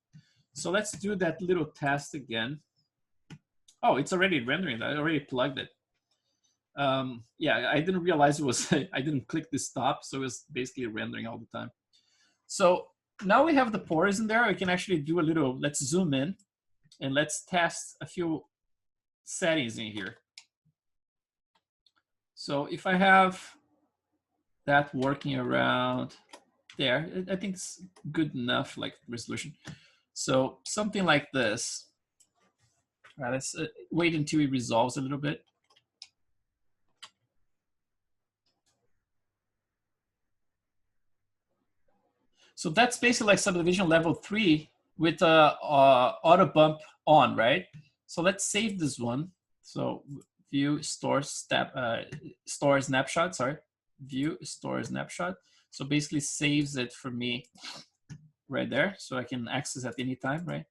So let's do that little test again. Oh, it's already rendering. I already plugged it. Yeah, I didn't realize it was, I didn't click the stop, so it was basically rendering all the time. So now we have the pores in there. We can actually do a little, let's zoom in and let's test a few settings in here. So if I have that working around there, I think it's good enough, like resolution. So something like this. All right, let's wait until it resolves a little bit. So that's basically like subdivision level 3 with auto bump on, right? So let's save this one. So view store snapshot, sorry. View store snapshot. So basically saves it for me right there. So I can access at any time, right?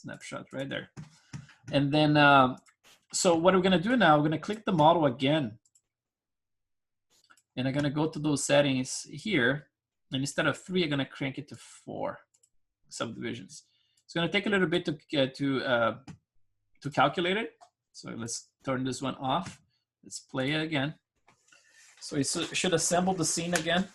snapshot right there. And then, so what we're gonna do now, we're gonna click the model again. And I'm gonna go to those settings here. And instead of 3, I'm gonna crank it to 4 subdivisions. It's gonna take a little bit to calculate it. So let's turn this one off. Let's play it again. So it should assemble the scene again.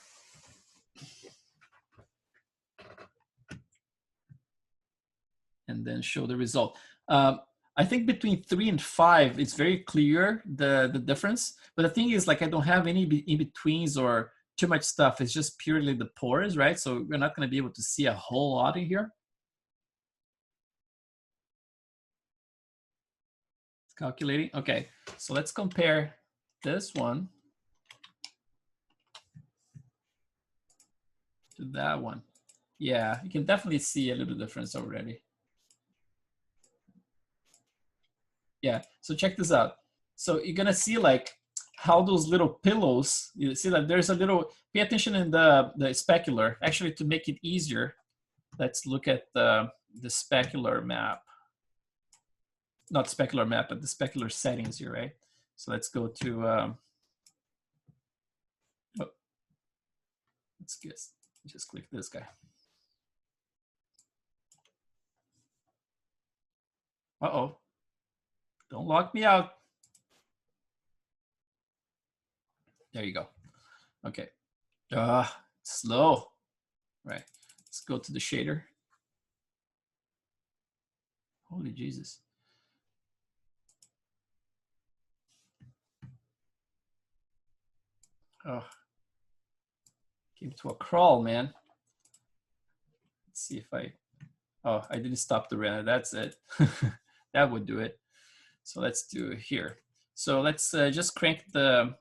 And then show the result. I think between 3 and 5, it's very clear the difference. But the thing is, like, I don't have any in-betweens or too much stuff. It's just purely the pores, right? So we're not going to be able to see a whole lot in here. It's calculating. Okay, so let's compare this one to that one. Yeah, you can definitely see a little difference already. Yeah, so check this out. So you're gonna see like how those little pillows, you see that there's a little, pay attention in the specular. Actually, to make it easier, let's look at the specular map. Not specular map, but the specular settings here, right? So let's go to, let's just click this guy. Uh-oh, don't lock me out. There you go. Okay. Slow. Right. Let's go to the shader. Holy Jesus. Oh. Came to a crawl, man. Let's see if I didn't stop the render. That's it. That would do it. So let's do it here. So let's just crank the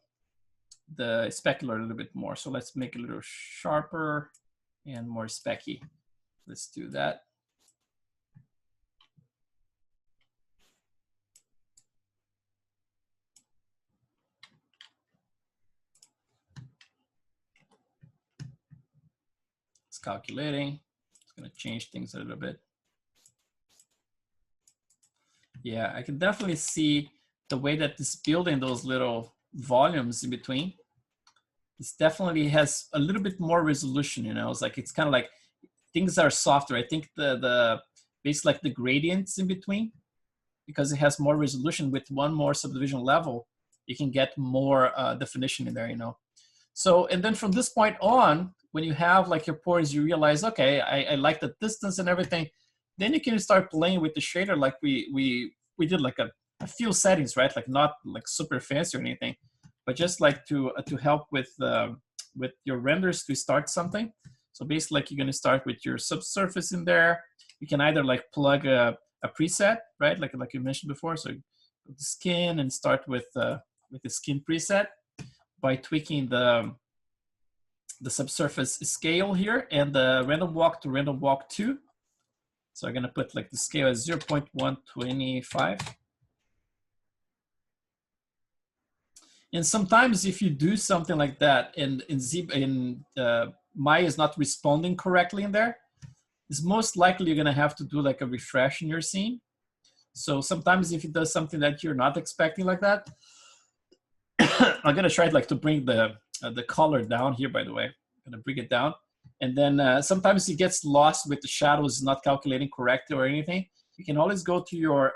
specular a little bit more. So let's make it a little sharper and more specky. Let's do that. It's calculating. It's going to change things a little bit. Yeah, I can definitely see the way that it's building those little volumes in between. This definitely has a little bit more resolution, you know. It's like, it's kind of like things are softer. I think the basically like the gradients in between, because it has more resolution with one more subdivision level, you can get more definition in there, you know. So, and then from this point on, when you have like your pores, you realize, okay, I like the distance and everything. Then you can start playing with the shader like we did like a few settings, right? Like not like super fancy or anything, but just like to help with your renders to start something. So basically, like, you're going to start with your subsurface in there. You can either like plug a preset, right? Like you mentioned before. So go to skin and start with the skin preset by tweaking the subsurface scale here and the random walk to random walk 2. So I'm going to put like the scale as 0.125. And sometimes if you do something like that and Maya is not responding correctly in there, it's most likely you're going to have to do like a refresh in your scene. So sometimes if it does something that you're not expecting like that, I'm going to try like to bring the color down here, by the way. I'm going to bring it down. And then sometimes it gets lost with the shadows not calculating correctly or anything. You can always go to your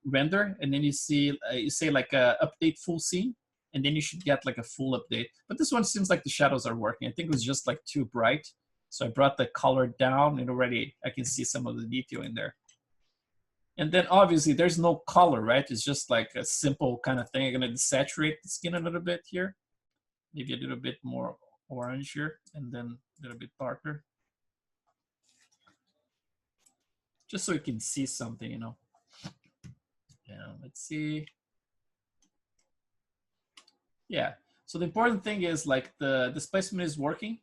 render, and then you see you say like update full scene, and then you should get like a full update. But this one seems like the shadows are working. I think it was just like too bright. So I brought the color down, and already I can see some of the detail in there. And then obviously there's no color, right? It's just like a simple kind of thing. I'm gonna desaturate the skin a little bit here. Maybe a little bit more orange here, and then a little bit darker. Just so you can see something, you know. Yeah, let's see. Yeah, so the important thing is like the displacement is working,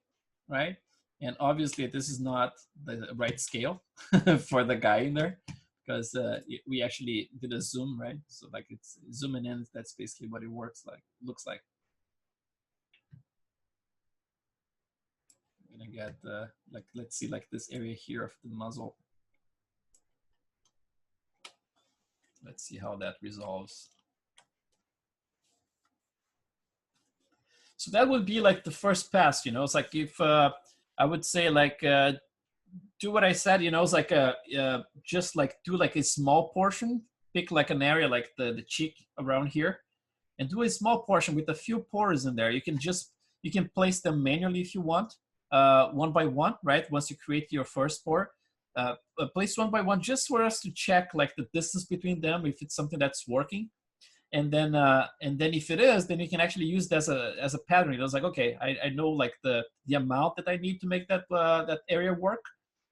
right? And obviously this is not the right scale for the guy in there, because we actually did a zoom, right? So like it's zooming in, that's basically what it looks like. I'm gonna get like, let's see like this area here of the muzzle. Let's see how that resolves. So that would be like the first pass, you know. It's like if I would say like do what I said, you know. It's like just like do like a small portion, pick like an area like the cheek around here, and do a small portion with a few pores in there. You can place them manually if you want, one by one, right? Once you create your first pore, place one by one just for us to check like the distance between them if it's something that's working. And then if it is, then you can actually use that as a pattern. It was like, okay, I know like the amount that I need to make that that area work,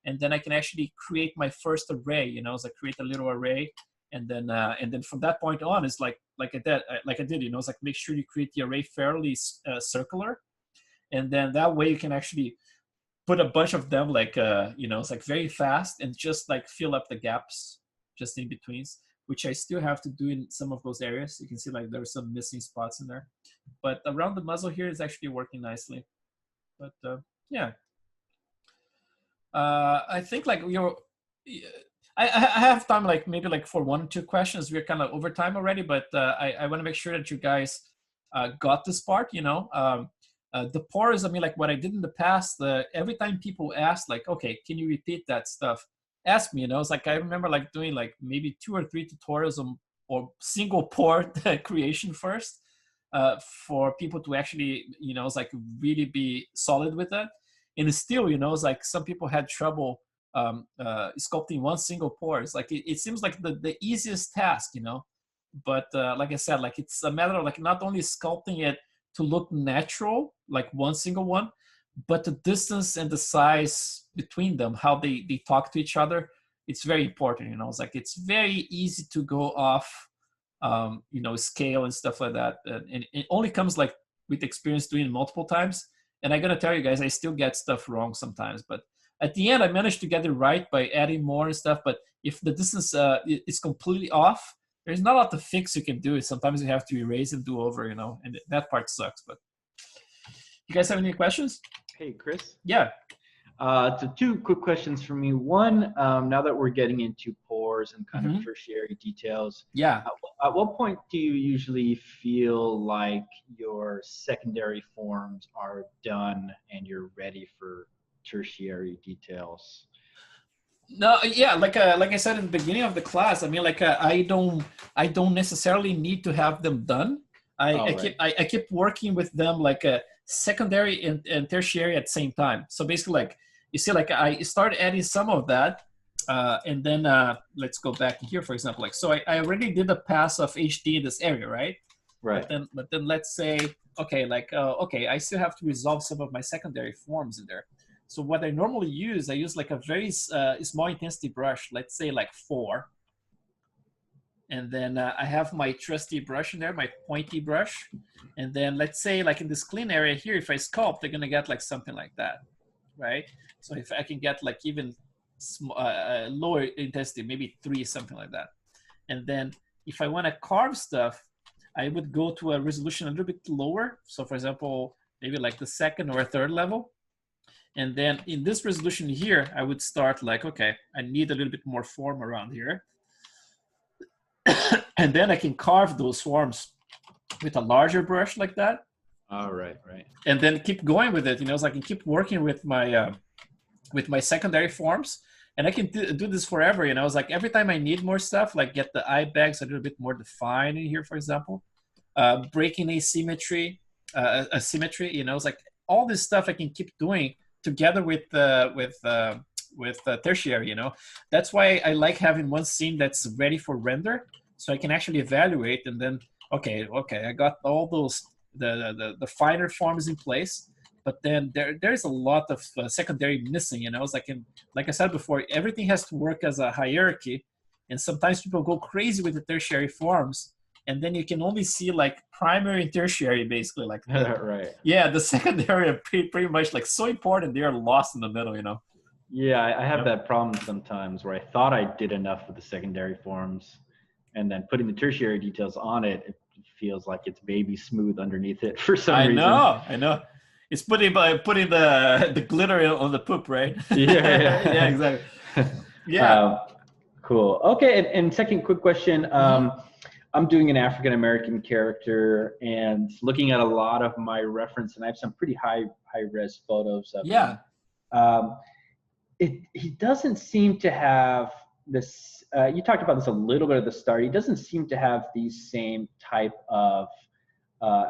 and then I can actually create my first array. You know, it's like create a little array, and then from that point on, it's like I did. You know, it's like make sure you create the array fairly circular, and then that way you can actually put a bunch of them like you know, it's like very fast and just like fill up the gaps just in betweens, which I still have to do in some of those areas. You can see like there are some missing spots in there, but around the muzzle here is actually working nicely. But yeah, I think like I have time like maybe like for 1 or 2 questions. We're kind of over time already, but I want to make sure that you guys got this part, you know. The pores, I mean, like what I did in the past, every time people ask like, okay, can you repeat that stuff? Ask me, you know. It's like I remember like doing like maybe 2 or 3 tutorials on or single pore creation first for people to actually, you know, it's like really be solid with that. And still, you know, it's like some people had trouble sculpting one single pore. It's like it seems like the easiest task, you know. But like I said, like it's a matter of like not only sculpting it to look natural, like one single one, but the distance and the size between them, how they talk to each other, it's very important, you know. It's like it's very easy to go off you know, scale and stuff like that, and it only comes like with experience doing it multiple times. And I'm gonna tell you guys, I still get stuff wrong sometimes, but at the end I managed to get it right by adding more and stuff. But if the distance is completely off, there's not a lot to fix you can do. Sometimes you have to erase and do over, you know, and that part sucks. But you guys have any questions? Hey, Chris. Yeah. So 2 quick questions for me. One, now that we're getting into pores and kind of tertiary details, yeah, at what point do you usually feel like your secondary forms are done and you're ready for tertiary details? No, yeah, like I said in the beginning of the class, I mean, like I don't necessarily need to have them done. I keep working with them like a secondary and tertiary at the same time. So basically, like you see, like I start adding some of that, and then let's go back here, for example. Like so, I already did a pass of HD in this area, right? Right. But then let's say, okay, like okay, I still have to resolve some of my secondary forms in there. So what I normally use, I use like a very small intensity brush, let's say like 4. And then I have my trusty brush in there, my pointy brush. And then let's say like in this clean area here, if I sculpt, they're gonna get like something like that, right? So if I can get like even lower intensity, maybe 3, something like that. And then if I wanna carve stuff, I would go to a resolution a little bit lower. So for example, maybe like the 2nd or 3rd level. And then in this resolution here, I would start like, okay, I need a little bit more form around here. And then I can carve those forms with a larger brush like that. All right, right. And then keep going with it, you know, so I can keep working with my secondary forms. And I can do this forever, you know. It's like every time I need more stuff, like get the eye bags a little bit more defined in here, for example. Breaking asymmetry, you know, it's like all this stuff I can keep doing together with tertiary, you know. That's why I like having one scene that's ready for render, so I can actually evaluate and then okay, I got all those the finer forms in place, but then there's a lot of secondary missing, you know. It's like I said before, everything has to work as a hierarchy, and sometimes people go crazy with the tertiary forms, and then you can only see like primary and tertiary, basically, like right. Yeah, the secondary are pretty much like so important they are lost in the middle, you know. Yeah, I have that problem sometimes where I thought I did enough with the secondary forms, and then putting the tertiary details on it, it feels like it's baby smooth underneath it for some reason. I know. It's putting the glitter on the poop, right? Yeah. Yeah, exactly. Yeah. Cool. Okay, and second quick question. I'm doing an African American character and looking at a lot of my reference, and I have some pretty high res photos of him. He doesn't seem to have this. You talked about this a little bit at the start. He doesn't seem to have these same type of,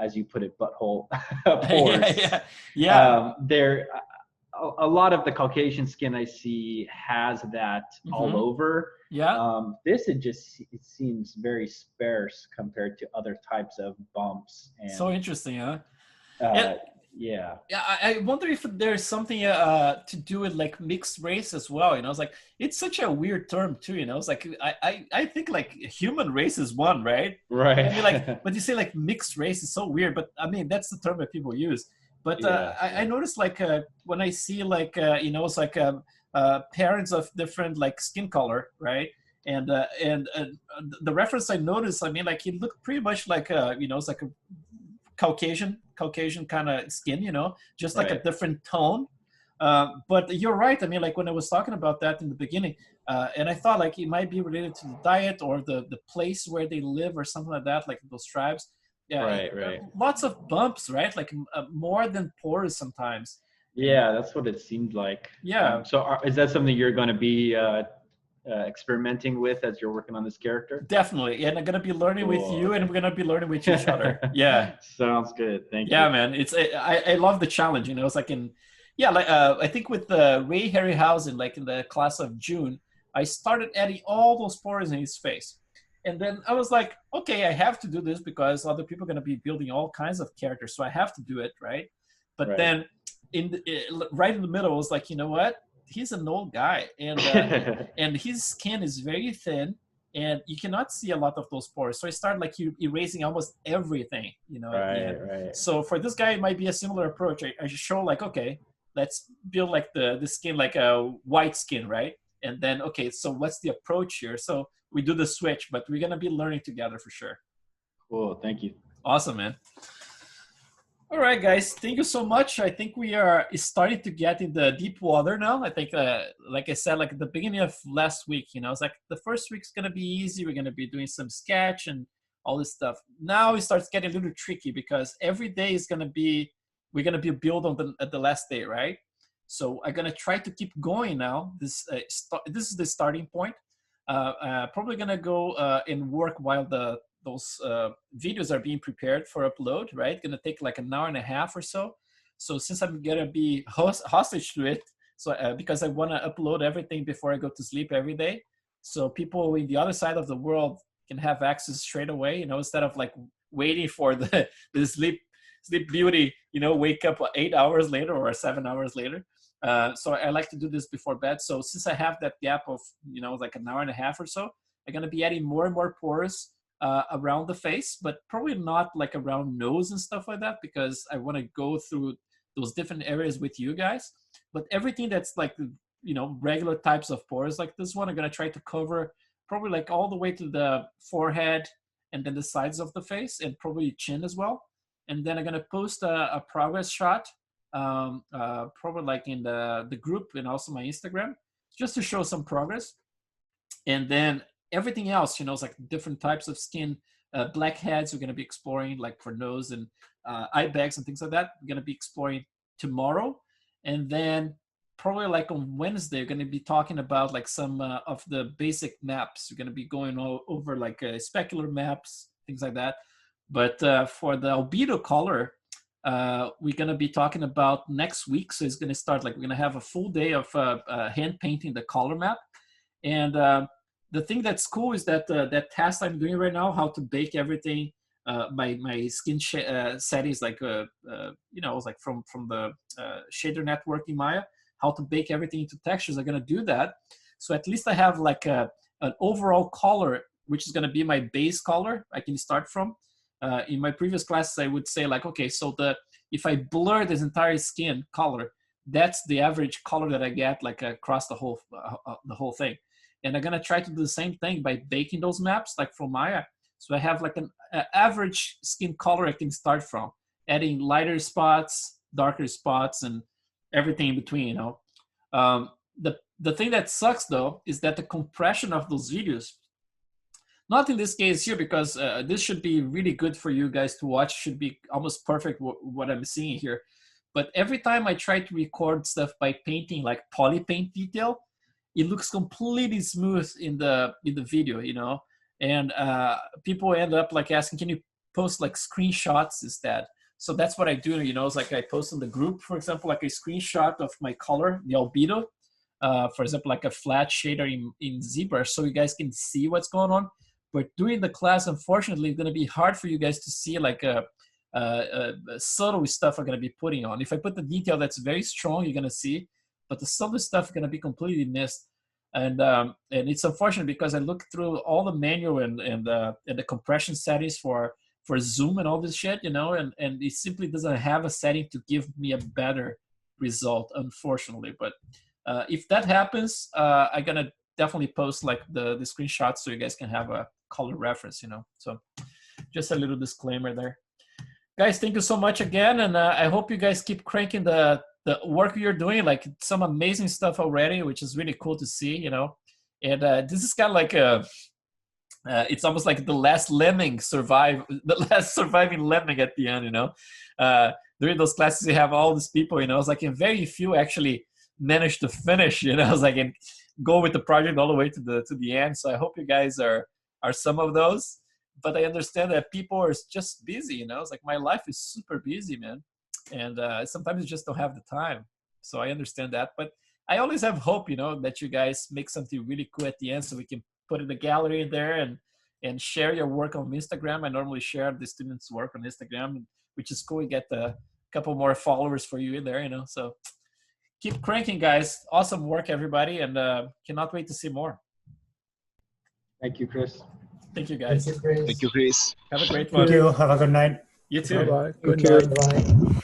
as you put it, butthole pores. They're a lot of the Caucasian skin I see has that all over. This it seems very sparse compared to other types of bumps. And, so interesting, huh? Yeah. I wonder if there's something to do with like mixed race as well. You know, it's like it's such a weird term too. You know, it's like I think like human race is one, right? Right. I mean, like, but you say like mixed race is so weird. But I mean, that's the term that people use. But I noticed like when I see like you know, it's like parents of different like skin color, right? And the reference I noticed, I mean, like he looked pretty much like you know, it's like a Caucasian kind of skin, you know, just like a different tone. But you're right. I mean, like when I was talking about that in the beginning, and I thought like it might be related to the diet or the place where they live or something like that, like those tribes. Right. Lots of bumps, right? Like more than pores sometimes. Yeah, that's what it seemed like. Yeah. So is that something you're going to be experimenting with as you're working on this character? Definitely. And I'm going to be learning with you, and we're going to be learning with each other. Yeah. Sounds good. Thank you. Yeah, man. I love the challenge. You know, it's like I think with Ray Harryhausen, like in the class of June, I started adding all those pores in his face. And then I was like, okay, I have to do this because other people are going to be building all kinds of characters. So I have to do it, right? But then right in the middle, I was like, you know what? He's an old guy. And and his skin is very thin. And you cannot see a lot of those pores. So I started like erasing almost everything, you know. Right. So for this guy, it might be a similar approach. I should show like, okay, let's build like the skin like a white skin, right? And then, okay, so what's the approach here? So we do the switch, but we're going to be learning together for sure. Cool. Thank you. Awesome, man. All right, guys. Thank you so much. I think we are starting to get in the deep water now. I think, like I said, like at the beginning of last week, you know, it's like the first week's going to be easy. We're going to be doing some sketch and all this stuff. Now it starts getting a little tricky because every day is going to be, we're going to be build on at the last day, right? So I'm going to try to keep going now. This is the starting point. Probably going to go and work while those videos are being prepared for upload, right? Going to take like an hour and a half or so. So since I'm going to be hostage to it, so because I want to upload everything before I go to sleep every day. So people in the other side of the world can have access straight away, you know, instead of like waiting for the sleep beauty, you know, wake up 8 hours later or 7 hours later. So I like to do this before bed. So since I have that gap of, you know, like an hour and a half or so, I'm going to be adding more and more pores around the face, but probably not like around nose and stuff like that, because I want to go through those different areas with you guys. But everything that's like, you know, regular types of pores like this one, I'm going to try to cover probably like all the way to the forehead and then the sides of the face and probably chin as well. And then I'm going to post a progress shot probably like in the group and also my Instagram, just to show some progress. And then everything else, you know, it's like different types of skin, blackheads we're going to be exploring, like for nose and eye bags and things like that. We're going to be exploring tomorrow. And then probably like on Wednesday, we're going to be talking about like some of the basic maps. We're going to be going over like specular maps, things like that. But for the albedo color, we're going to be talking about next week. So it's going to start like we're going to have a full day of hand painting the color map. And the thing that's cool is that that task I'm doing right now, how to bake everything, my skin settings, like you know, like from the shader network in Maya, how to bake everything into textures. I'm going to do that. So at least I have like an overall color, which is going to be my base color I can start from. In my previous classes, I would say like, okay, so if I blur this entire skin color, that's the average color that I get like across the whole thing. And I'm gonna try to do the same thing by baking those maps like from Maya. So I have like an average skin color I can start from, adding lighter spots, darker spots, and everything in between. You know, the thing that sucks though is that the compression of those videos, not in this case here, because this should be really good for you guys to watch, should be almost perfect what I'm seeing here. But every time I try to record stuff by painting like poly paint detail, it looks completely smooth in the video, you know? And people end up like asking, can you post like screenshots instead? So that's what I do, you know, it's like I post in the group, for example, like a screenshot of my color, the albedo, for example, like a flat shader in ZBrush, so you guys can see what's going on. But during the class, unfortunately, it's going to be hard for you guys to see like a subtle stuff I'm going to be putting on. If I put the detail that's very strong, you're going to see, but the subtle stuff is going to be completely missed. And it's unfortunate because I looked through all the manual and the compression settings for zoom and all this shit, you know, and it simply doesn't have a setting to give me a better result, unfortunately. But if that happens, I'm going to definitely post like the screenshots so you guys can have a color reference, you know. So just a little disclaimer there. Guys, thank you so much again, and I hope you guys keep cranking the work you're doing, like some amazing stuff already, which is really cool to see, you know. And this is kind of like it's almost like the last lemming the last surviving lemming at the end, you know. During those classes, you have all these people, you know. It's like very few actually manage to finish, you know. It's like and go with the project all the way to the end. So I hope you guys are some of those. But I understand that people are just busy, you know. It's like my life is super busy, man. And sometimes you just don't have the time. So I understand that. But I always have hope, you know, that you guys make something really cool at the end so we can put in the gallery there and share your work on Instagram. I normally share the students' work on Instagram, which is cool. We get a couple more followers for you in there, you know. So keep cranking, guys. Awesome work, everybody. And cannot wait to see more. Thank you, Chris. Thank you, guys. Thank you, Chris. Thank you, Chris. Have a great one. Thank you. Have a good night. You too. Bye-bye. Good night. Bye.